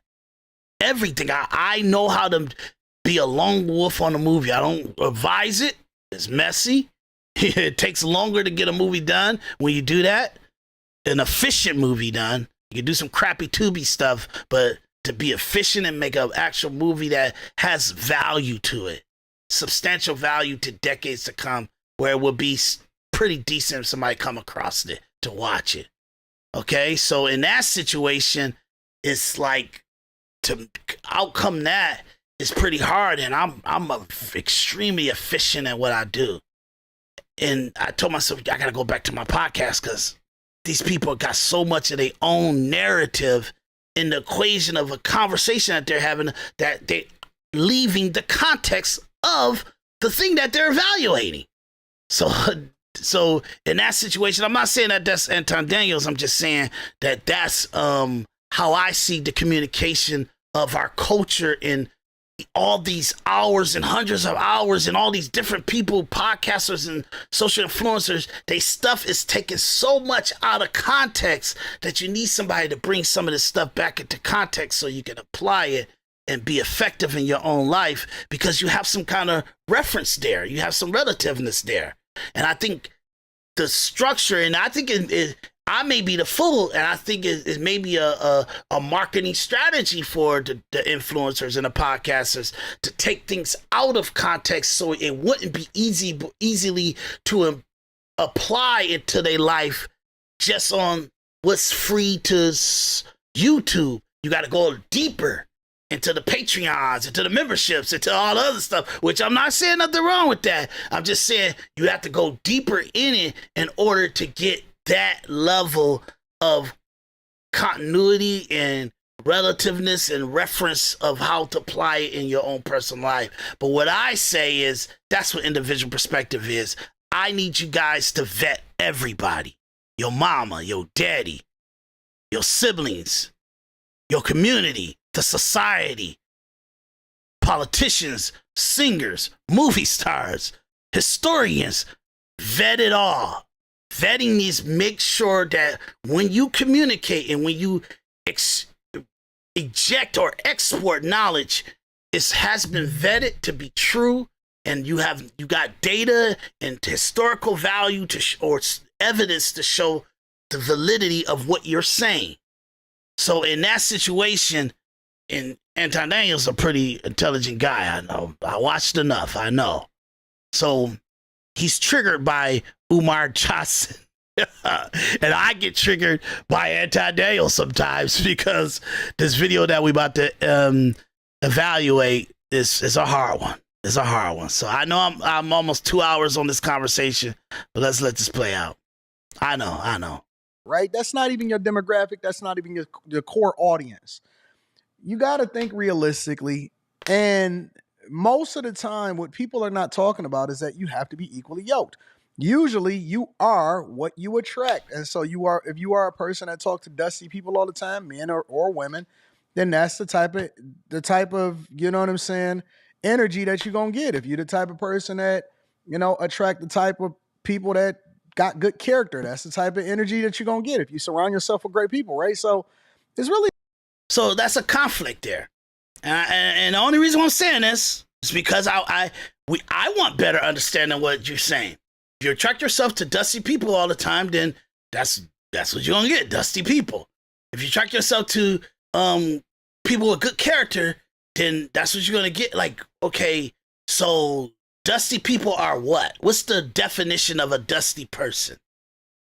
Everything. I know how to be a lone wolf on a movie. I don't advise it. It's messy. It takes longer to get a movie done when you do that. An efficient movie done. You can do some crappy Tubi stuff, but to be efficient and make an actual movie that has value to it, substantial value to decades to come, where it will be pretty decent if somebody come across it to watch it. Okay, so in that situation, it's like to outcome that is pretty hard, and I'm extremely efficient at what I do. And I told myself I gotta go back to my podcast because these people got so much of their own narrative in the equation of a conversation that they're having that they leaving the context of the thing that they're evaluating. So in that situation, I'm not saying that that's Anton Daniels. I'm just saying that that's how I see the communication of our culture in all these hours and hundreds of hours and all these different people, podcasters and social influencers. They stuff is taken so much out of context that you need somebody to bring some of this stuff back into context so you can apply it and be effective in your own life because you have some kind of reference there. You have some relativeness there. And I think the structure, and I think I may be the fool, and I think it may be a marketing strategy for the influencers and the podcasters to take things out of context so it wouldn't be easily to apply it to their life just on what's free to YouTube. You got to go deeper into the Patreons, into the memberships, into all the other stuff, which I'm not saying nothing wrong with that. I'm just saying you have to go deeper in it in order to get that level of continuity and relativeness and reference of how to apply it in your own personal life. But what I say is that's what individual perspective is. I need you guys to vet everybody. Your mama, your daddy, your siblings, your community, the society, politicians, singers, movie stars, historians. Vet it all. Vetting these, make sure that when you communicate and when you eject or export knowledge, it has been vetted to be true, and you got data and historical value or evidence to show the validity of what you're saying. So in that situation, and Anton Daniels a pretty intelligent guy, I know. I watched enough, I know. So he's triggered by Umar Johnson. And I get triggered by Anton Daniels sometimes because this video that we about to evaluate is a hard one. It's a hard one. So I know I'm almost 2 hours on this conversation, but let's let this play out. I know. Right? That's not even your demographic. That's not even your core audience. You got to think realistically. And most of the time, what people are not talking about is that you have to be equally yoked. Usually you are what you attract. And so if you are a person that talks to dusty people all the time, men or women, then that's the type of, you know what I'm saying, energy that you're going to get. If you're the type of person that, attract the type of people that got good character, that's the type of energy that you're going to get if you surround yourself with great people, right? So So that's a conflict there. And the only reason why I'm saying this is because I want better understanding of what you're saying. If you attract yourself to dusty people all the time, then that's what you're going to get, dusty people. If you attract yourself to people with good character, then that's what you're going to get. Like, okay, so dusty people are what? What's the definition of a dusty person?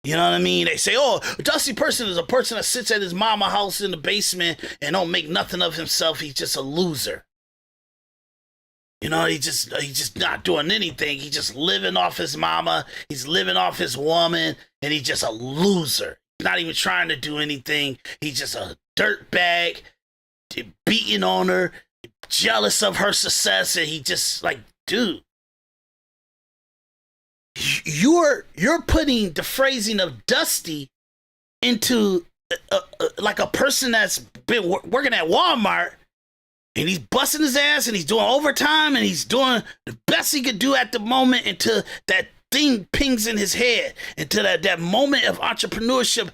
You know what I mean? They say, a dusty person is a person that sits at his mama house in the basement and don't make nothing of himself. He's just a loser. He's just not doing anything. He's just living off his mama. He's living off his woman, and he's just a loser. He's not even trying to do anything. He's just a dirtbag, beating on her, jealous of her success, and he just like, dude. You're putting the phrasing of dusty into like a person that's been working at Walmart and he's busting his ass and he's doing overtime and he's doing the best he could do at the moment until that thing pings in his head, until that moment of entrepreneurship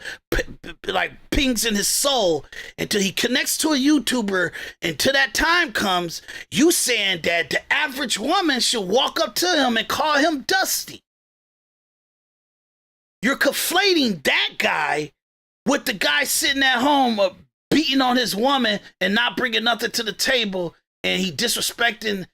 like pings in his soul, until he connects to a YouTuber, until that time comes, you saying that the average woman should walk up to him and call him Dusty. You're conflating that guy with the guy sitting at home beating on his woman and not bringing nothing to the table, and he disrespecting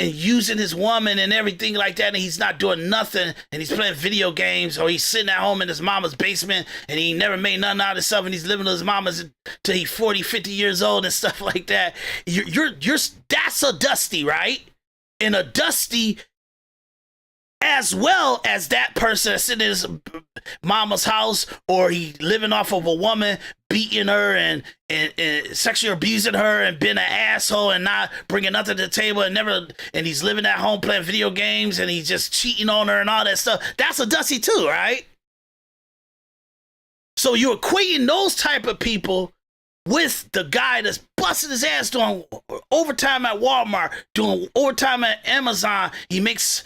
and using his woman and everything like that, and he's not doing nothing, and he's playing video games, or he's sitting at home in his mama's basement, and he never made nothing out of himself, and he's living with his mama's till he's 40, 50 years old and stuff like that. You're that's a Dusty, right? And a Dusty, as well as that person that's sitting in his mama's house, or he living off of a woman, beating her and sexually abusing her and being an asshole and not bringing nothing to the table, and he's living at home playing video games, and he's just cheating on her and all that stuff. That's a Dusty too, right? So you're equating those type of people with the guy that's busting his ass doing overtime at Walmart, doing overtime at Amazon. He makes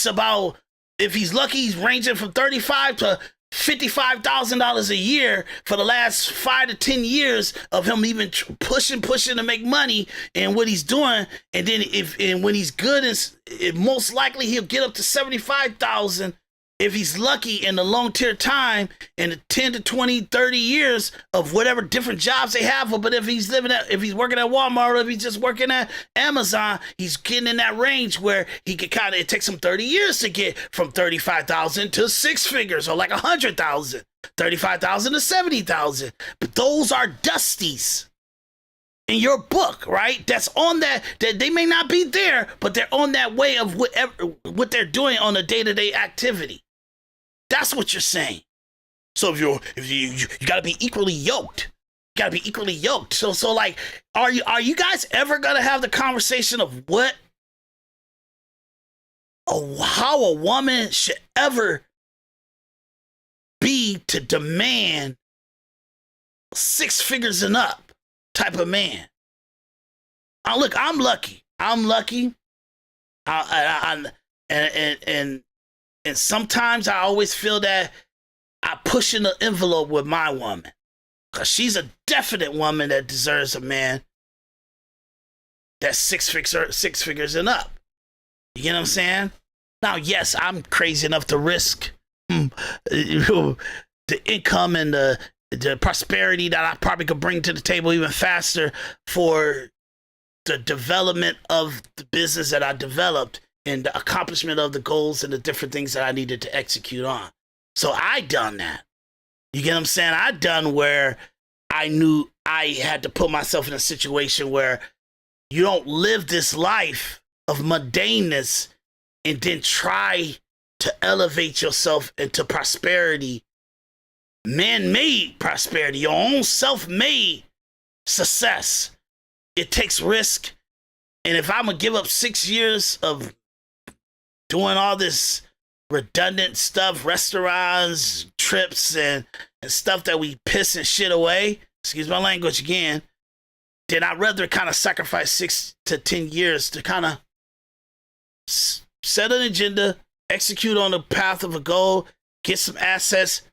about, if he's lucky, he's ranging from $35,000 to $55,000 a year for the last 5 to 10 years of him even pushing to make money and what he's doing. And then when he's good, most likely he'll get up to $75,000 if he's lucky in the long tier time, in the 10 to 20, 30 years of whatever different jobs they have. But if he's working at Walmart, or if he's just working at Amazon, he's getting in that range where he could it takes him 30 years to get from 35,000 to 6 figures, or like 100,000, 35,000 to 70,000. But those are Dusties in your book, right? That's on that they may not be there, but they're on that way of what they're doing on a day-to-day activity. That's what you're saying. So if you got to be equally yoked. You got to be equally yoked. So like, are you guys ever gonna have the conversation of how a woman should ever be to demand 6 figures and up type of man? Look, I'm lucky. And sometimes I always feel that I push in the envelope with my woman, because she's a definite woman that deserves a man that's 6 figures and up. You get what I'm saying? Now, yes, I'm crazy enough to risk the income and the prosperity that I probably could bring to the table even faster for the development of the business that I developed and the accomplishment of the goals and the different things that I needed to execute on. So I done that. You get what I'm saying? I done where I knew I had to put myself in a situation where you don't live this life of mundaneness and then try to elevate yourself into prosperity, man-made prosperity, your own self-made success. It takes risk. And if I'm going to give up 6 years of doing all this redundant stuff, restaurants, trips, and stuff that we piss and shit away, excuse my language again, then I'd rather kind of sacrifice 6 to 10 years to kind of set an agenda, execute on the path of a goal, get some assets,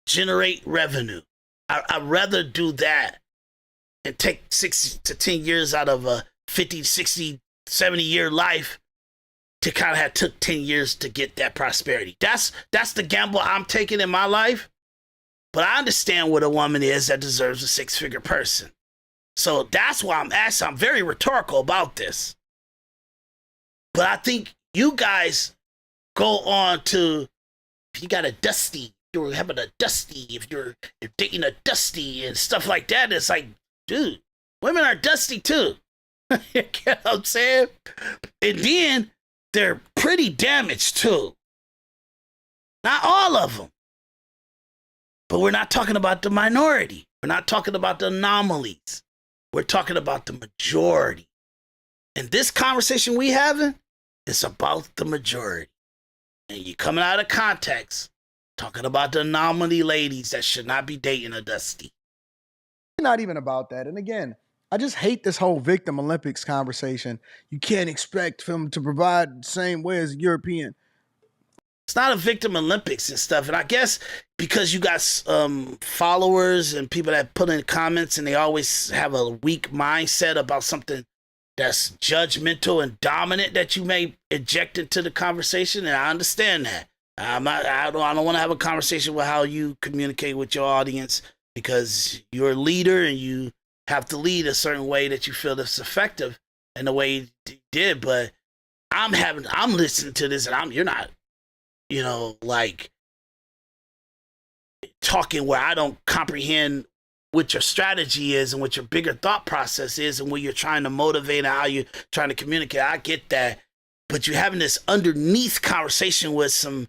generate revenue. I'd rather do that and take 6 to 10 years out of a 50, 60, 70 year life to kind of took 10 years to get that prosperity. That's the gamble I'm taking in my life. But I understand what a woman is that deserves a 6-figure person. So that's why I'm asking. I'm very rhetorical about this. But I think you guys go on to, if you got a Dusty, you're having a Dusty, if you're dating a Dusty and stuff like that, it's like, dude, women are Dusty too. You get what I'm saying? And then they're pretty damaged too. Not all of them. But we're not talking about the minority. We're not talking about the anomalies. We're talking about the majority. And this conversation we having is about the majority. And you coming out of context, talking about the anomaly ladies that should not be dating a Dusty. Not even about that. And again, I just hate this whole victim Olympics conversation. You can't expect them to provide the same way as a European. It's not a victim Olympics and stuff. And I guess because you got followers and people that put in comments and they always have a weak mindset about something that's judgmental and dominant that you may inject into the conversation, and I understand that. I don't want to have a conversation with how you communicate with your audience, because you're a leader and you have to lead a certain way that you feel that's effective in the way you did. But I'm listening to this and you're not, like talking where I don't comprehend what your strategy is and what your bigger thought process is and what you're trying to motivate and how you're trying to communicate. I get that, but you're having this underneath conversation with some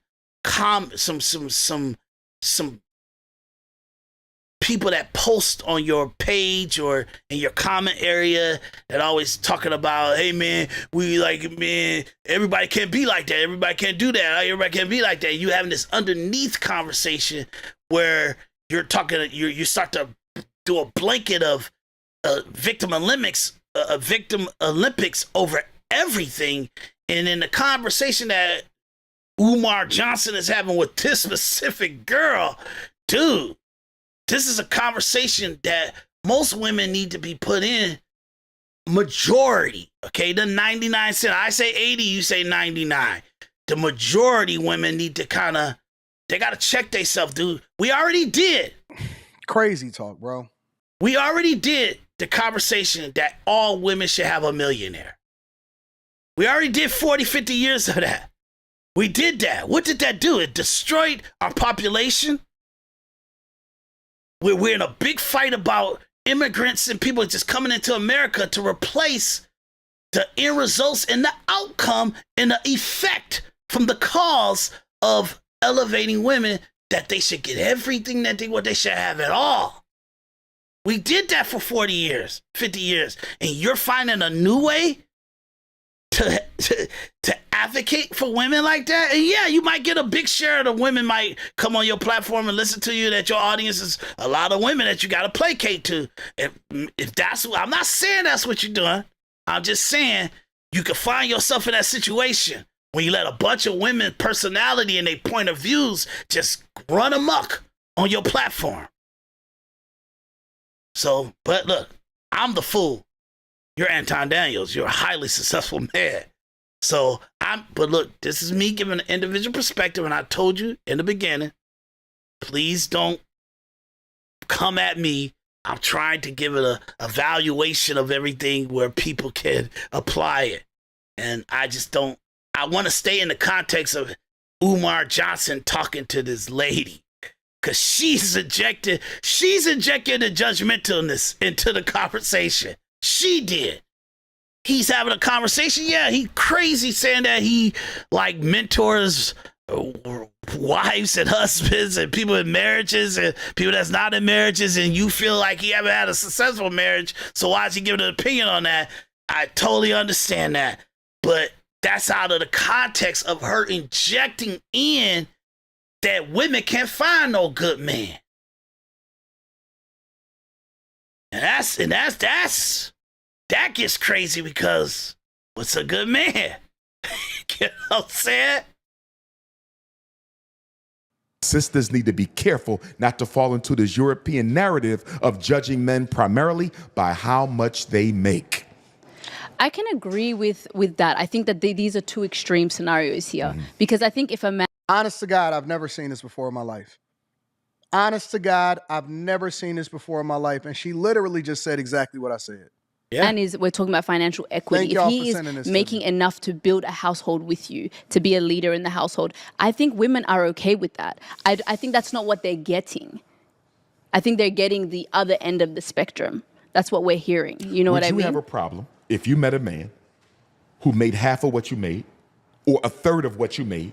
people that post on your page or in your comment area that always talking about, hey man, everybody can't be like that. Everybody can't do that. Everybody can't be like that. You having this underneath conversation where you're talking, you start to do a blanket of victim Olympics over everything. And in the conversation that Umar Johnson is having with this specific girl, dude, this is a conversation that most women need to be put in. Majority, okay? The 99%. I say 80, you say 99. The majority women need to they got to check themselves, dude. We already did. Crazy talk, bro. We already did the conversation that all women should have a millionaire. We already did 40, 50 years of that. We did that. What did that do? It destroyed our population. We're in a big fight about immigrants and people just coming into America to replace the end results and the outcome and the effect from the cause of elevating women, that they should get everything what they should have at all. We did that for 40 years, 50 years, and you're finding a new way to advocate for women like that. And yeah, you might get a big share of the women might come on your platform and listen to you, that your audience is a lot of women that you got to placate to. If that's what, I'm not saying that's what you're doing. I'm just saying you can find yourself in that situation when you let a bunch of women personality and their point of views just run amok on your platform. So, but look, I'm the fool. You're Anton Daniels. You're a highly successful man. So but look, this is me giving an individual perspective. And I told you in the beginning, please don't come at me. I'm trying to give it a evaluation of everything where people can apply it. And I want to stay in the context of Umar Johnson talking to this lady. Because she's injected the judgmentalness into the conversation. She did. He's having a conversation. Yeah, he crazy saying that he like mentors wives and husbands and people in marriages and people that's not in marriages, and you feel like he haven't had a successful marriage, so why is he giving an opinion on that? I totally understand that. But that's out of the context of her injecting in that women can't find no good man. And that gets crazy, because what's a good man? You know what I'm saying? Sisters need to be careful not to fall into this European narrative of judging men primarily by how much they make. I can agree with that. I think that these are two extreme scenarios here. Because I think if a man... Honest to God, I've never seen this before in my life. Honest to God, I've never seen this before in my life. And she literally just said exactly what I said. Yeah. And we're talking about financial equity. If he is making enough to build a household with you, to be a leader in the household, I think women are okay with that. I think that's not what they're getting. I think they're getting the other end of the spectrum. That's what we're hearing. You know what I mean? Would you have a problem if you met a man who made half of what you made or a third of what you made,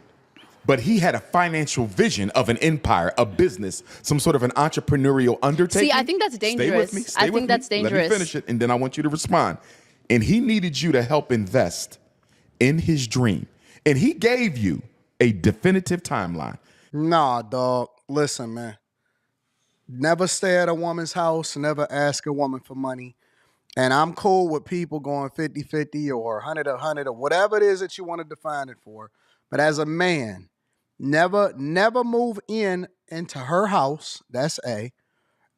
but he had a financial vision of an empire, a business, some sort of an entrepreneurial undertaking? See, I think that's dangerous. Stay with me. That's dangerous. Let me finish it, and then I want you to respond. And he needed you to help invest in his dream. And he gave you a definitive timeline. Nah, dog. Listen, man. Never stay at a woman's house. Never ask a woman for money. And I'm cool with people going 50-50 or 100-100 or whatever it is that you want to define it for. But as a man, Never move into her house. That's A.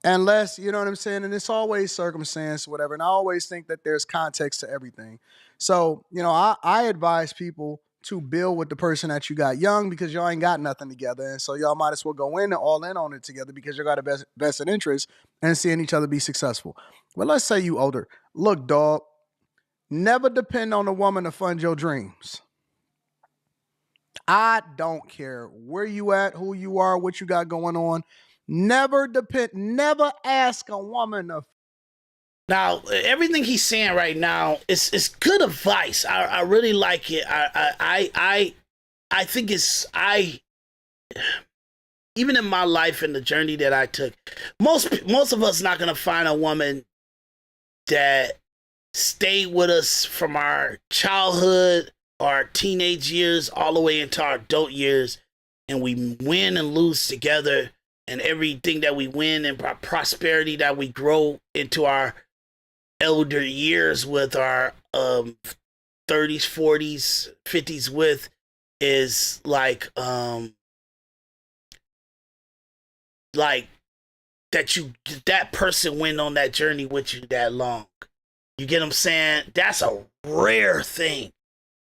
Unless, you know what I'm saying? And it's always circumstance, whatever. And I always think that there's context to everything. So, I advise people to build with the person that you got young, because y'all ain't got nothing together. And so y'all might as well go all in on it together, because you got a vested interest in seeing each other be successful. But let's say you older. Look, dog, never depend on a woman to fund your dreams. I don't care where you at, who you are, what you got going on. Never ask a woman to. Now, everything he's saying right now is good advice. I really like it. I think even in my life and the journey that I took, most of us not gonna find a woman that stayed with us from our childhood, our teenage years, all the way into our adult years, and we win and lose together, and everything that we win and prosperity that we grow into our elder years with, our 30s, 40s, 50s with, is like that person went on that journey with you that long. You get what I'm saying? That's a rare thing.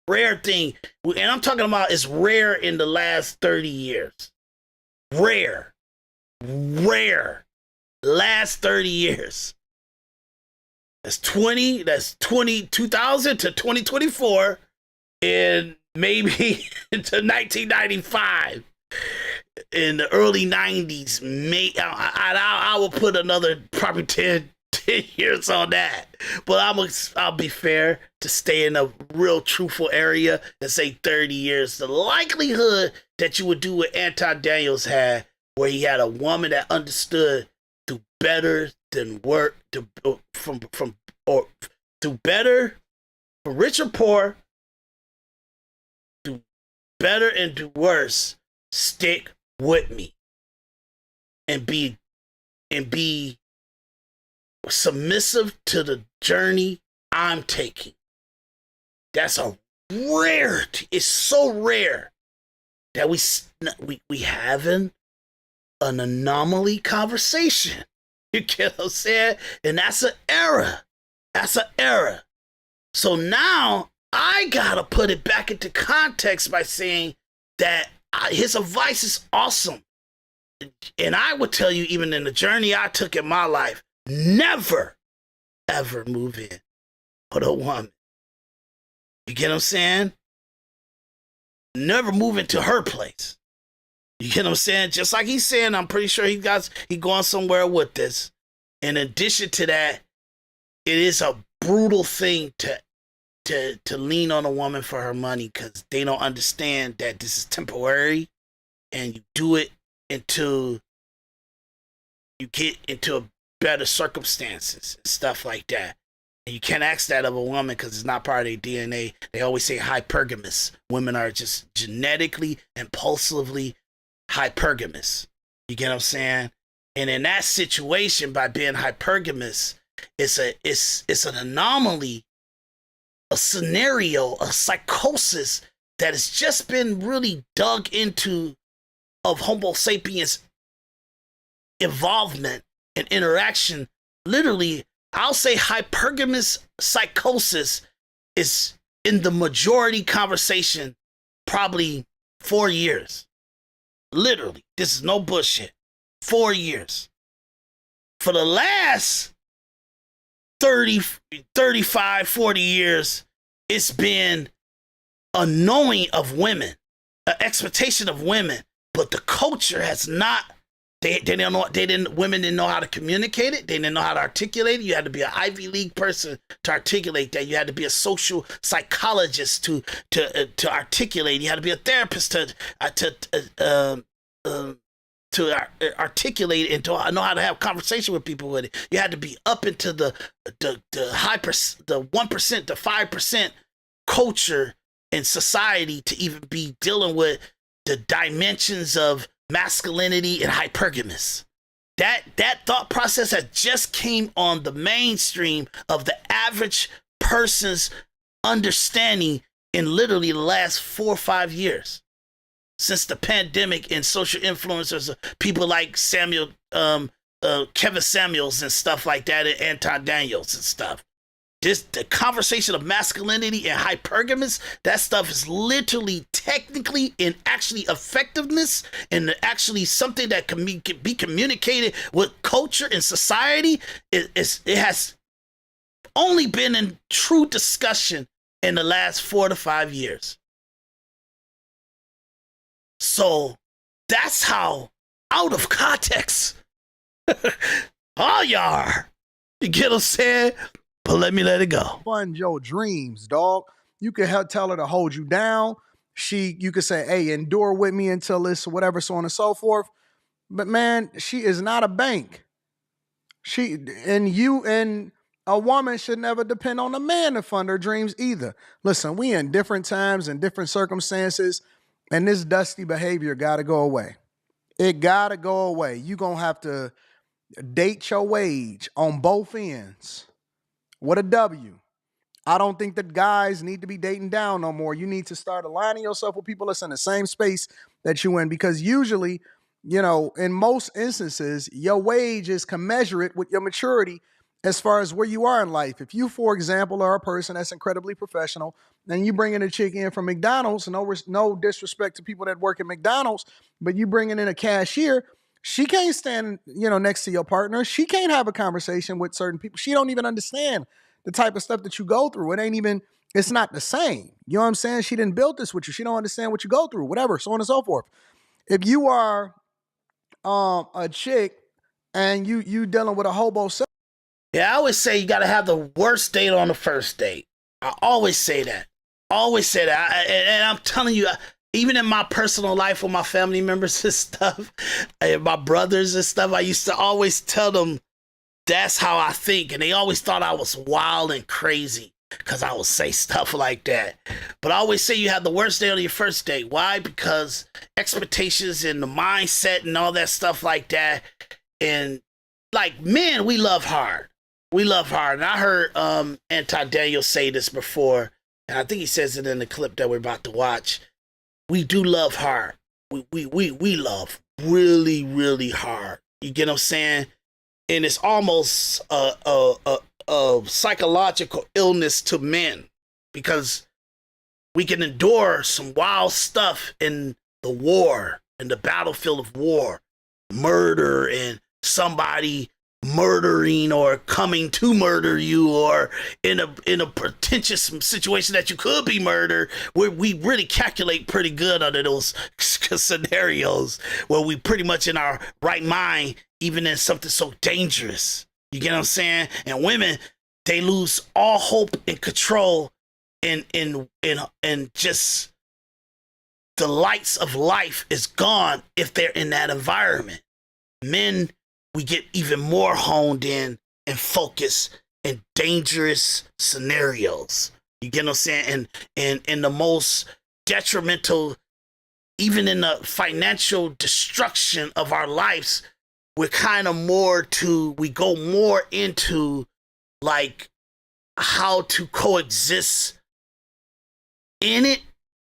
And I'm talking about, it's rare in the last 30 years. Rare. Last 30 years. That's 2000 to 2024, and maybe into 1995. In the early 90s, I will put another probably 10 years on that. But I'll be fair to stay in a real truthful area and say 30 years. The likelihood that you would do what Anton Daniels had, where he had a woman that understood to better than work, to better, for rich or poor, do better and do worse, stick with me and be submissive to the journey I'm taking. That's a rarity. It's so rare that we having an anomaly conversation. You get what I'm saying? And that's an era. So now I gotta put it back into context by saying that his advice is awesome. And I would tell you, even in the journey I took in my life, never, ever move in with a woman. You get what I'm saying? Never move into her place. You get what I'm saying? Just like he's saying, I'm pretty sure he going somewhere with this. In addition to that, it is a brutal thing to lean on a woman for her money, because they don't understand that this is temporary, and you do it until you get into better circumstances and stuff like that. And you can't ask that of a woman, because it's not part of their DNA. They always say hypergamous. Women are just genetically, impulsively hypergamous. You get what I'm saying? And in that situation, by being hypergamous, it's an anomaly, a scenario, a psychosis that has just been really dug into of Homo sapiens involvement and interaction. Literally, I'll say hypergamous psychosis is in the majority conversation probably 4 years. Literally, this is no bullshit. 4 years. For the last 30, 35, 40 years, it's been a knowing of women, an expectation of women, but the culture has not. Women didn't know how to communicate it. They didn't know how to articulate it. You had to be an Ivy League person to articulate that. You had to be a social psychologist to articulate. You had to be a therapist to articulate and to know how to have conversation with people with it. You had to be up into the 1%, the 5% culture and society to even be dealing with the dimensions of masculinity and hypergamous. That thought process has just came on the mainstream of the average person's understanding in literally the last 4 or 5 years. since the pandemic and social influencers, people like Kevin Samuels and stuff like that, and Anton Daniels and stuff. The conversation of masculinity and hypergamous, that stuff is literally, technically, and actually effectiveness, and actually something that can be communicated with culture and society. It has only been in true discussion in the last 4 to 5 years. So that's how out of context all y'all are. You get what I'm saying? But let it go. Fund your dreams, dog. You can tell her to hold you down. You could say, hey, endure with me until this, whatever, so on and so forth. But man, she is not a bank. And a woman should never depend on a man to fund her dreams either. Listen, we in different times and different circumstances, and this dusty behavior got to go away. It got to go away. You're going to have to date your wage on both ends. What a W. I don't think that guys need to be dating down no more. You need to start aligning yourself with people that's in the same space that you in, because usually, in most instances, your wage is commensurate with your maturity as far as where you are in life. If you, for example, are a person that's incredibly professional and you bringing a chick in from McDonald's, no disrespect to people that work at McDonald's, but you bringing in a cashier, she can't stand, next to your partner. She can't have a conversation with certain people. She don't even understand the type of stuff that you go through. It's not the same. You know what I'm saying? She didn't build this with you. She don't understand what you go through, whatever, so on and so forth. If you are a chick and you dealing with a hobo. Yeah, I always say you got to have the worst date on the first date. I always say that. And I'm telling you, even in my personal life with my family members and stuff, and my brothers and stuff, I used to always tell them that's how I think. And they always thought I was wild and crazy because I would say stuff like that. But I always say you have the worst day on your first date. Why? Because expectations and the mindset and all that stuff like that. And like men, we love hard. And I heard Anton Daniels say this before, and I think he says it in the clip that we're about to watch. We do love hard. We love really, really hard. You get what I'm saying? And it's almost a psychological illness to men, because we can endure some wild stuff in the war, in the battlefield of war, murder and somebody murdering or coming to murder you, or in a pretentious situation that you could be murdered, where we really calculate pretty good under those scenarios, where we pretty much in our right mind, even in something so dangerous. You get what I'm saying? And women, they lose all hope and control and just the lights of life is gone if they're in that environment. Men, we get even more honed in and focused in dangerous scenarios. You get what I'm saying? And in the most detrimental, even in the financial destruction of our lives, we go more into like how to coexist in it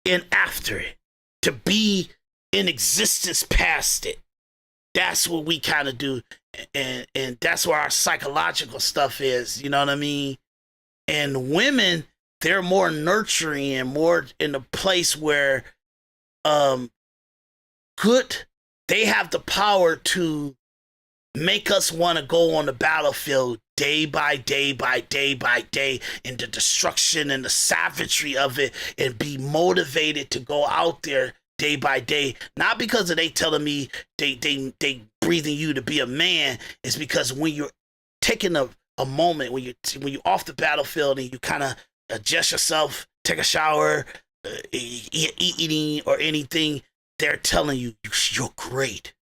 and after it, to be in existence past it. That's what we kind of do, and that's where our psychological stuff is, you know what I mean? And women, they're more nurturing and more in a place where they have the power to make us want to go on the battlefield day by day by day by day, in the destruction and the savagery of it, and be motivated to go out there day by day, not because of they telling me they breathing you to be a man. It's because when you're taking a moment, when you're off the battlefield and you kind of adjust yourself, take a shower, eating or anything, they're telling you you're great.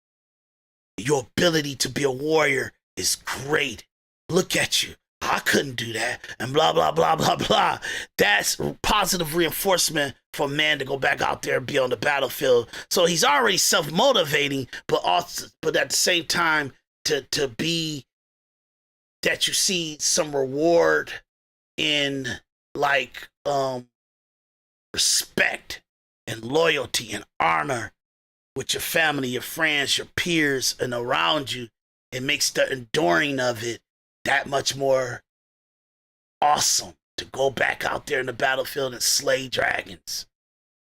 Your ability to be a warrior is great. Look at you. I couldn't do that, and blah, blah, blah, blah, blah. That's positive reinforcement for a man to go back out there and be on the battlefield. So he's already self-motivating, but at the same time, to be that you see some reward in like respect and loyalty and honor with your family, your friends, your peers, and around you, it makes the enduring of it that much more awesome to go back out there in the battlefield and slay dragons.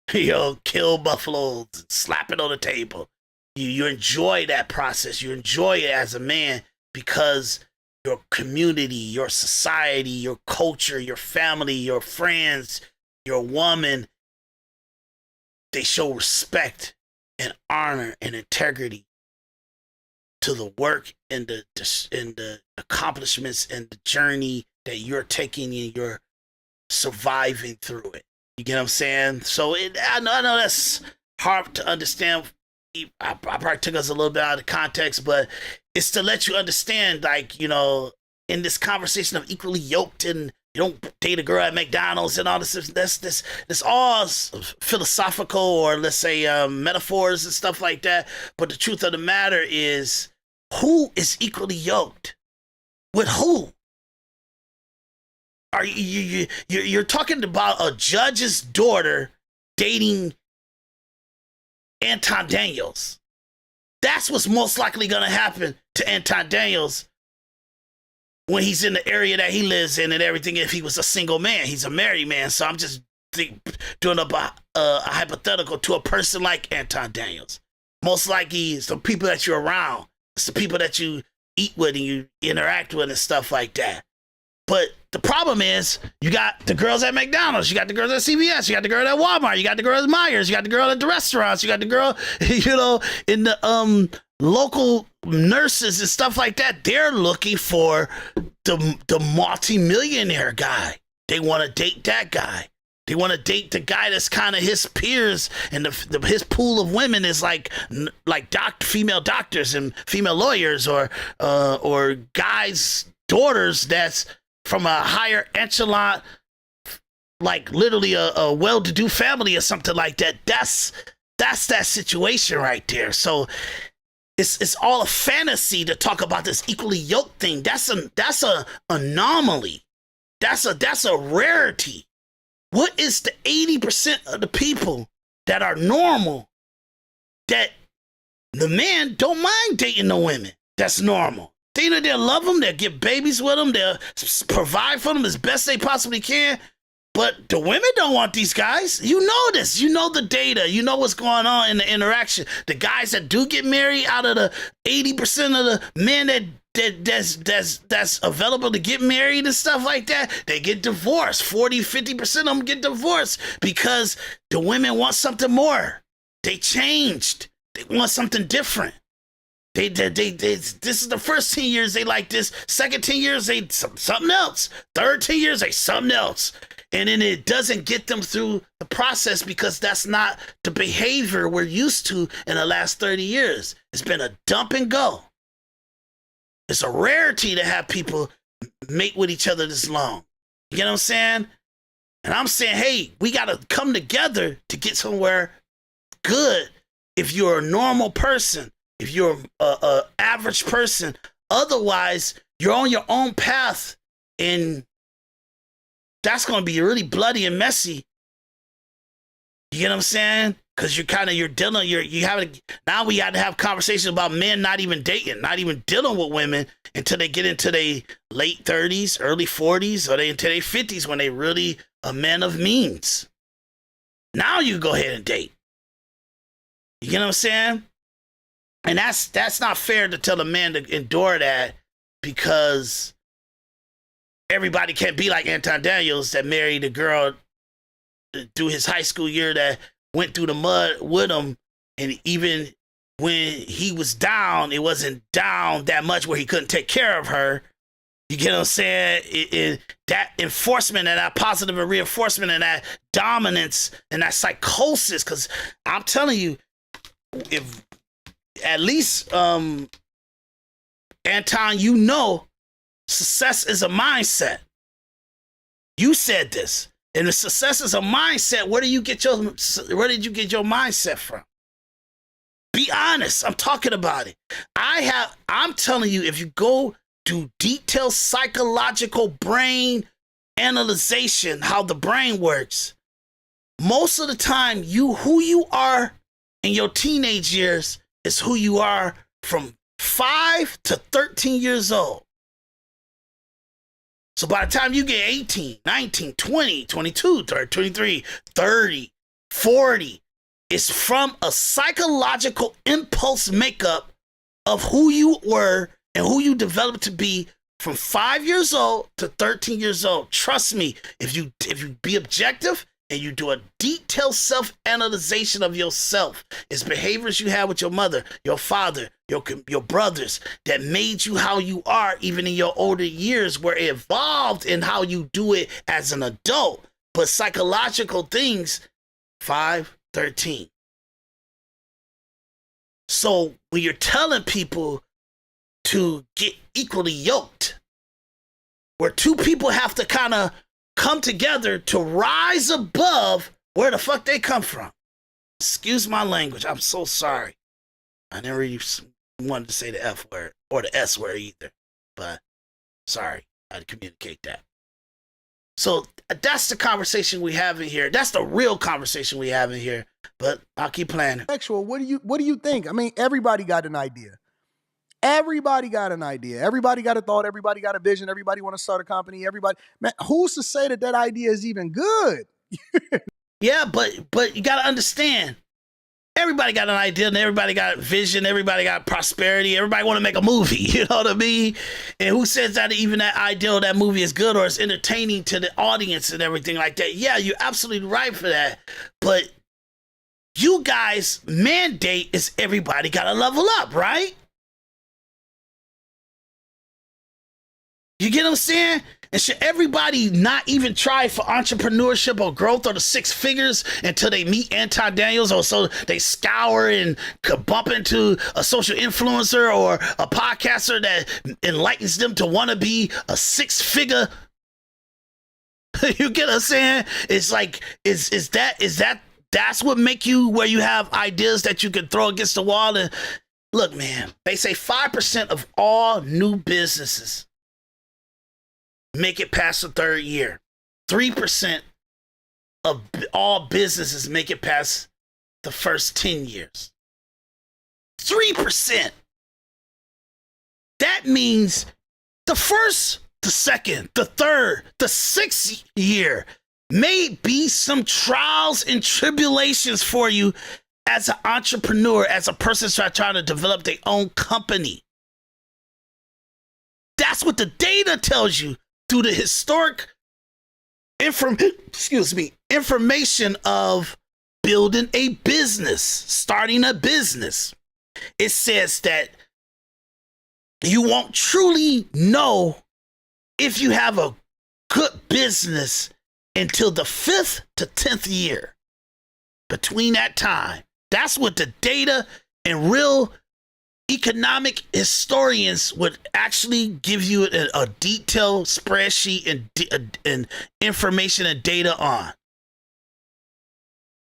Kill buffaloes, slap it on the table. You enjoy that process. You enjoy it as a man because your community, your society, your culture, your family, your friends, your woman, they show respect and honor and integrity to the work and the accomplishments and the journey that you're taking and you're surviving through it. You get what I'm saying? So I know that's hard to understand. I probably took us a little bit out of context, but it's to let you understand, like, in this conversation of equally yoked, and you don't date a girl at McDonald's and all this. That's all philosophical, or let's say metaphors and stuff like that. But the truth of the matter is, who is equally yoked with who? Are you're talking about a judge's daughter dating Anton Daniels? That's what's most likely going to happen to Anton Daniels when he's in the area that he lives in and everything. If he was a single man, he's a married man. So I'm just doing a hypothetical to a person like Anton Daniels. Most likely it's the people that you're around. It's the people that you eat with and you interact with and stuff like that. But the problem is, you got the girls at McDonald's, you got the girls at CVS, you got the girl at Walmart, you got the girl at Myers, you got the girl at the restaurants, you got the girl, in the local nurses and stuff like that. They're looking for the multi-millionaire guy. They want to date that guy. They want to date the guy that's kind of his peers, and his pool of women is like female doctors and female lawyers, or guys' daughters that's from a higher echelon, like literally a well-to-do family or something like that. That's that situation right there. So it's all a fantasy to talk about this equally yoked thing. That's a anomaly. That's a rarity. What is the 80% of the people that are normal, that the man don't mind dating the women that's normal? They'll love them, they'll get babies with them, they'll provide for them as best they possibly can. But the women don't want these guys. You know this. You know the data. You know what's going on in the interaction. The guys that do get married, out of the 80% of the men that's available to get married and stuff like that, they get divorced. 50% of them get divorced because the women want something more. They changed. They want something different. They this is the first 10 years they like this. Second 10 years they something else. Third 10 years they something else. And then it doesn't get them through the process because that's not the behavior we're used to in the last 30 years. It's been a dump and go. It's a rarity to have people mate with each other this long. You know what I'm saying? And I'm saying, hey, we got to come together to get somewhere good. If you're a normal person, if you're a average person, otherwise you're on your own path, and that's going to be really bloody and messy. You get what I'm saying? Because now we got to have conversations about men not even dating, not even dealing with women until they get into their late 30s, early 40s, or into their 50s when they really a man of means. Now you go ahead and date. You get what I'm saying? And that's not fair to tell a man to endure that, because everybody can't be like Anton Daniels that married a girl through his high school year that went through the mud with him. And even when he was down, it wasn't down that much where he couldn't take care of her. You get what I'm saying? That enforcement and that positive reinforcement and that dominance and that psychosis. Because I'm telling you, if at least Anton, success is a mindset. You said this, and the success is a mindset. Where did you get your mindset from? Be honest. I'm talking about it. I'm telling you, if you go do detailed psychological brain analyzation, how the brain works, most of the time, who you are in your teenage years is who you are from 5 to 13 years old. So by the time you get 18, 19, 20, 22, 23, 30, 40, it's from a psychological impulse makeup of who you were and who you developed to be from 5 years old to 13 years old. Trust me, if you be objective and you do a detailed self-analyzation of yourself, it's behaviors you had with your mother, your father, your brothers that made you how you are even in your older years, were evolved in how you do it as an adult. But psychological things, 5, 13. So when you're telling people to get equally yoked, where two people have to kind of come together to rise above where the fuck they come from. Excuse my language. I'm so sorry. I never even wanted to say the F word or the S word either. But sorry, I had to communicate that. So that's the conversation we have in here. That's the real conversation we have in here. But I'll keep playing it. Sexual. What do you think? I mean, everybody got an idea. Everybody got an idea. Everybody got a thought. Everybody got a vision. Everybody want to start a company. Everybody, man, who's to say that idea is even good? Yeah, but you got to understand, everybody got an idea and everybody got a vision. Everybody got prosperity. Everybody want to make a movie. You know what I mean? And who says that even that idea or that movie is good or is entertaining to the audience and everything like that? Yeah, you're absolutely right for that. But you guys' mandate is everybody got to level up, right? You get what I'm saying? And should everybody not even try for entrepreneurship or growth or the 6 figures until they meet Anton Daniels, or so they scour and could bump into a social influencer or a podcaster that enlightens them to want to be a 6-figure? You get what I'm saying? It's like, is that's what make you where you have ideas that you can throw against the wall? And look, man, they say 5% of all new businesses make it past the 3rd year. 3% of all businesses make it past the first 10 years. 3%. That means the first, the second, the third, the 6th year may be some trials and tribulations for you as an entrepreneur, as a person trying to develop their own company. That's what the data tells you. Through the historic information of building a business, starting a business. It says that you won't truly know if you have a good business until the 5th to 10th year. Between that time, that's what the data and real economic historians would actually give you a detailed spreadsheet and information and data on.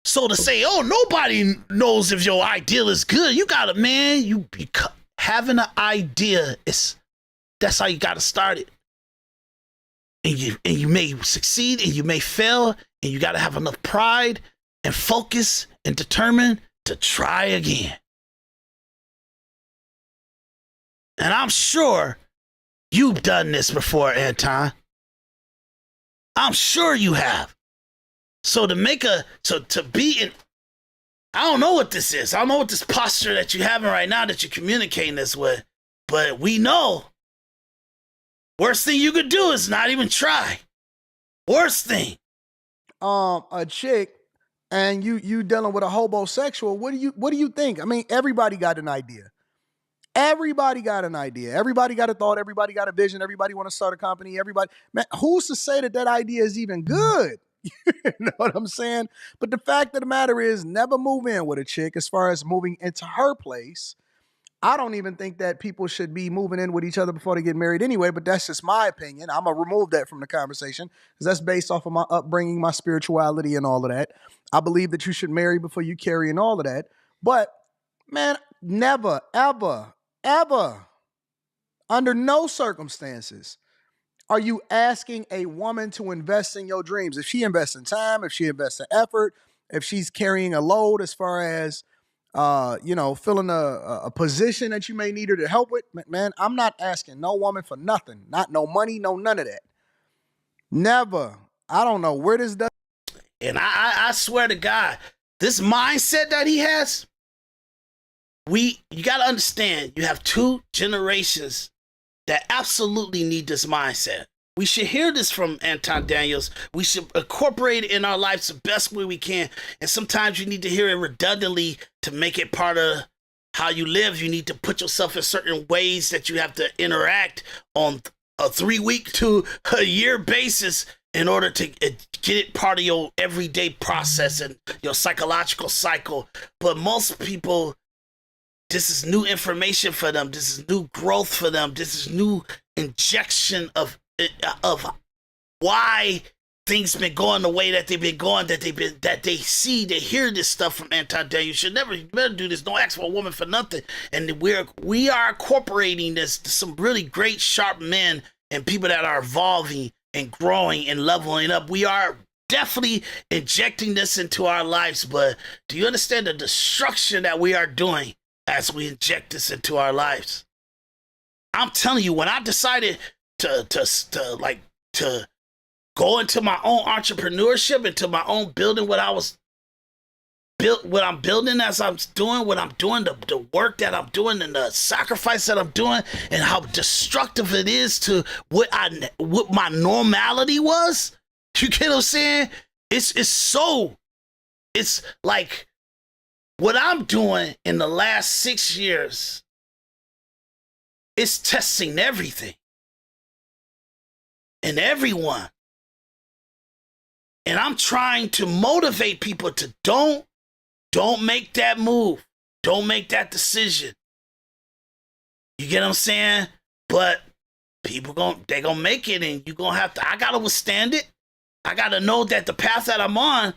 So to say, oh, nobody knows if your idea is good, you gotta, man, you having an idea that's how you gotta start it. And you may succeed and you may fail, and you gotta have enough pride and focus and determined to try again. And I'm sure you've done this before, Anton. I'm sure you have. So to be in, I don't know what this is. I don't know what this posture that you're having right now that you're communicating this with. But we know worst thing you could do is not even try. Worst thing. A chick and you dealing with a homosexual, what do you think? I mean, everybody got an idea. Everybody got an idea. Everybody got a thought. Everybody got a vision. Everybody want to start a company. Everybody, man, who's to say that idea is even good? You know what I'm saying? But the fact of the matter is, never move in with a chick as far as moving into her place. I don't even think that people should be moving in with each other before they get married anyway, but that's just my opinion. I'm going to remove that from the conversation because that's based off of my upbringing, my spirituality and all of that. I believe that you should marry before you carry and all of that. But man, never, ever, under no circumstances are you asking a woman to invest in your dreams? If she invests in time, if she invests in effort, if she's carrying a load as far as, filling a position that you may need her to help with, man, I'm not asking no woman for nothing. Not no money, no none of that. Never. I don't know where this does. And I swear to God, this mindset that he has, you got to understand, you have two generations that absolutely need this mindset. We should hear this from Anton Daniels. We should incorporate it in our lives the best way we can. And sometimes you need to hear it redundantly to make it part of how you live. You need to put yourself in certain ways that you have to interact on a 3-week to a year basis in order to get it part of your everyday process and your psychological cycle. But most people, this is new information for them. This is new growth for them. This is new injection of why things been going the way that they've been going, that they hear this stuff from Anton Daniels. You should never do this. Don't ask for a woman for nothing. And we are incorporating this to some really great, sharp men and people that are evolving and growing and leveling up. We are definitely injecting this into our lives, but do you understand the destruction that we are doing as we inject this into our lives? I'm telling you, when I decided to go into my own entrepreneurship, into my own building, what I'm building as I'm doing, the work that I'm doing and the sacrifice that I'm doing, and how destructive it is to what my normality was. You get what I'm saying? It's like what I'm doing in the last 6 years is testing everything and everyone. And I'm trying to motivate people to don't make that move. Don't make that decision. You get what I'm saying? But people they gonna make it, and you gonna have to, I gotta withstand it. I gotta know that the path that I'm on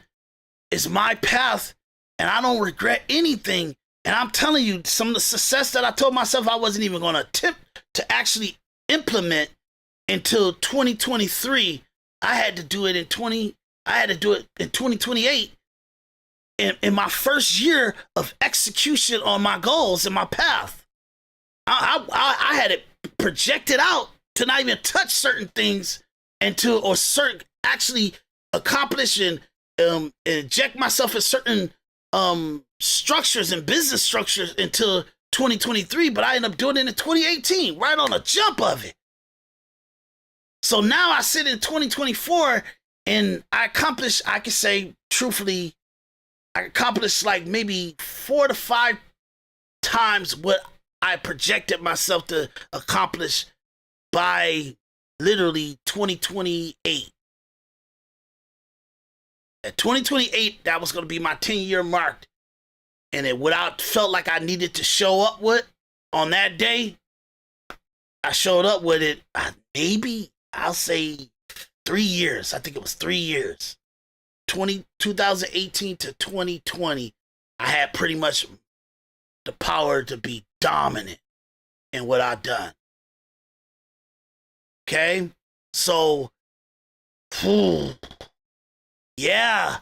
is my path, and I don't regret anything. And I'm telling you, some of the success that I told myself I wasn't even gonna attempt to actually implement until 2023, I had to do it in 2028. In my first year of execution on my goals and my path. I had it projected out to not even touch certain things actually accomplish and inject myself in certain structures and business structures until 2023, but I ended up doing it in 2018, right on the jump of it. So now I sit in 2024 and I can say truthfully, I accomplished like maybe 4 to 5 times what I projected myself to accomplish by literally 2028. At 2028, that was going to be my 10-year mark. And what I felt like I needed to show up with on that day, I showed up with it. Maybe I'll say 3 years. I think it was 3 years. 2018 to 2020, I had pretty much the power to be dominant in what I've done. Okay? So, yeah.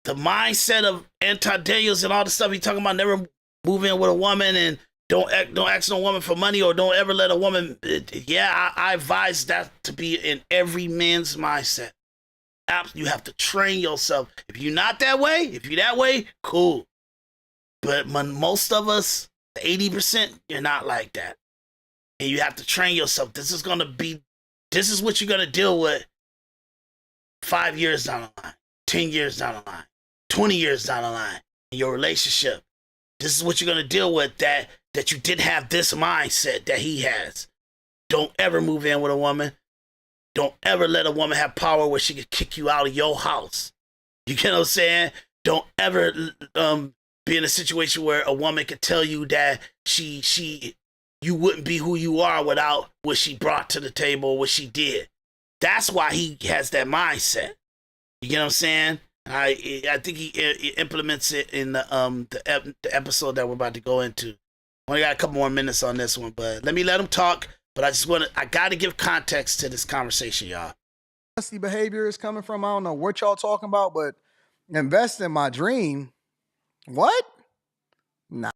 The mindset of Anton Daniels and all the stuff he talking about, never move in with a woman and don't ask no woman for money, or don't ever let a woman. I advise that to be in every man's mindset. You have to train yourself. If you're not that way, if you're that way, cool. But most of us, 80%, you're not like that. And you have to train yourself. This is what you're going to deal with 5 years down the line, 10 years down the line, 20 years down the line in your relationship. This is what you're going to deal with that you didn't have this mindset that he has. Don't ever move in with a woman. Don't ever let a woman have power where she could kick you out of your house. You get what I'm saying? Don't ever be in a situation where a woman could tell you that you wouldn't be who you are without what she brought to the table, what she did. That's why he has that mindset. You get what I'm saying? I think he implements it in the episode that we're about to go into. Only got a couple more minutes on this one, but let me let him talk. But I got to give context to this conversation, y'all. Nasty behavior is coming from. I don't know what y'all talking about, but invest in my dream. What? Nah.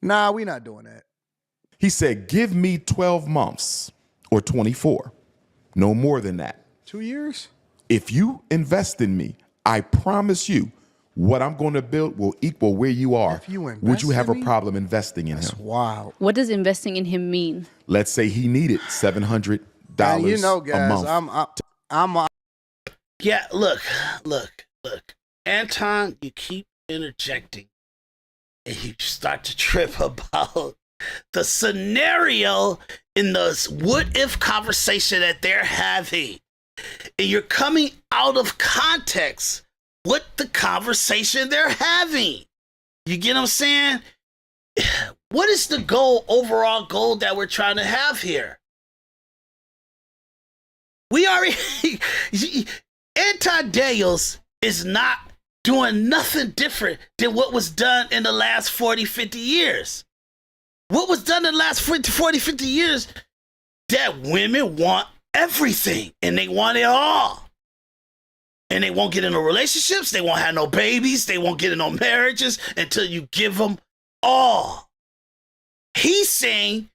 Nah, we not doing that. He said, give me 12 months or 24. No more than that. 2 years? If you invest in me, I promise you what I'm going to build will equal where you are. If you invest would you have in a me? problem investing in That's him? wild. What does investing in him mean? Let's say he needed $700 And you know, guys, a month. I'm Yeah, look. Anton, you keep interjecting and you start to trip about the scenario in the what if conversation that they're having. And you're coming out of context what the conversation they're having. You get what I'm saying? What is the overall goal that we're trying to have here? We already, Anton Daniels is not doing nothing different than what was done in the last 40, 50 years. What was done in the last 40, 50 years, that women want everything and they want it all. And they won't get into relationships. They won't have no babies. They won't get into no marriages until you give them all. He's saying,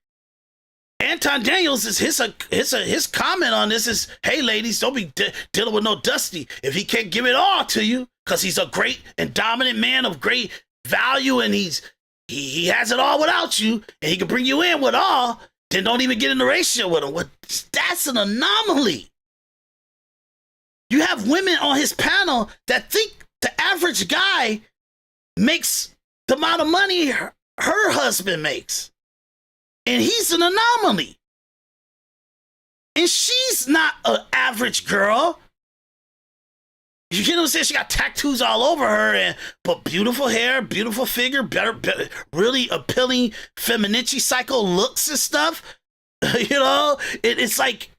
Anton Daniels is his comment on this is, hey ladies, don't be dealing with no Dusty if he can't give it all to you because he's a great and dominant man of great value and he has it all without you and he can bring you in with all. Then don't even get in the relationship with him. That's an anomaly. You have women on his panel that think the average guy makes the amount of money her husband makes. And he's an anomaly. And she's not an average girl. You get what I'm saying? She got tattoos all over her, but beautiful hair, beautiful figure, better really appealing femininity cycle looks and stuff. You know, it's like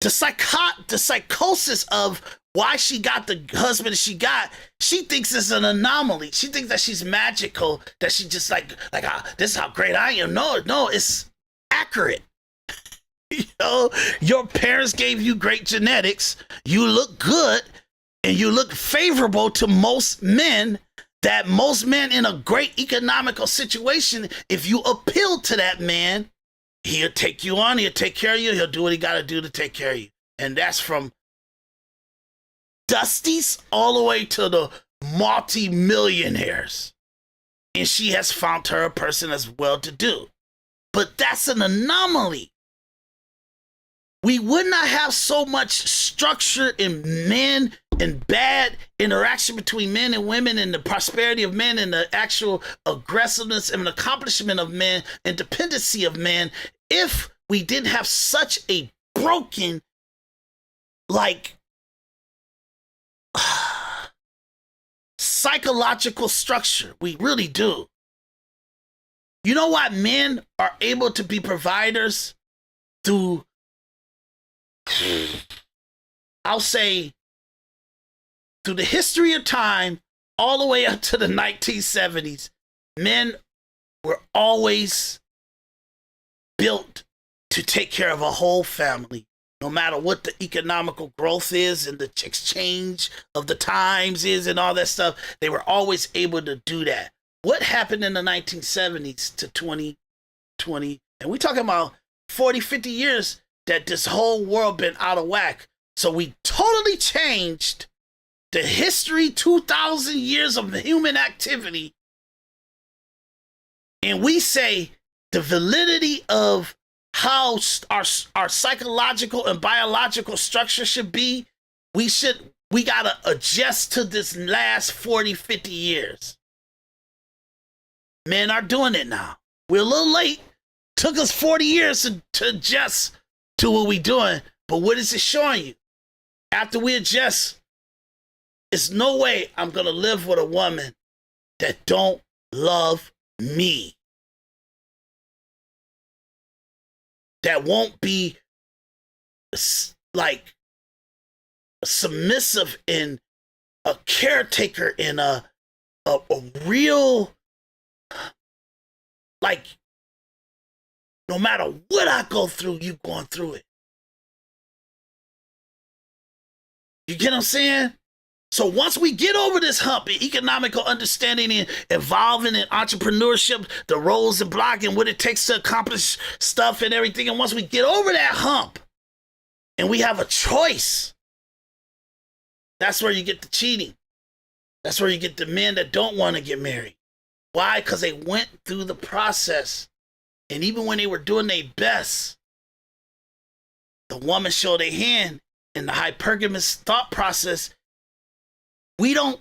the psychosis of why she got the husband she got. She thinks it's an anomaly. She thinks that she's magical, that she just this is how great I am. No, it's accurate. You know, your parents gave you great genetics. You look good and you look favorable to most men, that most men in a great economical situation, if you appeal to that man, he'll take you on, he'll take care of you, he'll do what he got to do to take care of you. And that's from Dusties all the way to the multi-millionaires. And she has found her a person that's well-to-do. But that's an anomaly. We would not have so much structure in men and bad interaction between men and women and the prosperity of men and the actual aggressiveness and accomplishment of men and dependency of men if we didn't have such a broken, psychological structure. We really do. You know why men are able to be providers through, I'll say, through the history of time, all the way up to the 1970s, men were always built to take care of a whole family, no matter what the economical growth is and the exchange of the times is and all that stuff. They were always able to do that. What happened in the 1970s to 2020? And we're talking about 40, 50 years that this whole world been out of whack. So we totally changed the history, 2,000 years of human activity. And we say the validity of how our psychological and biological structure should be, we got to adjust to this last 40, 50 years. Men are doing it now. We're a little late. Took us 40 years to adjust to what we're doing. But what is it showing you? After we adjust, it's no way I'm going to live with a woman that don't love me. That won't be submissive and a caretaker and a real Like, no matter what I go through, you going through it. You get what I'm saying? So once we get over this hump in economical understanding and evolving in entrepreneurship, the roles and block and what it takes to accomplish stuff and everything, and once we get over that hump and we have a choice, that's where you get the cheating. That's where you get the men that don't want to get married. Why? Because they went through the process. And even when they were doing their best, the woman showed their hand in the hypergamous thought process. We were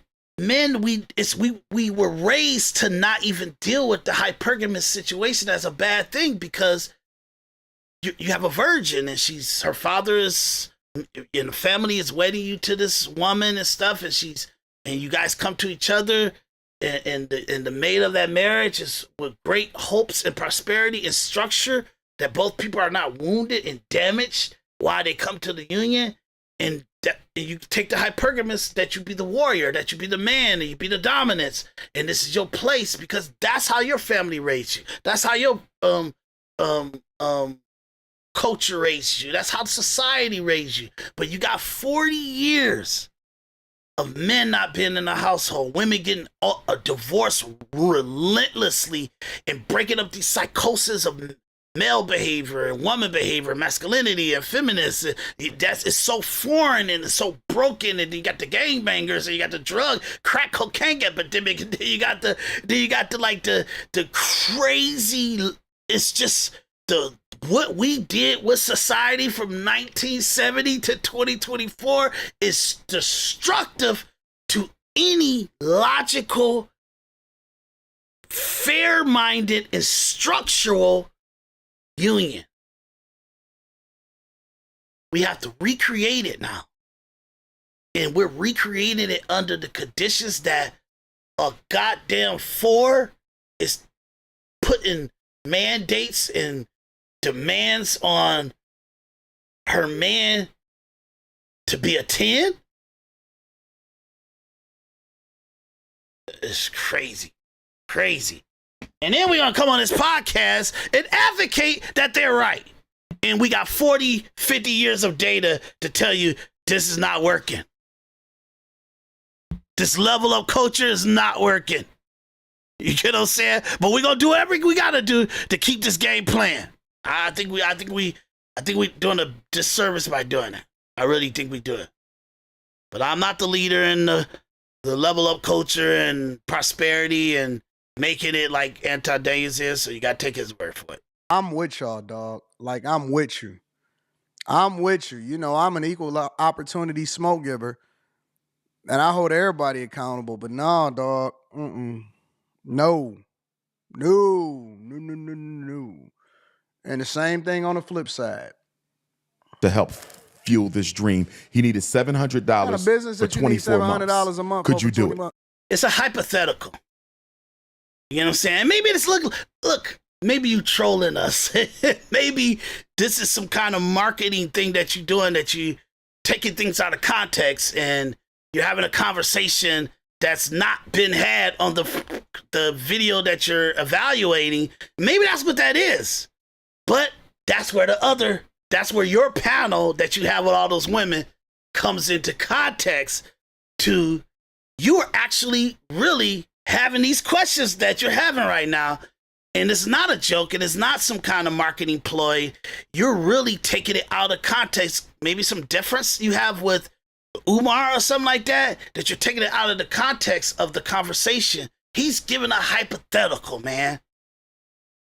raised to not even deal with the hypergamous situation as a bad thing, because you have a virgin and her father is in the family is wedding you to this woman and stuff, and you guys come to each other, and the mate of that marriage is with great hopes and prosperity and structure, that both people are not wounded and damaged while they come to the union. And you take the hypergamous, that you be the warrior, that you be the man, and you be the dominance, and this is your place, because that's how your family raised you. That's how your culture raised you. That's how society raised you. But you got 40 years of men not being in the household, women getting a divorce relentlessly and breaking up these psychoses of male behavior and woman behavior, masculinity and feminist. It's so foreign and it's so broken. And you got the gangbangers and you got the drug, crack cocaine epidemic. And then you got the crazy. It's just what we did with society from 1970 to 2024 is destructive to any logical, fair-minded, and structural union. We have to recreate it now. And we're recreating it under the conditions that a goddamn four is putting mandates and demands on her man to be a 10? It's crazy. Crazy. And then we're going to come on this podcast and advocate that they're right. And we got 40, 50 years of data to tell you this is not working. This level of culture is not working. You get what I'm saying? But we're going to do everything we got to do to keep this game playing. I think we doing a disservice by doing it. I really think we do it. But I'm not the leader in the level up culture and prosperity and making it like Anton is, so you gotta take his word for it. I'm with y'all, dog. Like, I'm with you. I'm with you. You know, I'm an equal opportunity smoke giver, and I hold everybody accountable. But no, dog. No. And the same thing on the flip side. To help fuel this dream, he needed $700 for 24 months. $700 a month. Could you do it? Months. It's a hypothetical. You know what I'm saying? Maybe it's look, maybe you trolling us. Maybe this is some kind of marketing thing that you're doing, that you taking things out of context and you're having a conversation that's not been had on the video that you're evaluating. Maybe that's what that is. But that's where your panel that you have with all those women comes into context to you are actually really having these questions that you're having right now. And it's not a joke, and it's not some kind of marketing ploy. You're really taking it out of context. Maybe some difference you have with Umar or something like that you're taking it out of the context of the conversation. He's giving a hypothetical, man.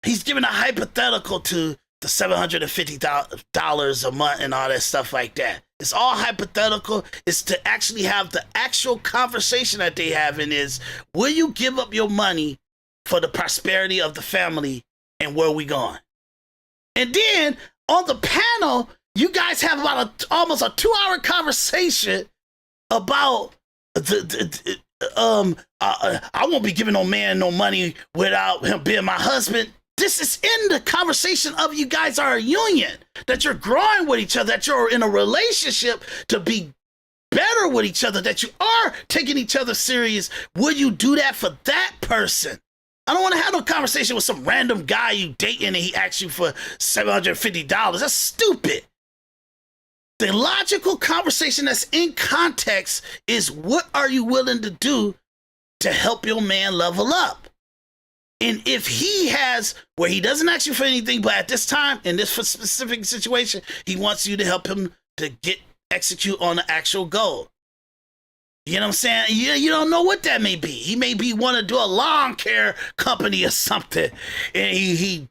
He's giving a hypothetical to the $750 a month and all that stuff like that. It's all hypothetical. It's to actually have the actual conversation that they having is, will you give up your money for the prosperity of the family and where we going? And then on the panel, you guys have about almost a 2-hour conversation about I won't be giving no man no money without him being my husband. This is in the conversation of you guys are a union, that you're growing with each other, that you're in a relationship to be better with each other, that you are taking each other serious. Would you do that for that person? I don't want to have no conversation with some random guy you dating and he asks you for $750. That's stupid. The logical conversation that's in context is, what are you willing to do to help your man level up? And if he has, where he doesn't ask you for anything, but at this time, in this specific situation, he wants you to help him to execute on the actual goal. You know what I'm saying? You don't know what that may be. He may be want to do a lawn care company or something. And he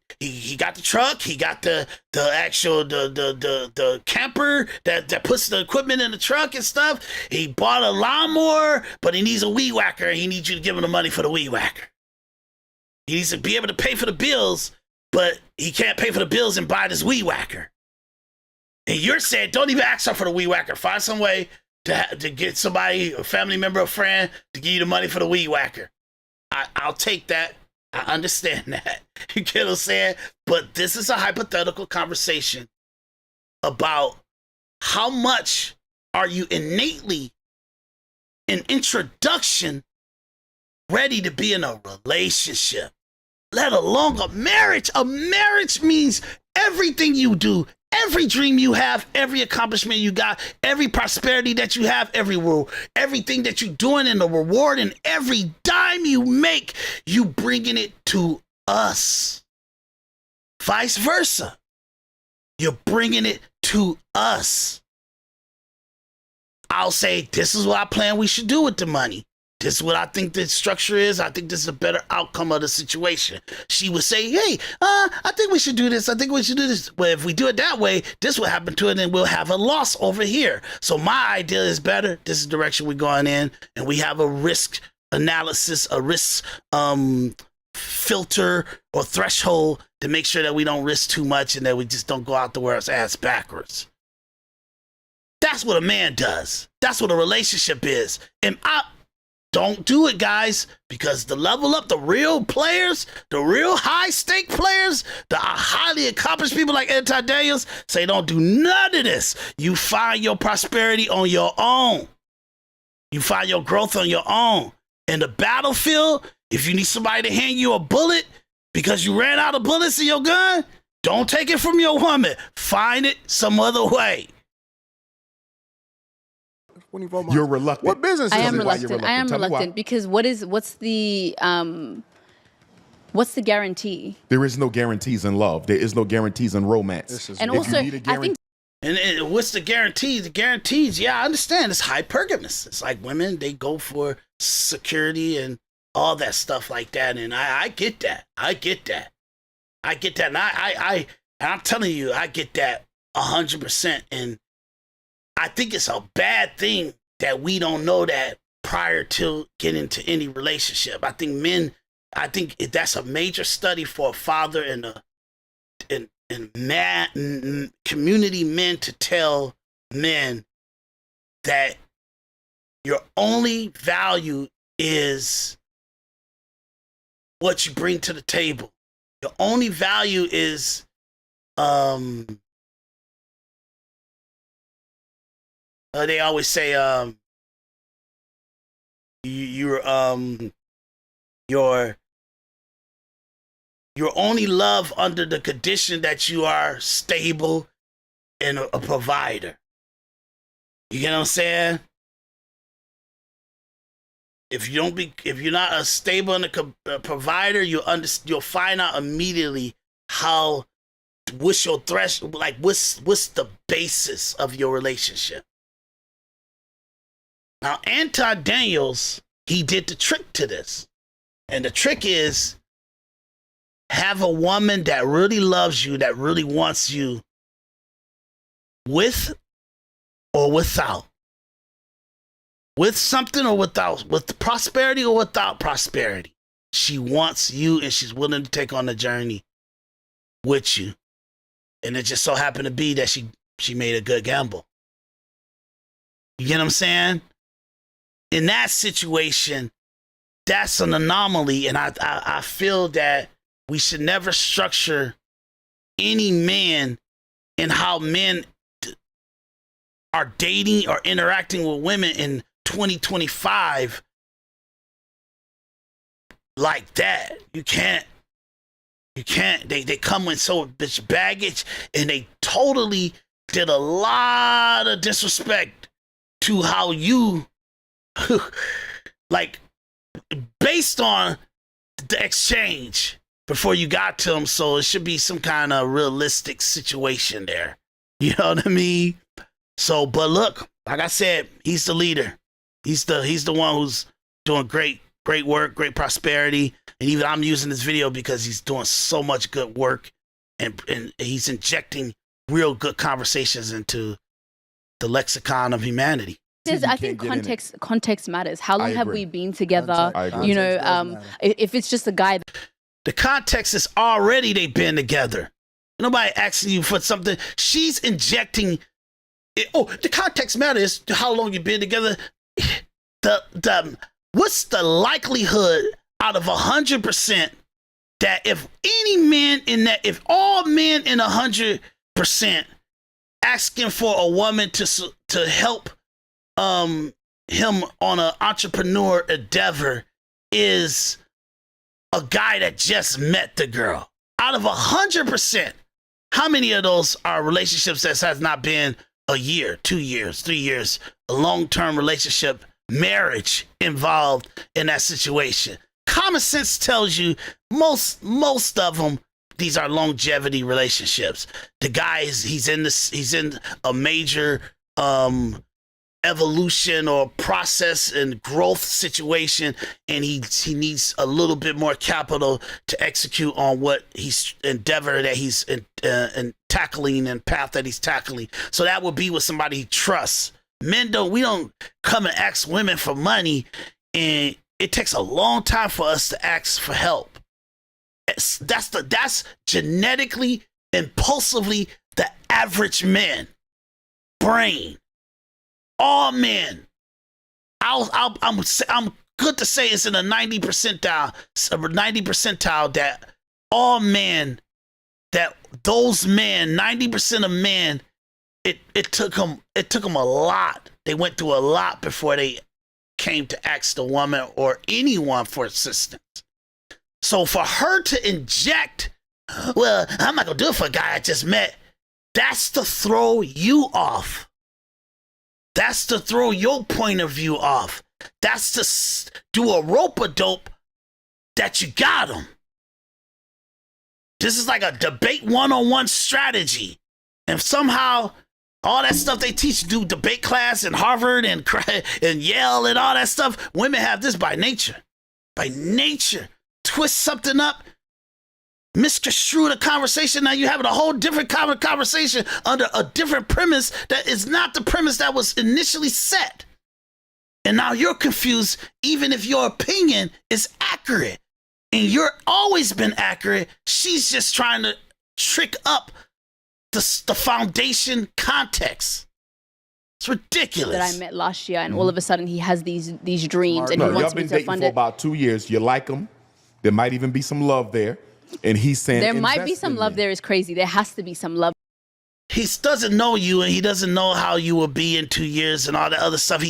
got the truck, he got the actual the camper that puts the equipment in the truck and stuff. He bought a lawnmower, but he needs a weed whacker, and he needs you to give him the money for the weed whacker. He needs to be able to pay for the bills, but he can't pay for the bills and buy this weed whacker. And you're saying, don't even ask her for the weed whacker. Find some way to get somebody, a family member, a friend, to give you the money for the weed whacker. I'll take that. I understand that. You get what I'm saying? But this is a hypothetical conversation about how much are you innately, in introduction, ready to be in a relationship, let alone a marriage. A marriage means everything you do, every dream you have, every accomplishment you got, every prosperity that you have, everything that you're doing, and the reward, and every dime you make, you bringing it to us. Vice versa. You're bringing it to us. I'll say, this is what I plan we should do with the money. This is what I think the structure is. I think this is a better outcome of the situation. She would say, hey, I think we should do this. I think we should do this. But if we do it that way, this will happen to it, and we'll have a loss over here. So my idea is better. This is the direction we're going in. And we have a risk analysis, a risk filter or threshold to make sure that we don't risk too much and that we just don't go out the world's ass backwards. That's what a man does. That's what a relationship is. And don't do it, guys, because the level up, the real players, the real high-stake players, the highly accomplished people like Anton Daniels say, don't do none of this. You find your prosperity on your own. You find your growth on your own. In the battlefield, if you need somebody to hand you a bullet because you ran out of bullets in your gun, don't take it from your woman. Find it some other way. You're reluctant. What business is I am it? reluctant. I am reluctant because what's the guarantee? There is no guarantees in love. There is no guarantees in romance. And also, I think. And what's the guarantee? The guarantees, yeah, I understand. It's hypergamous. It's like women, they go for security and all that stuff like that. And I get that. I get that. And I'm telling you, I get that 100%. And I think it's a bad thing that we don't know that prior to getting into any relationship. I think that's a major study for a father and community men to tell men that your only value is what you bring to the table. Your only value is they always say you're only love under the condition that you are stable and a provider. You get what I'm saying? If you're not a stable and a provider, you'll find out immediately what's your threshold, like what's the basis of your relationship. Now, Anton Daniels, he did the trick to this. And the trick is have a woman that really loves you, that really wants you, with or without. With something or without. With prosperity or without prosperity. She wants you and she's willing to take on the journey with you. And it just so happened to be that she made a good gamble. You get what I'm saying? In that situation, that's an anomaly, and I feel that we should never structure any man in how men are dating or interacting with women in 2025 like that. You can't. They come with so much baggage, and they totally did a lot of disrespect to how you, like, based on the exchange before you got to him. So it should be some kind of realistic situation there. You know what I mean? So, but look, like I said, he's the leader. He's the one who's doing great work, great prosperity. And even I'm using this video because he's doing so much good work, and he's injecting real good conversations into the lexicon of humanity. I think context matters. How long have we been together? You know, if it's just a guy. The context is already they've been together. Nobody asking you for something. She's injecting. The context matters. How long you've been together. What's the likelihood out of 100% that if all men in 100% asking for a woman to help him on an entrepreneur endeavor is a guy that just met the girl? Out of 100%, how many of those are relationships that has not been a year, 2 years, 3 years, a long-term relationship, marriage involved in that situation? Common sense tells you most of them, these are longevity relationships. The guy he's in a major evolution or process and growth situation, and he needs a little bit more capital to execute on what he's endeavor that he's in tackling and path that he's tackling. So that would be with somebody he trusts. We don't come and ask women for money, and it takes a long time for us to ask for help. That's genetically, impulsively the average man brain. All men. I'm good to say it's in a 90 percentile that all men, that those men, 90% of men, it took them a lot. They went through a lot before they came to ask the woman or anyone for assistance. So for her to inject, well, I'm not gonna do it for a guy I just met, that's to throw you off. That's to throw your point of view off. That's to do a rope-a-dope that you got him. This is like a debate one-on-one strategy. And somehow all that stuff they teach, do debate class in Harvard and Yale and all that stuff, women have this by nature. By nature. Twist something up, misconstrue the conversation. Now you're having a whole different kind of conversation under a different premise that is not the premise that was initially set. And now you're confused, even if your opinion is accurate. And you're always been accurate. She's just trying to trick up the foundation context. It's ridiculous. That I met last year, and all of a sudden he has these dreams, and he y'all wants been me to dating fund for it. about 2 years. You like him. There might even be some love there. And he's saying there might be some love there is crazy. There has to be some love. He doesn't know you, and he doesn't know how you will be in 2 years and all that other stuff.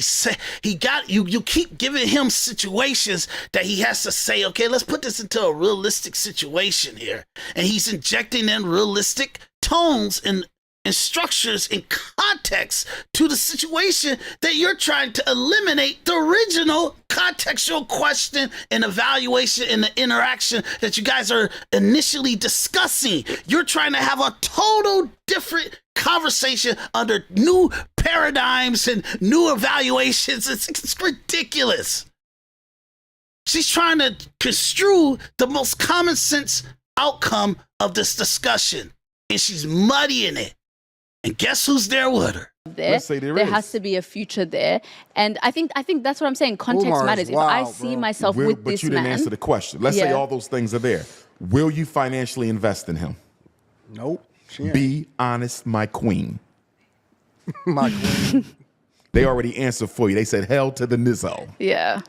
He got you. You keep giving him situations that he has to say, okay, let's put this into a realistic situation here. And he's injecting in realistic tones and structures and context to the situation that you're trying to eliminate the original contextual question and evaluation and the interaction that you guys are initially discussing. You're trying to have a total different conversation under new paradigms and new evaluations. It's ridiculous. She's trying to construe the most common sense outcome of this discussion, and she's muddying it. And guess who's there with her? Let's say there has to be a future there. And I think that's what I'm saying. Context matters. If I see myself with but this you didn't man. answer the question. Let's say all those things are there. Will you financially invest in him? Nope. Be honest, my queen. My queen. They already answered for you. They said hell to the nizzo. Yeah.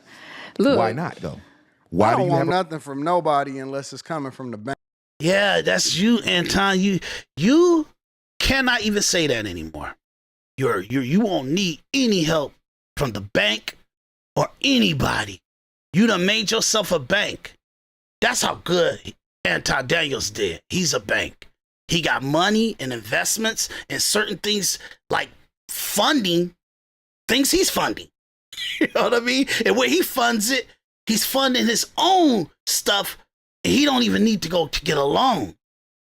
Look. Why not, though? Why I don't do you want nothing from nobody unless it's coming from the bank. Yeah, that's you, Anton. You cannot even say that anymore. You won't need any help from the bank or anybody. You done made yourself a bank. That's how good Anton Daniels did. He's a bank. He got money and investments and certain things like funding, things he's funding. You know what I mean? And when he funds it, he's funding his own stuff. And he don't even need to go to get a loan.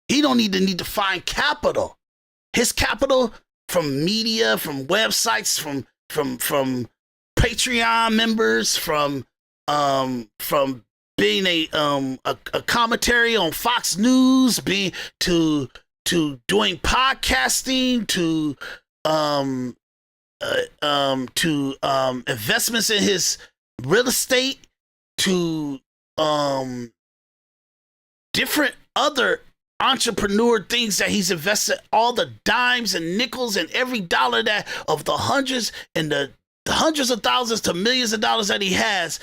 He don't need to find capital. His capital from media, from websites, from Patreon members, from being a commentary on Fox News, to doing podcasting, to investments in his real estate, to different other entrepreneur things that he's invested, all the dimes and nickels and every dollar that of the hundreds and the hundreds of thousands to millions of dollars that he has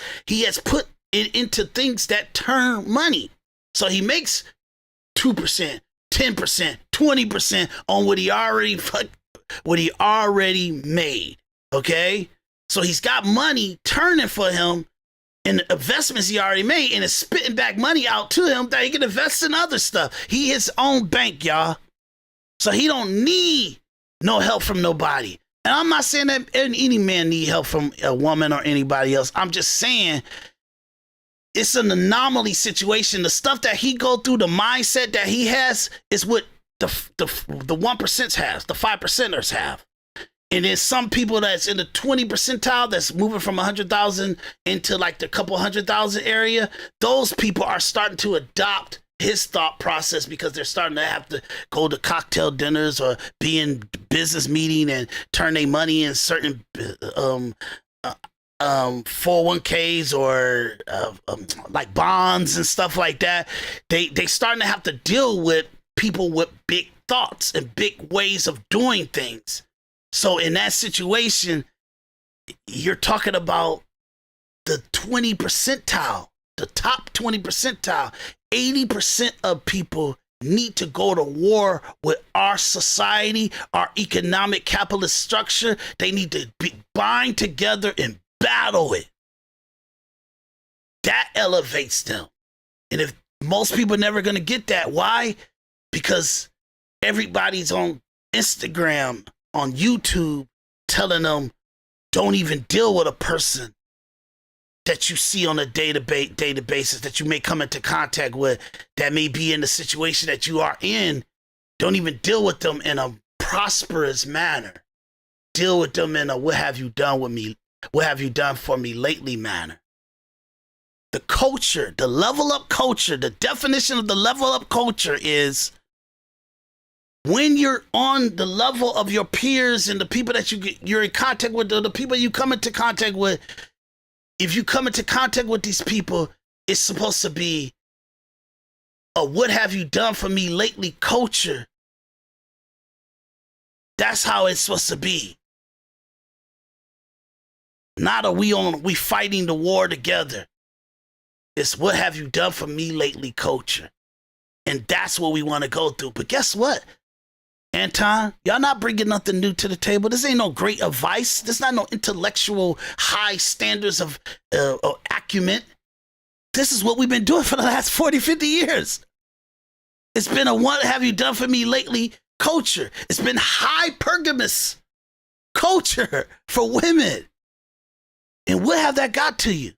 put it into things that turn money. So he makes 2%, 10%, 20% on what he already made. Okay? So he's got money turning for him in the investments he already made, and is spitting back money out to him that he can invest in other stuff. He his own bank, y'all. So he don't need no help from nobody. And I'm not saying that any man need help from a woman or anybody else. I'm just saying it's an anomaly situation. The stuff that he go through, the mindset that he has, is what the 1% has, the 5%ers have. And there's some people that's in the 20 percentile that's moving from 100,000 into like the couple 100,000 area. Those people are starting to adopt his thought process because they're starting to have to go to cocktail dinners or be in business meeting and turn their money in certain 401ks or like bonds and stuff like that. They starting to have to deal with people with big thoughts and big ways of doing things. So in that situation, you're talking about the 20 percentile, the top 20 percentile. 80% of people need to go to war with our society, our economic capitalist structure. They need to bind together and battle it. That elevates them. And if most people are never going to get that, why? Because everybody's on Instagram, on YouTube, telling them don't even deal with a person that you see on a daily basis, that you may come into contact with, that may be in the situation that you are in. Don't even deal with them in a prosperous manner. Deal with them in a what have you done with me, what have you done for me lately manner. The culture, the level up culture, the definition of the level up culture is when you're on the level of your peers and the people that you're in contact with, the people you come into contact with. If you come into contact with these people, it's supposed to be a what have you done for me lately culture. That's how it's supposed to be. Not are we fighting the war together. It's what have you done for me lately culture. And that's what we want to go through. But guess what? Anton, y'all not bringing nothing new to the table. This ain't no great advice. This not no intellectual high standards of acumen. This is what we've been doing for the last 40, 50 years. It's been a what have you done for me lately culture. It's been hypergamous culture for women. And what have that got to you?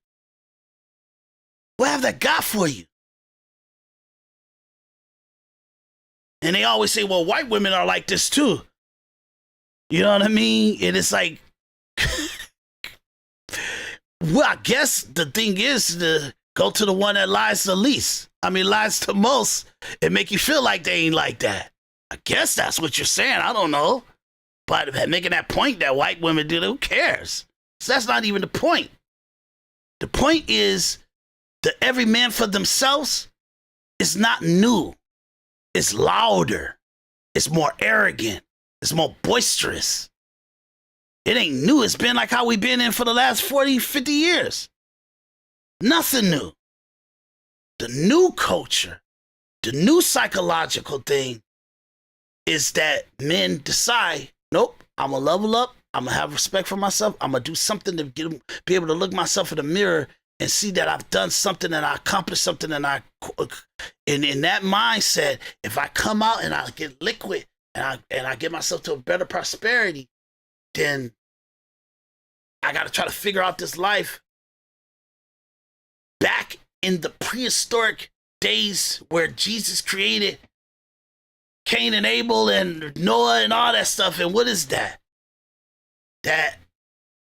What have that got for you? And they always say, well, white women are like this too. You know what I mean? And it's like, well, I guess the thing is to go to the one that lies the least. I mean, lies the most and make you feel like they ain't like that. I guess that's what you're saying. I don't know. But making that point that white women do, who cares? So that's not even the point. The point is that every man for themselves is not new. It's louder. It's more arrogant. It's more boisterous. It ain't new. It's been like how we've been in for the last 40, 50 years. Nothing new. The new culture, the new psychological thing is that men decide, nope, I'm going to level up. I'm going to have respect for myself. I'm going to do something to be able to look myself in the mirror and see that I've done something and I accomplished something and in that mindset, if I come out and I get liquid and I get myself to a better prosperity, then I got to try to figure out this life back in the prehistoric days where Jesus created Cain and Abel and Noah and all that stuff. And what is that? That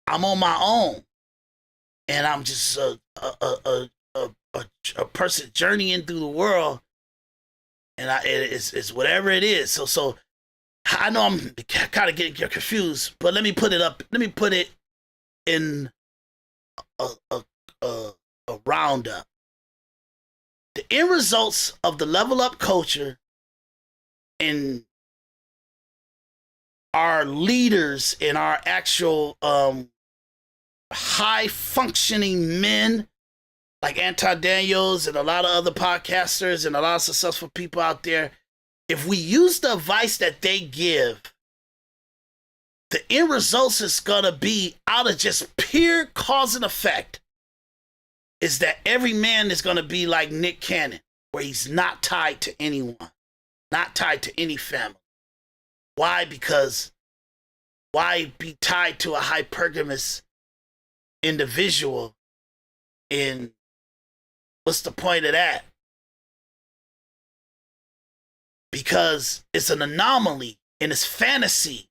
I'm on my own and I'm just a person journeying through the world, and it's whatever it is. So I know I'm kind of getting confused, but let me put it in a roundup. The end results of the level up culture and our leaders and our actual high functioning men like Anton Daniels and a lot of other podcasters and a lot of successful people out there, if we use the advice that they give, the end results is going to be out of just pure cause and effect is that every man is going to be like Nick Cannon, where he's not tied to anyone, not tied to any family. Why? Because why be tied to a hypergamous individual? And what's the point of that? Because it's an anomaly and it's fantasy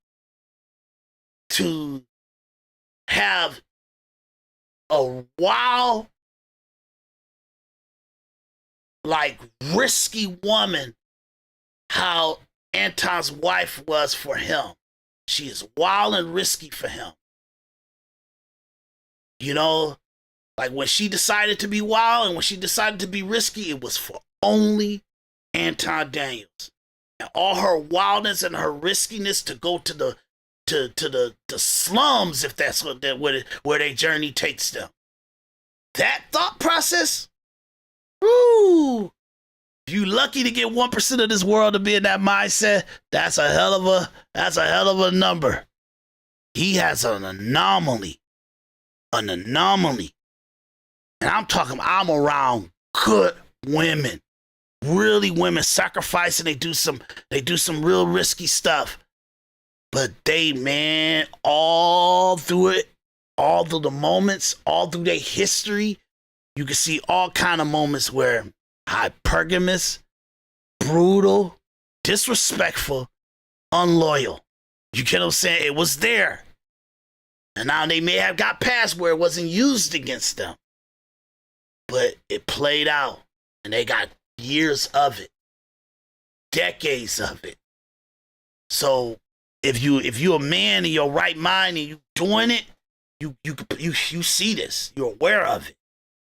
to have a wild, like risky woman, how Anton's wife was for him. She is wild and risky for him. You know, like when she decided to be wild and when she decided to be risky, it was for only Anton Daniels. And all her wildness and her riskiness to go to the slums, if that's where their journey takes them. That thought process, woo! If you lucky to get 1% of this world to be in that mindset, that's a hell of a number. He has an anomaly. And I'm around good women, really women sacrificing. They do some real risky stuff. But they, man, all through it, all through the moments, all through their history, you can see all kind of moments where hypergamous, brutal, disrespectful, unloyal. You get what I'm saying? It was there. And now they may have got past where it wasn't used against them. But it played out. And they got years of it. Decades of it. So if you a man in your right mind and you doing it, you see this. You're aware of it.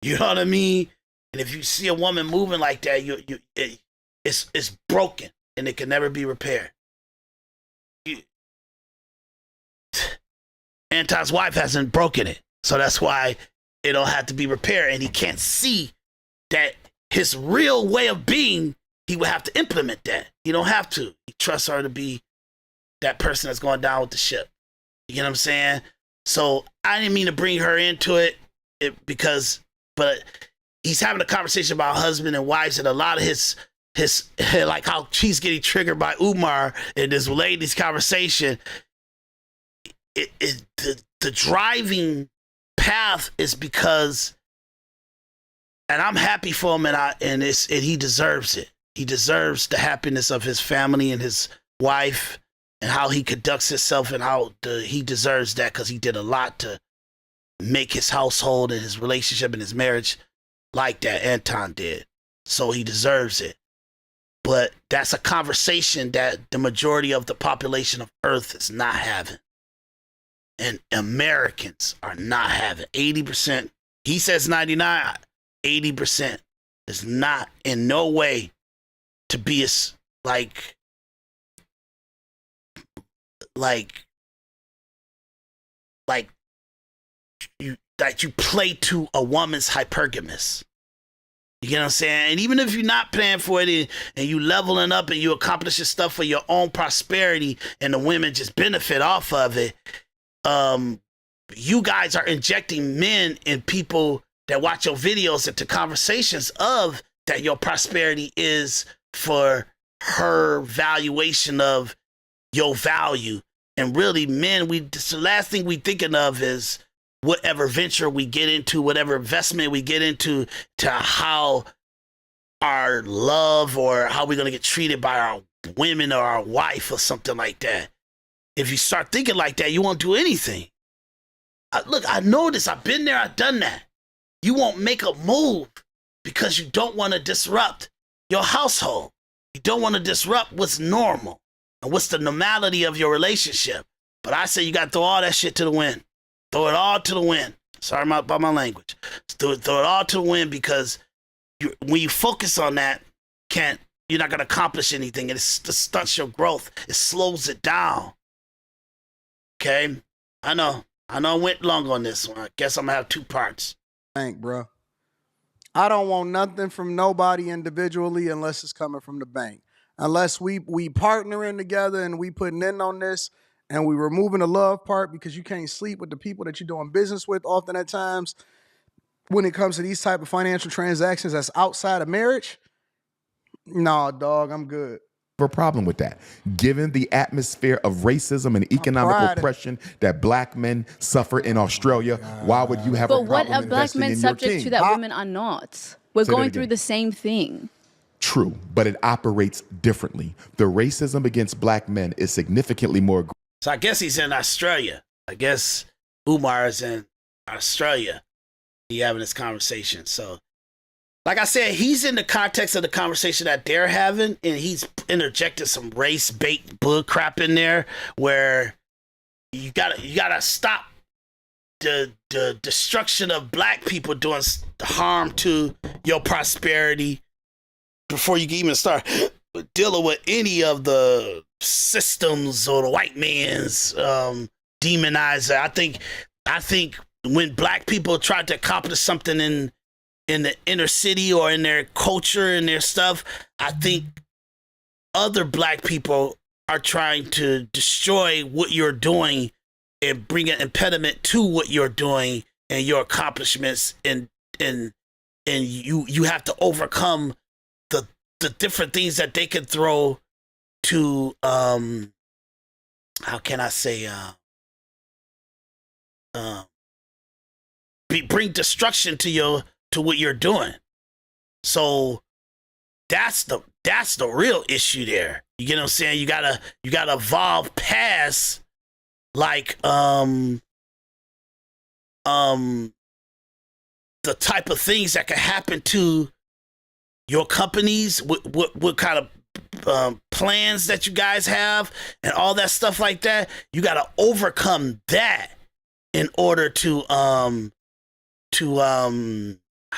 You know what I mean? And if you see a woman moving like that, it's broken and it can never be repaired. Anton's wife hasn't broken it, so that's why it don't have to be repaired. And he can't see that his real way of being, he would have to implement that. He don't have to. He trusts her to be that person that's going down with the ship. You know what I'm saying? So I didn't mean to bring her into it but he's having a conversation about husband and wives, and a lot of his like how she's getting triggered by Umar in this lady's conversation. The driving path is because, and I'm happy for him, and he deserves it. He deserves the happiness of his family and his wife and how he conducts himself, and how he deserves that because he did a lot to make his household and his relationship and his marriage like that. Anton did. So he deserves it. But that's a conversation that the majority of the population of Earth is not having. And Americans are not having. 80%, he says 99, 80% is not in no way to be as like you play to a woman's hypergamous. You get what I'm saying? And even if you're not paying for it and you leveling up and you accomplishing stuff for your own prosperity and the women just benefit off of it, you guys are injecting men in people that watch your videos into conversations of that your prosperity is for her valuation of your value. And really, men, the last thing we thinking of is whatever venture we get into, whatever investment we get into, to how our love or how we're going to get treated by our women or our wife or something like that. If you start thinking like that, you won't do anything. Look, I know this. I've been there. I've done that. You won't make a move because you don't want to disrupt your household. You don't want to disrupt what's normal and what's the normality of your relationship. But I say you got to throw all that shit to the wind. Throw it all to the wind. Sorry about my language. Throw it all to the wind, because when you focus on that, you're not going to accomplish anything. It stunts your growth. It slows it down. Okay? I know I went long on this one. I guess I'm going to have 2 parts. Bank, bro. I don't want nothing from nobody individually unless it's coming from the bank. Unless we partnering together and we putting in on this and we removing the love part, because you can't sleep with the people that you're doing business with often at times when it comes to these type of financial transactions that's outside of marriage. Nah, dog, I'm good. A problem with that, given the atmosphere of racism and economic oppression that black men suffer in Australia. Why would you have a problem? But what are black men subject to that women are not? We're going through the same thing. True, but it operates differently. The racism against black men is significantly more. So I guess he's in Australia. I guess Umar is in Australia. He having this conversation. So, like I said, he's in the context of the conversation that they're having, and he's interjected some race bait bull crap in there, where you gotta stop the destruction of black people doing harm to your prosperity before you can even start dealing with any of the systems or the white man's demonizer. I think when black people try to accomplish something in the inner city or in their culture and their stuff, I think other black people are trying to destroy what you're doing and bring an impediment to what you're doing and your accomplishments, and you have to overcome the different things that they can throw to how can I say bring destruction to what you're doing. So that's the real issue there. You get what I'm saying? You gotta evolve past like the type of things that can happen to your companies, what kind of plans that you guys have and all that stuff like that. You gotta overcome that in order to how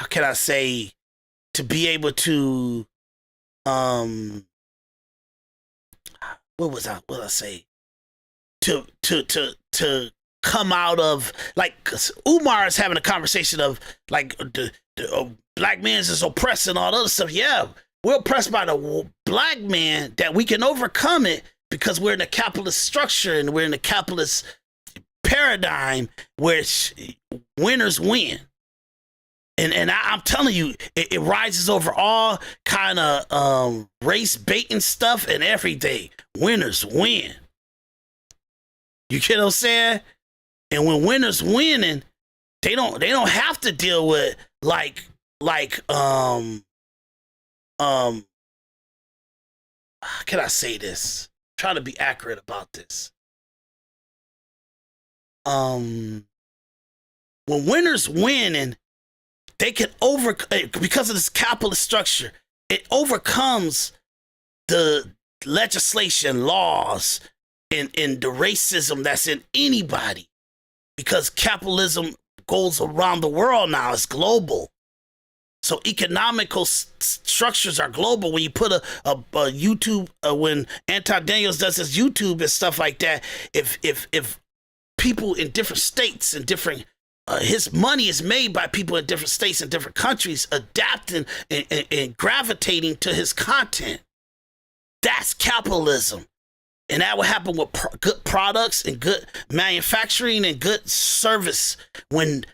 can I say, to be able to what I say, to come out of, like, 'cause Umar is having a conversation of like the black man's is oppressed and all that other stuff. Yeah, we're oppressed by the black man, that we can overcome it because we're in a capitalist structure and we're in a capitalist paradigm where winners win. And I'm telling you, it rises over all kind of race baiting stuff and everything. Winners win. You get what I'm saying? And when winners winning, they don't have to deal with how can I say this? I'm trying to be accurate about this. When winners winning, they can because of this capitalist structure, it overcomes the legislation, laws, and the racism that's in anybody, because capitalism goes around the world now. It's global. So economical structures are global. When you put a YouTube, when Anton does his YouTube and stuff like that, if people in different states and different his money is made by people in different states and different countries adapting and gravitating to his content. That's capitalism. And that will happen with good products and good manufacturing and good service. When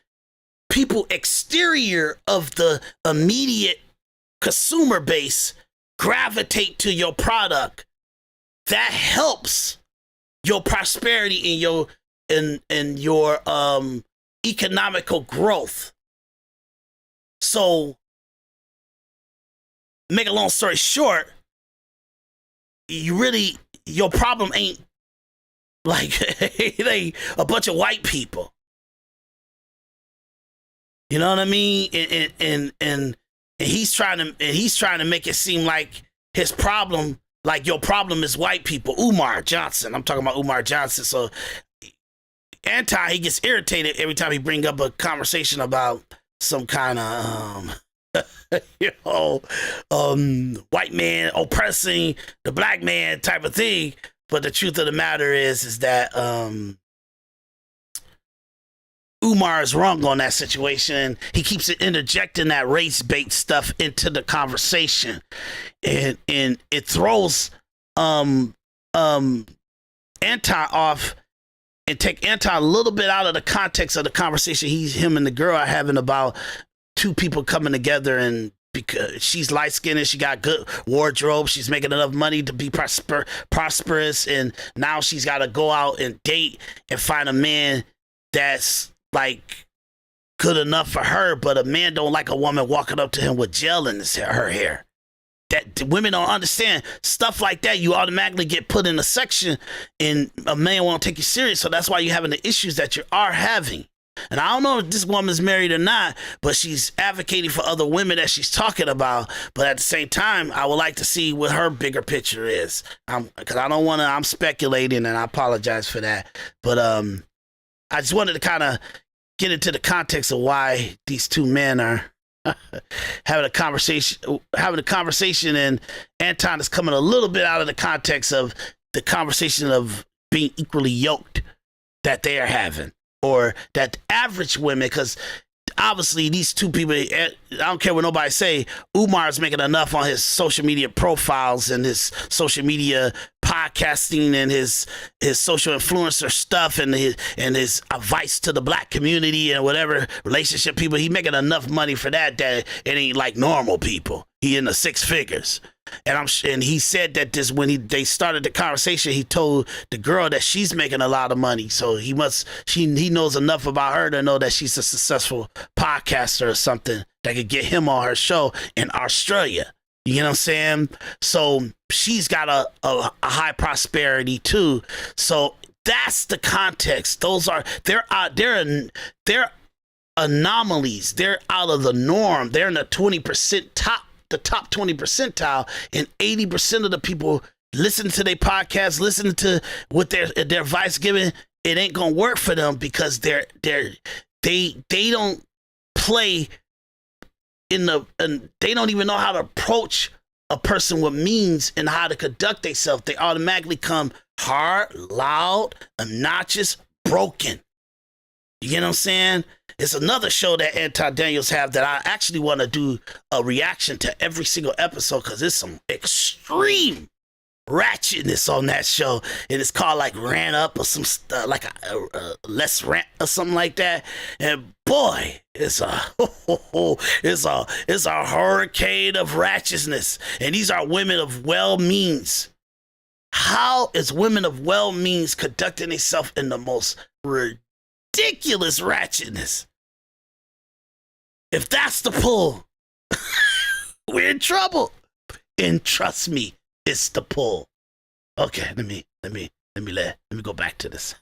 people exterior of the immediate consumer base gravitate to your product, that helps your prosperity and your economical growth. So, make a long story short, your problem ain't like it ain't a bunch of white people. You know what I mean? And he's trying to make it seem like his problem, like your problem is white people. Umar Johnson. I'm talking about Umar Johnson. So Anton, he gets irritated every time he bring up a conversation about some kind of white man oppressing the black man type of thing. But the truth of the matter is that Umar is wrong on that situation. He keeps interjecting that race bait stuff into the conversation, and it throws Anton off and take Anton a little bit out of the context of the conversation him and the girl are having about two people coming together, and because she's light-skinned and she got good wardrobe, she's making enough money to be prosperous, and now she's got to go out and date and find a man that's like good enough for her, but a man don't like a woman walking up to him with gel in her hair. That women don't understand stuff like that. You automatically get put in a section, and a man won't take you serious. So that's why you're having the issues that you are having. And I don't know if this woman's married or not, but she's advocating for other women that she's talking about. But at the same time, I would like to see what her bigger picture is. Because I don't want to, I'm speculating, and I apologize for that. But I just wanted to kind of get into the context of why these two men are having a conversation, and Anton is coming a little bit out of the context of the conversation of being equally yoked that they are having, or that average women, because obviously these two people, I don't care what nobody say, Umar's making enough on his social media profiles and his social media podcasting and his social influencer stuff and his advice to the black community and whatever relationship people. He making enough money for that it ain't like normal people. He in the six figures. And he said that they started the conversation, he told the girl that she's making a lot of money. So he knows enough about her to know that she's a successful podcaster or something that could get him on her show in Australia. You know what I'm saying? So she's got a high prosperity too. So that's the context. They're anomalies. They're out of the norm. They're in the 20% the top 20 percentile, and 80% of the people listening to their podcast, listening to what their advice given, it ain't gonna work for them because they don't play they don't even know how to approach a person with means and how to conduct themselves. They automatically come hard, loud, obnoxious, broken. You get what I'm saying? It's another show that Anton Daniels have that I actually want to do a reaction to every single episode, because there's some extreme ratchetness on that show, and it's called like Ran Up or some like a Less Rant or something like that. And boy, it's a hurricane of ratchetness, and these are women of well means. How is women of well means conducting themselves in the most ridiculous ratchetness? If that's the pull, we're in trouble. And trust me, it's the pull. Okay, let me go back to this.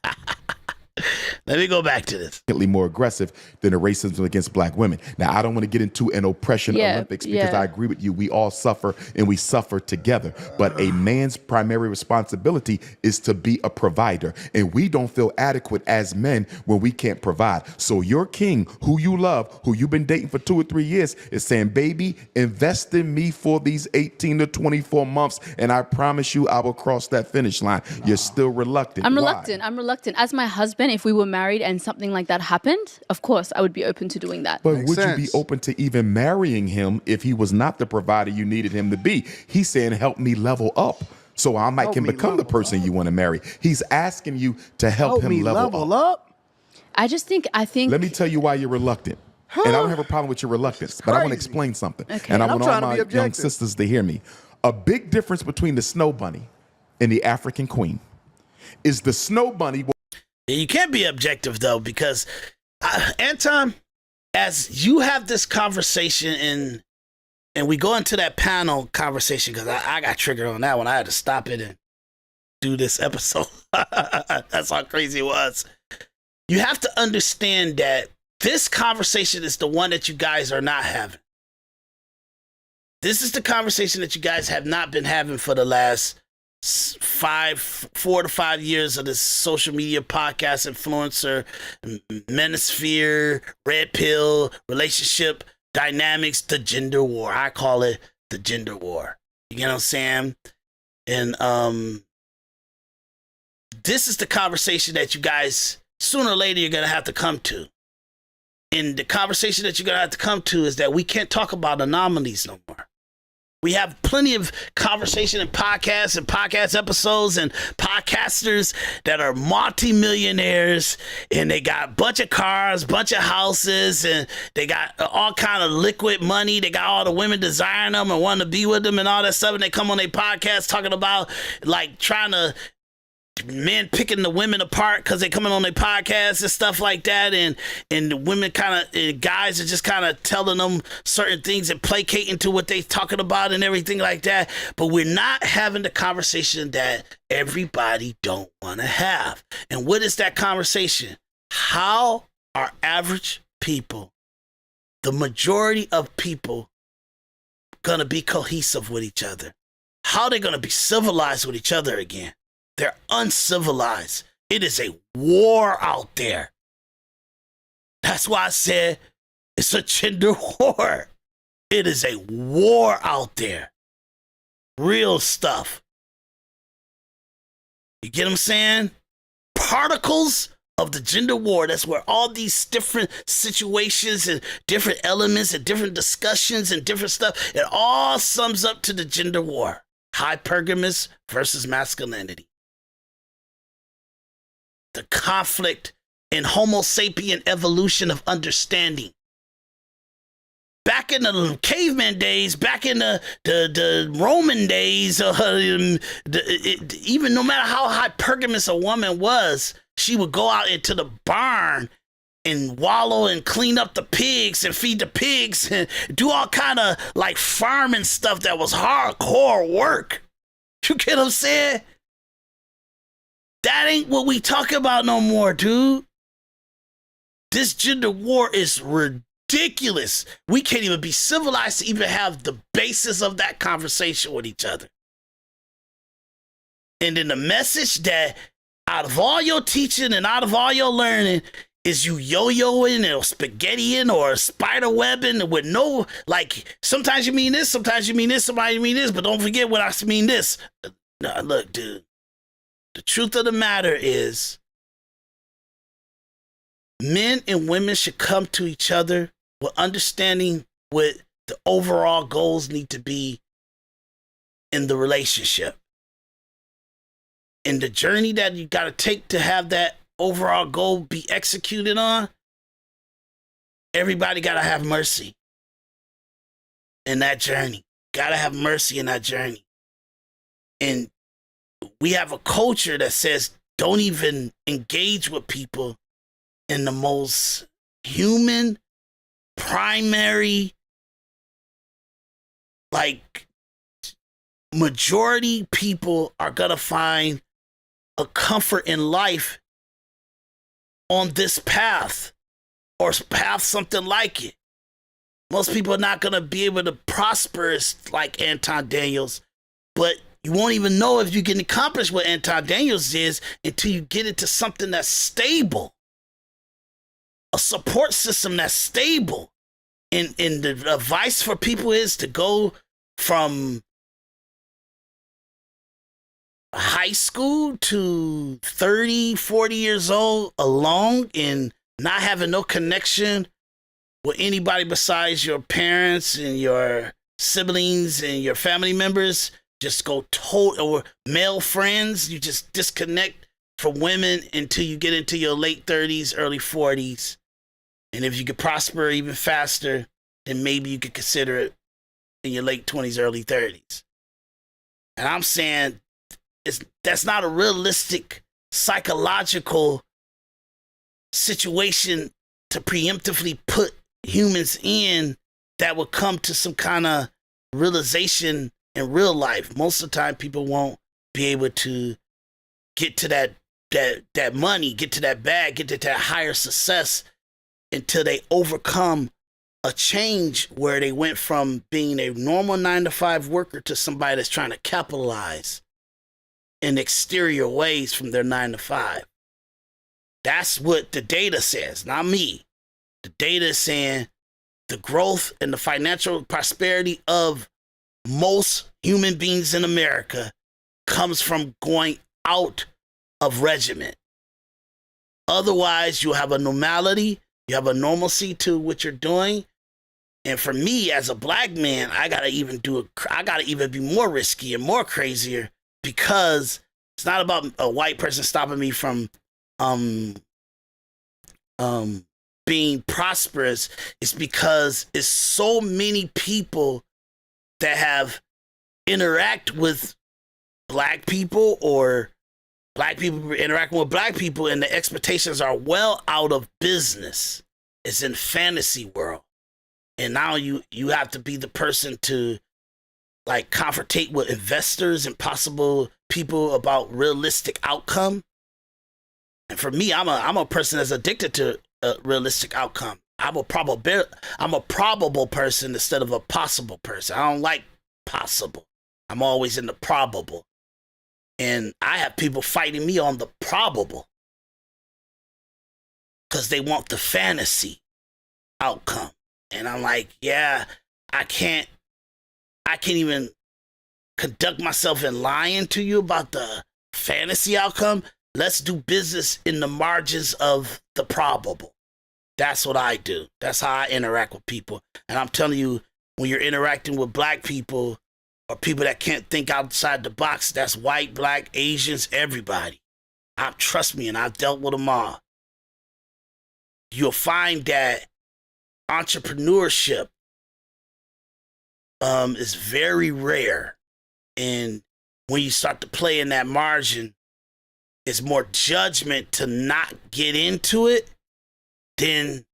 Let me go back to this. More aggressive than the racism against black women. Now, I don't want to get into an oppression Olympics because I agree with you. We all suffer and we suffer together. But a man's primary responsibility is to be a provider. And we don't feel adequate as men when we can't provide. So your king, who you love, who you've been dating for 2 or 3 years, is saying, baby, invest in me for these 18 to 24 months. And I promise you I will cross that finish line. You're still reluctant. I'm reluctant. As my husband, if we were married and something like that happened, of course, I would be open to doing that. But would you be open to even marrying him if he was not the provider you needed him to be? He's saying, help me level up so I can become the person you want to marry. He's asking you to help him level up. I think. Let me tell you why you're reluctant. And I don't have a problem with your reluctance, but I want to explain something. Okay. And I I'm want all trying to my be young objective. sisters to hear me. A big difference between the snow bunny and the African queen is the snow bunny. You can't be objective, though, because, Anton, as you have this conversation and we go into that panel conversation, because I got triggered on that one. I had to stop it and do this episode. That's how crazy it was. You have to understand that this conversation is the one that you guys are not having. This is the conversation that you guys have not been having for the last 4 to 5 years of this social media podcast influencer, manosphere, red pill, relationship dynamics, the gender war. I call it the gender war. You know what I'm saying? And this is the conversation that you guys, sooner or later, you're going to have to come to. And the conversation that you're going to have to come to is that we can't talk about anomalies no more. We have plenty of conversation and podcast episodes and podcasters that are multimillionaires, and they got a bunch of cars, bunch of houses, and they got all kind of liquid money. They got all the women desiring them and wanting to be with them and all that stuff. And they come on their podcast talking about like trying to men picking the women apart because they coming on their podcasts and stuff like that, and the women kind of, guys are just kind of telling them certain things and placating to what they talking about and everything like that. But we're not having the conversation that everybody don't want to have. And what is that conversation? How are average people, the majority of people, gonna be cohesive with each other? How are they gonna be civilized with each other again? They're uncivilized. It is a war out there. That's why I said it's a gender war. It is a war out there. Real stuff. You get what I'm saying? Particles of the gender war. That's where all these different situations and different elements and different discussions and different stuff, it all sums up to the gender war. Hypergamous versus masculinity. The conflict in Homo sapien evolution of understanding. Back in the caveman days, back in the Roman days, even no matter how hypergamous a woman was, she would go out into the barn and wallow and clean up the pigs and feed the pigs and do all kind of like farming stuff that was hardcore work. You get what I'm saying? That ain't what we talk about no more, dude. This gender war is ridiculous. We can't even be civilized to even have the basis of that conversation with each other. And then the message that out of all your teaching and out of all your learning is you yo-yoing or spaghettiing or spider webbing with no, like, sometimes you mean this, sometimes you mean this, sometimes you mean this, but don't forget what I mean this. Nah, look, dude. The truth of the matter is men and women should come to each other with understanding what the overall goals need to be in the relationship. And the journey that you got to take to have that overall goal be executed on, everybody got to have mercy in that journey. Got to have mercy in that journey. And we have a culture that says don't even engage with people in the most human, primary, like, majority people are going to find a comfort in life on this path or path something like it. Most people are not going to be able to prosper like Anton Daniels, but you won't even know if you can accomplish what Anton Daniels is until you get into something that's stable. A support system that's stable. And the advice for people is to go from high school to 30, 40 years old alone and not having no connection with anybody besides your parents and your siblings and your family members. Just go total, or male friends, you just disconnect from women until you get into your late 30s, early 40s. And if you could prosper even faster, then maybe you could consider it in your late 20s, early 30s. And I'm saying that's not a realistic psychological situation to preemptively put humans in that will come to some kind of realization in real life. Most of the time, people won't be able to get to that money, get to that bag, get to that higher success until they overcome a change where they went from being a normal 9-to-5 worker to somebody that's trying to capitalize in exterior ways from their 9-to-5. That's what the data says, not me. The data is saying the growth and the financial prosperity of most human beings in America comes from going out of regiment. Otherwise, you have a normality, you have a normalcy to what you're doing. And for me, as a black man, I gotta even be more risky and more crazier, because it's not about a white person stopping me from being prosperous. It's because it's so many people that have interact with black people, or black people interacting with black people, and the expectations are well out of business. It's in fantasy world. And now you have to be the person to like confrontate with investors and possible people about realistic outcome. And for me, I'm a person that's addicted to a realistic outcome. I'm a probable person instead of a possible person. I don't like possible. I'm always in the probable. And I have people fighting me on the probable because they want the fantasy outcome. And I'm like, yeah, I can't even conduct myself in lying to you about the fantasy outcome. Let's do business in the margins of the probable. That's what I do. That's how I interact with people. And I'm telling you, when you're interacting with black people or people that can't think outside the box, that's white, black, Asians, everybody. Trust me, and I've dealt with them all. You'll find that entrepreneurship is very rare. And when you start to play in that margin, it's more judgment to not get into it than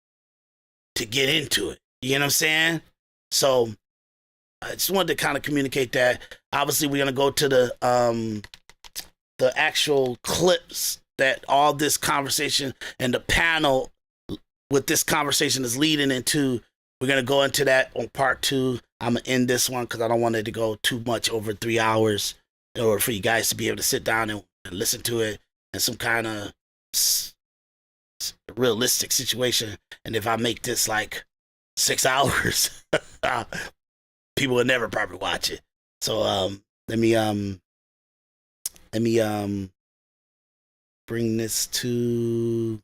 to get into it. You know what I'm saying? So I just wanted to kind of communicate that. Obviously, we're going to go to the actual clips that all this conversation and the panel with this conversation is leading into. We're going to go into that on part 2. I'm going to end this one because I don't want it to go too much over 3 hours, or for you guys to be able to sit down and listen to it in some kind of realistic situation. And if I make this like 6 hours, people will never probably watch it. So let me bring this to,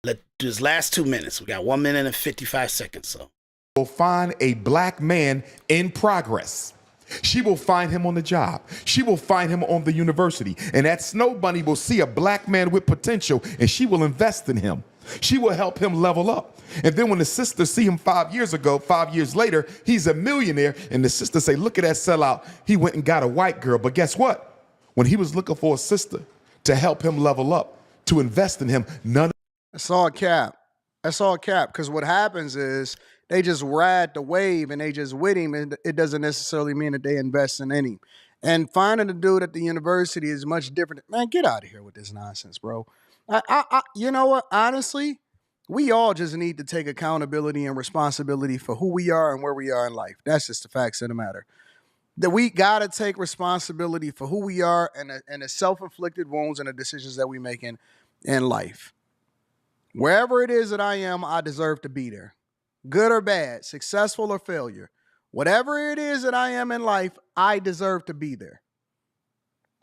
let's do this last 2 minutes. We got 1 minute and 55 seconds. So will find a black man in progress. She will find him on the job. She will find him on the university. And that snow bunny will see a black man with potential, and she will invest in him. She will help him level up. And then when the sister see him 5 years ago, 5 years later, he's a millionaire. And the sister say, look at that sellout. He went and got a white girl. But guess what? When he was looking for a sister to help him level up, to invest in him, none. That's all cap. That's all cap. Because what happens is they just ride the wave and they just with him, and it doesn't necessarily mean that they invest in him. And finding a dude at the university is much different. Man, get out of here with this nonsense, bro. You know what? Honestly, we all just need to take accountability and responsibility for who we are and where we are in life. That's just the facts of the matter. That we got to take responsibility for who we are and the self-inflicted wounds and the decisions that we make in life. Wherever it is that I am, I deserve to be there. Good or bad, successful or failure. Whatever it is that I am in life, I deserve to be there.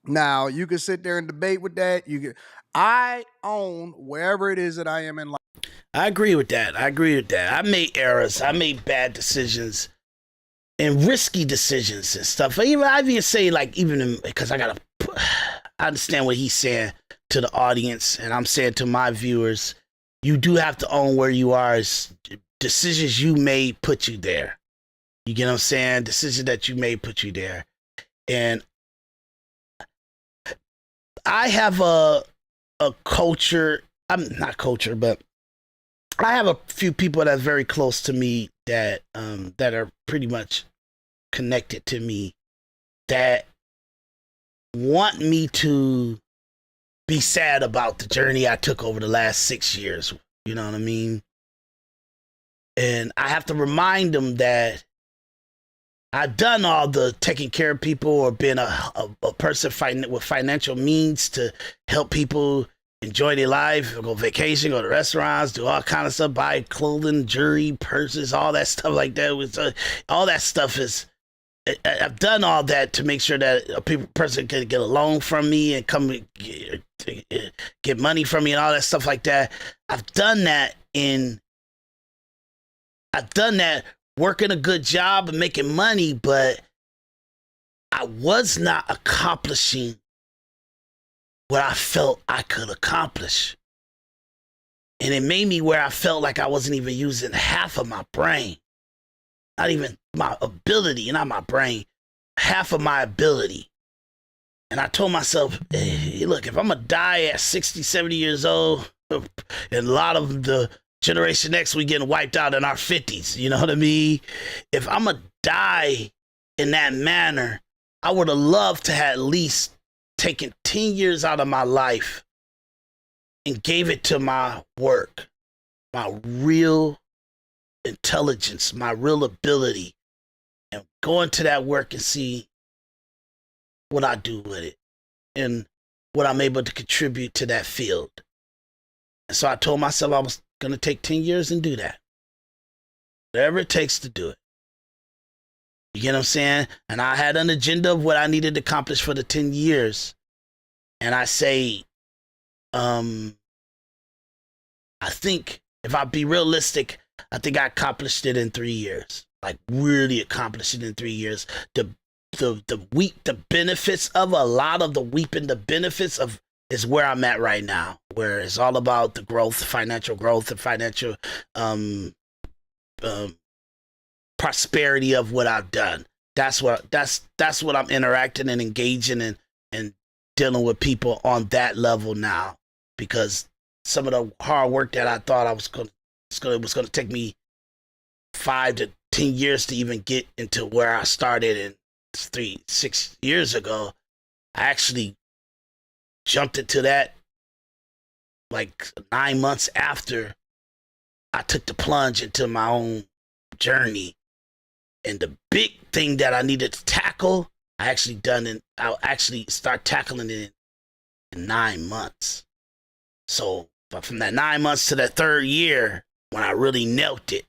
Now, you can sit there and debate with that. I own wherever it is that I am in life. I agree with that. I made errors. I made bad decisions and risky decisions and stuff. I even say, like, because I understand what he's saying to the audience, and I'm saying to my viewers, you do have to own where you are. Decisions you made put you there. You get what I'm saying? Decisions that you made put you there. And I have a culture. I'm not culture, but I have a few people that's very close to me that are pretty much connected to me that want me to be sad about the journey I took over the last 6 years. You know what I mean? And I have to remind them that I've done all the taking care of people or being a person with financial means to help people enjoy their life, go vacation, go to restaurants, do all kind of stuff, buy clothing, jewelry, purses, all that stuff like that. All that stuff is, I've done all that to make sure that a person can get a loan from me and come get money from me and all that stuff like that. I've done that working a good job and making money, but I was not accomplishing what I felt I could accomplish. And it made me where I felt like I wasn't even using half of my brain. Not even my ability, not my brain, half of my ability. And I told myself, hey, look, if I'm going to die at 60, 70 years old, and a lot of the Generation X, we getting wiped out in our 50s, you know what I mean? If I'm going to die in that manner, I would have loved to have at least taken 10 years out of my life and gave it to my work, my real intelligence, my real ability, and go into that work and see what I do with it and what I'm able to contribute to that field. And so I told myself I was going to take 10 years and do that. Whatever it takes to do it. You get what I'm saying? And I had an agenda of what I needed to accomplish for the 10 years. And I say, I think if I be realistic, I think I accomplished it in 3 years. Like really accomplished it in 3 years. The benefits of a lot of the benefits of is where I'm at right now, where it's all about the growth, financial growth, and financial prosperity of what I've done. That's what I'm interacting and engaging and dealing with people on that level now, because some of the hard work that I thought it was going to take me 5 to 10 years to even get into where I started in 6 years ago, I actually jumped into that like 9 months after I took the plunge into my own journey. And the big thing that I needed to tackle, I'll actually start tackling it in 9 months. So but from that 9 months to that third year, when I really knelt it,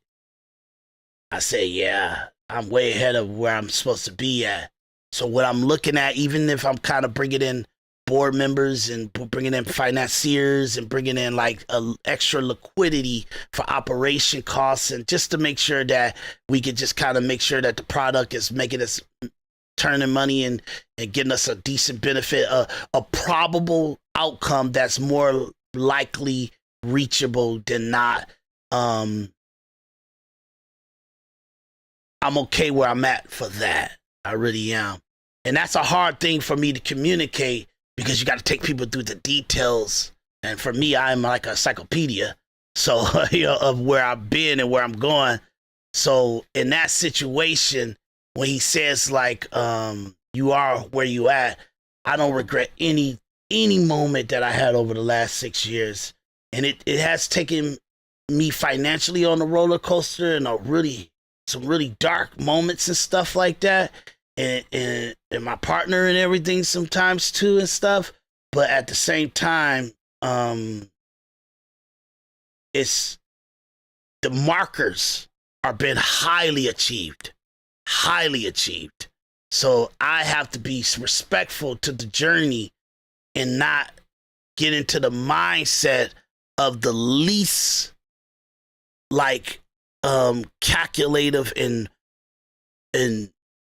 I say, yeah, I'm way ahead of where I'm supposed to be at. So what I'm looking at, even if I'm kind of bringing in board members and bringing in financiers and bringing in like extra liquidity for operation costs, and just to make sure that we could just kind of make sure that the product is making us turning money and getting us a decent benefit, a probable outcome that's more likely reachable than not. I'm okay where I'm at for that. I really am. And that's a hard thing for me to communicate, because you got to take people through the details. And for me, I'm like a encyclopedia. So, of where I've been and where I'm going. So in that situation, when he says like, you are where you at, I don't regret any moment that I had over the last 6 years. And it has taken me financially on the roller coaster and some really dark moments and stuff like that. And my partner and everything sometimes too and stuff. But at the same time, it's the markers are been highly achieved. So I have to be respectful to the journey and not get into the mindset of the least like calculative and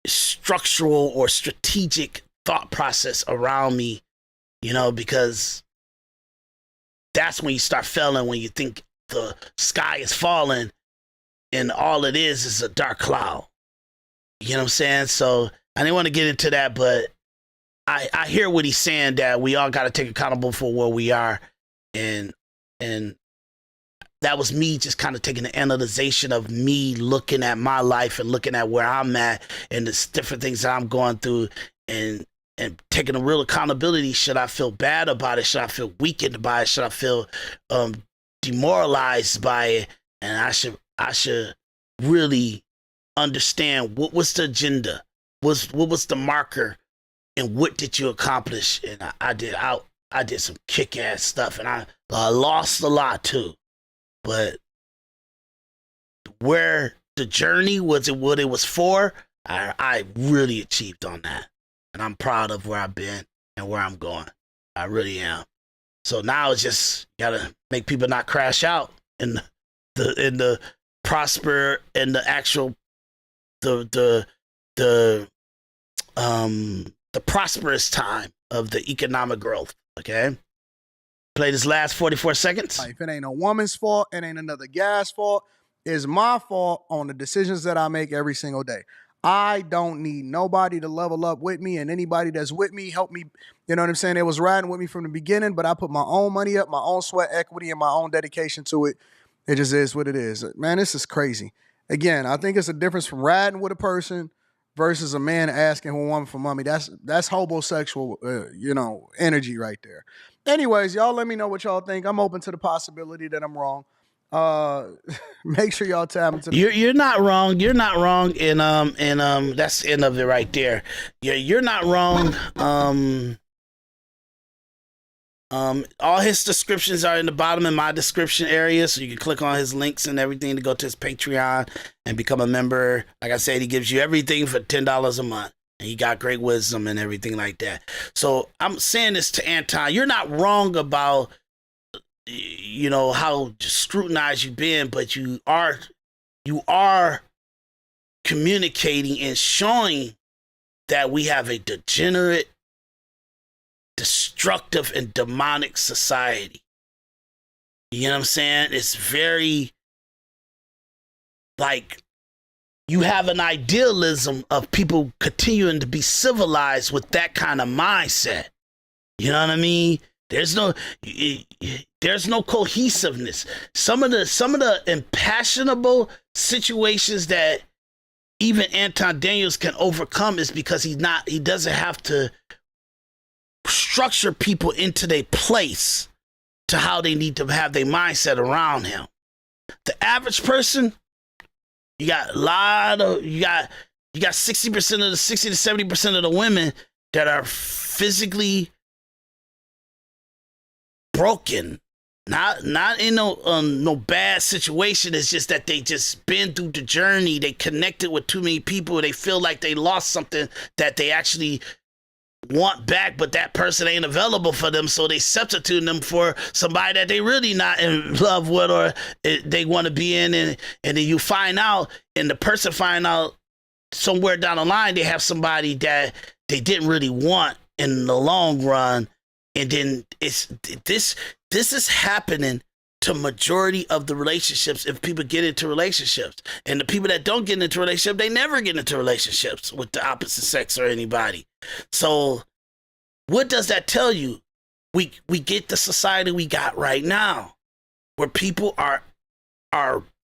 structural or strategic thought process around me, because that's when you start failing, when you think the sky is falling and all it is a dark cloud. You know what I'm saying? So I didn't want to get into that, but I hear what he's saying, that we all got to take accountable for where we are. And that was me just kind of taking the analyzation of me looking at my life and looking at where I'm at and the different things that I'm going through, and taking a real accountability. Should I feel bad about it? Should I feel weakened by it? Should I feel demoralized by it? And I should really understand what was the agenda, what was the marker, and what did you accomplish? And I did some kick-ass stuff, and I lost a lot too. But where the journey was, it what it was for, I really achieved on that. And I'm proud of where I've been and where I'm going. I really am. So now it's just gotta make people not crash out in the prosper and the actual the prosperous time of the economic growth. Okay. Play this last 44 seconds. If it ain't a woman's fault, it ain't another guy's fault. It's my fault on the decisions that I make every single day. I don't need nobody to level up with me, and anybody that's with me, help me. You know what I'm saying? They was riding with me from the beginning, but I put my own money up, my own sweat equity, and my own dedication to it. It just is what it is. Man, this is crazy. Again, I think it's a difference from riding with a person versus a man asking a woman for money. That's homosexual, energy right there. Anyways, y'all let me know what y'all think. I'm open to the possibility that I'm wrong. Make sure y'all tap into the You're not wrong. You're not wrong. And that's the end of it right there. Yeah, you're not wrong. All his descriptions are in the bottom in my description area, so you can click on his links and everything to go to his Patreon and become a member. Like I said, he gives you everything for $10 a month. And he got great wisdom and everything like that. So I'm saying this to Anton. You're not wrong about, how scrutinized you've been, but you are communicating and showing that we have a degenerate, destructive, and demonic society. You know what I'm saying? It's very, you have an idealism of people continuing to be civilized with that kind of mindset. You know what I mean? There's no cohesiveness. Some of the impassionable situations that even Anton Daniels can overcome is because he doesn't have to structure people into their place to how they need to have their mindset around him. The average person, you got 60% of the 60 to 70% of the women that are physically broken. Not in no bad situation. It's just that they just been through the journey. They connected with too many people. They feel like they lost something that they actually want back, but that person ain't available for them, so they substitute them for somebody that they really not in love with or they want to be in, and then you find out, and the person find out somewhere down the line they have somebody that they didn't really want in the long run, and then this is happening to majority of the relationships if people get into relationships. And the people that don't get into relationships, they never get into relationships with the opposite sex or anybody. So what does that tell you? We get the society we got right now where people are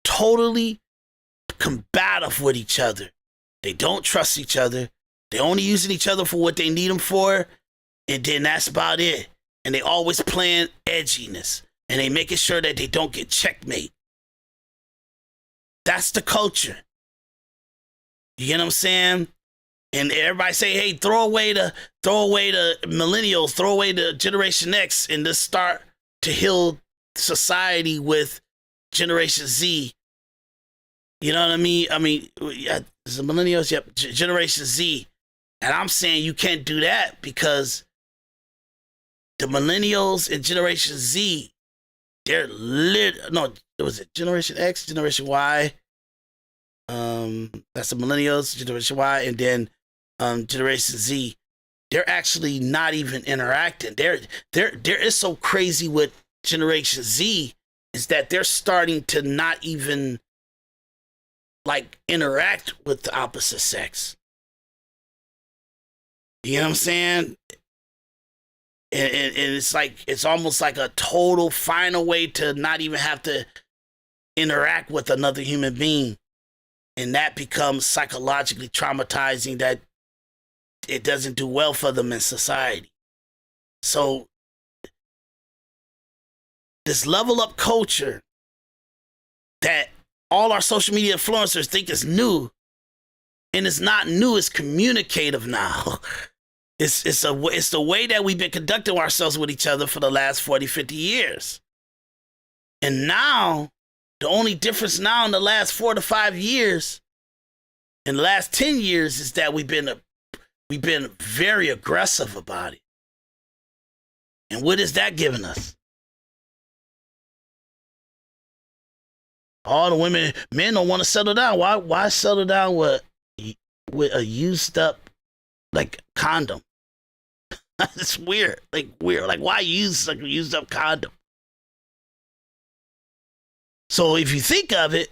totally combative with each other. They don't trust each other. They're only using each other for what they need them for. And then that's about it. And they always playing edginess. And they making sure that they don't get checkmate. That's the culture. You get what I'm saying? And everybody say, hey, throw away the millennials, throw away the Generation X, and just start to heal society with Generation Z. You know what I mean? I mean, the millennials, yep, Generation Z. And I'm saying you can't do that because the millennials and Generation Z, they're was it Generation X, Generation Y? That's the millennials, Generation Y, and then Generation Z. They're actually not even interacting. They're so crazy with Generation Z is that they're starting to not even like interact with the opposite sex. You know what I'm saying? And it's like, it's almost like a total final way to not even have to interact with another human being. And that becomes psychologically traumatizing, that it doesn't do well for them in society. So this level up culture that all our social media influencers think is new, and it's not new, it's communicative now. It's the way that we've been conducting ourselves with each other for the last 40, 50 years. And now, the only difference now in the last 4 to 5 years, in the last 10 years, is that we've been very aggressive about it. And what is that giving us? All the men don't want to settle down. Why settle down with a used up like condom? It's weird. Like why use like a used up condom? So if you think of it,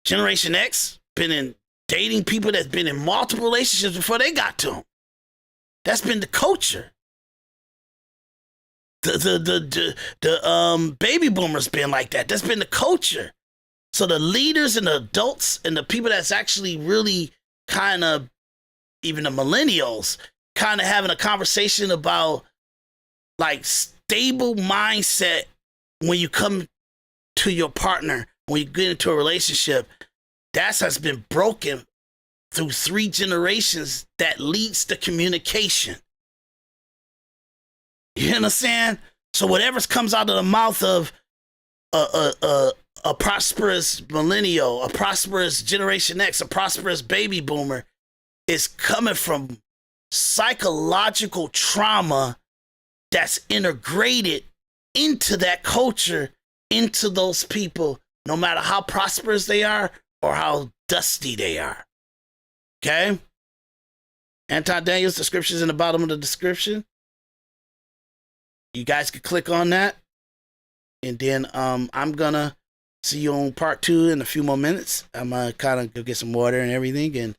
Generation X been dating people that's been in multiple relationships before they got to them. That's been the culture. The baby boomers been like that. That's been the culture. So the leaders and the adults and the people that's actually really kind of, even the millennials, kind of having a conversation about like stable mindset when you come to your partner, when you get into a relationship, that has been broken through 3 generations that leads to communication. You understand? So whatever comes out of the mouth of a prosperous millennial, a prosperous Generation X, a prosperous baby boomer, is coming from psychological trauma that's integrated into that culture, into those people, no matter how prosperous they are or how dusty they are. Okay? Anton Daniels' description is in the bottom of the description. You guys can click on that. And then I'm going to see you on part 2 in a few more minutes. I'm going to kind of go get some water and everything. And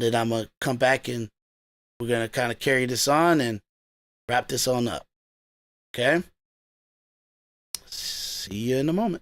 then I'm going to come back and we're going to kind of carry this on and wrap this on up. Okay? See you in a moment.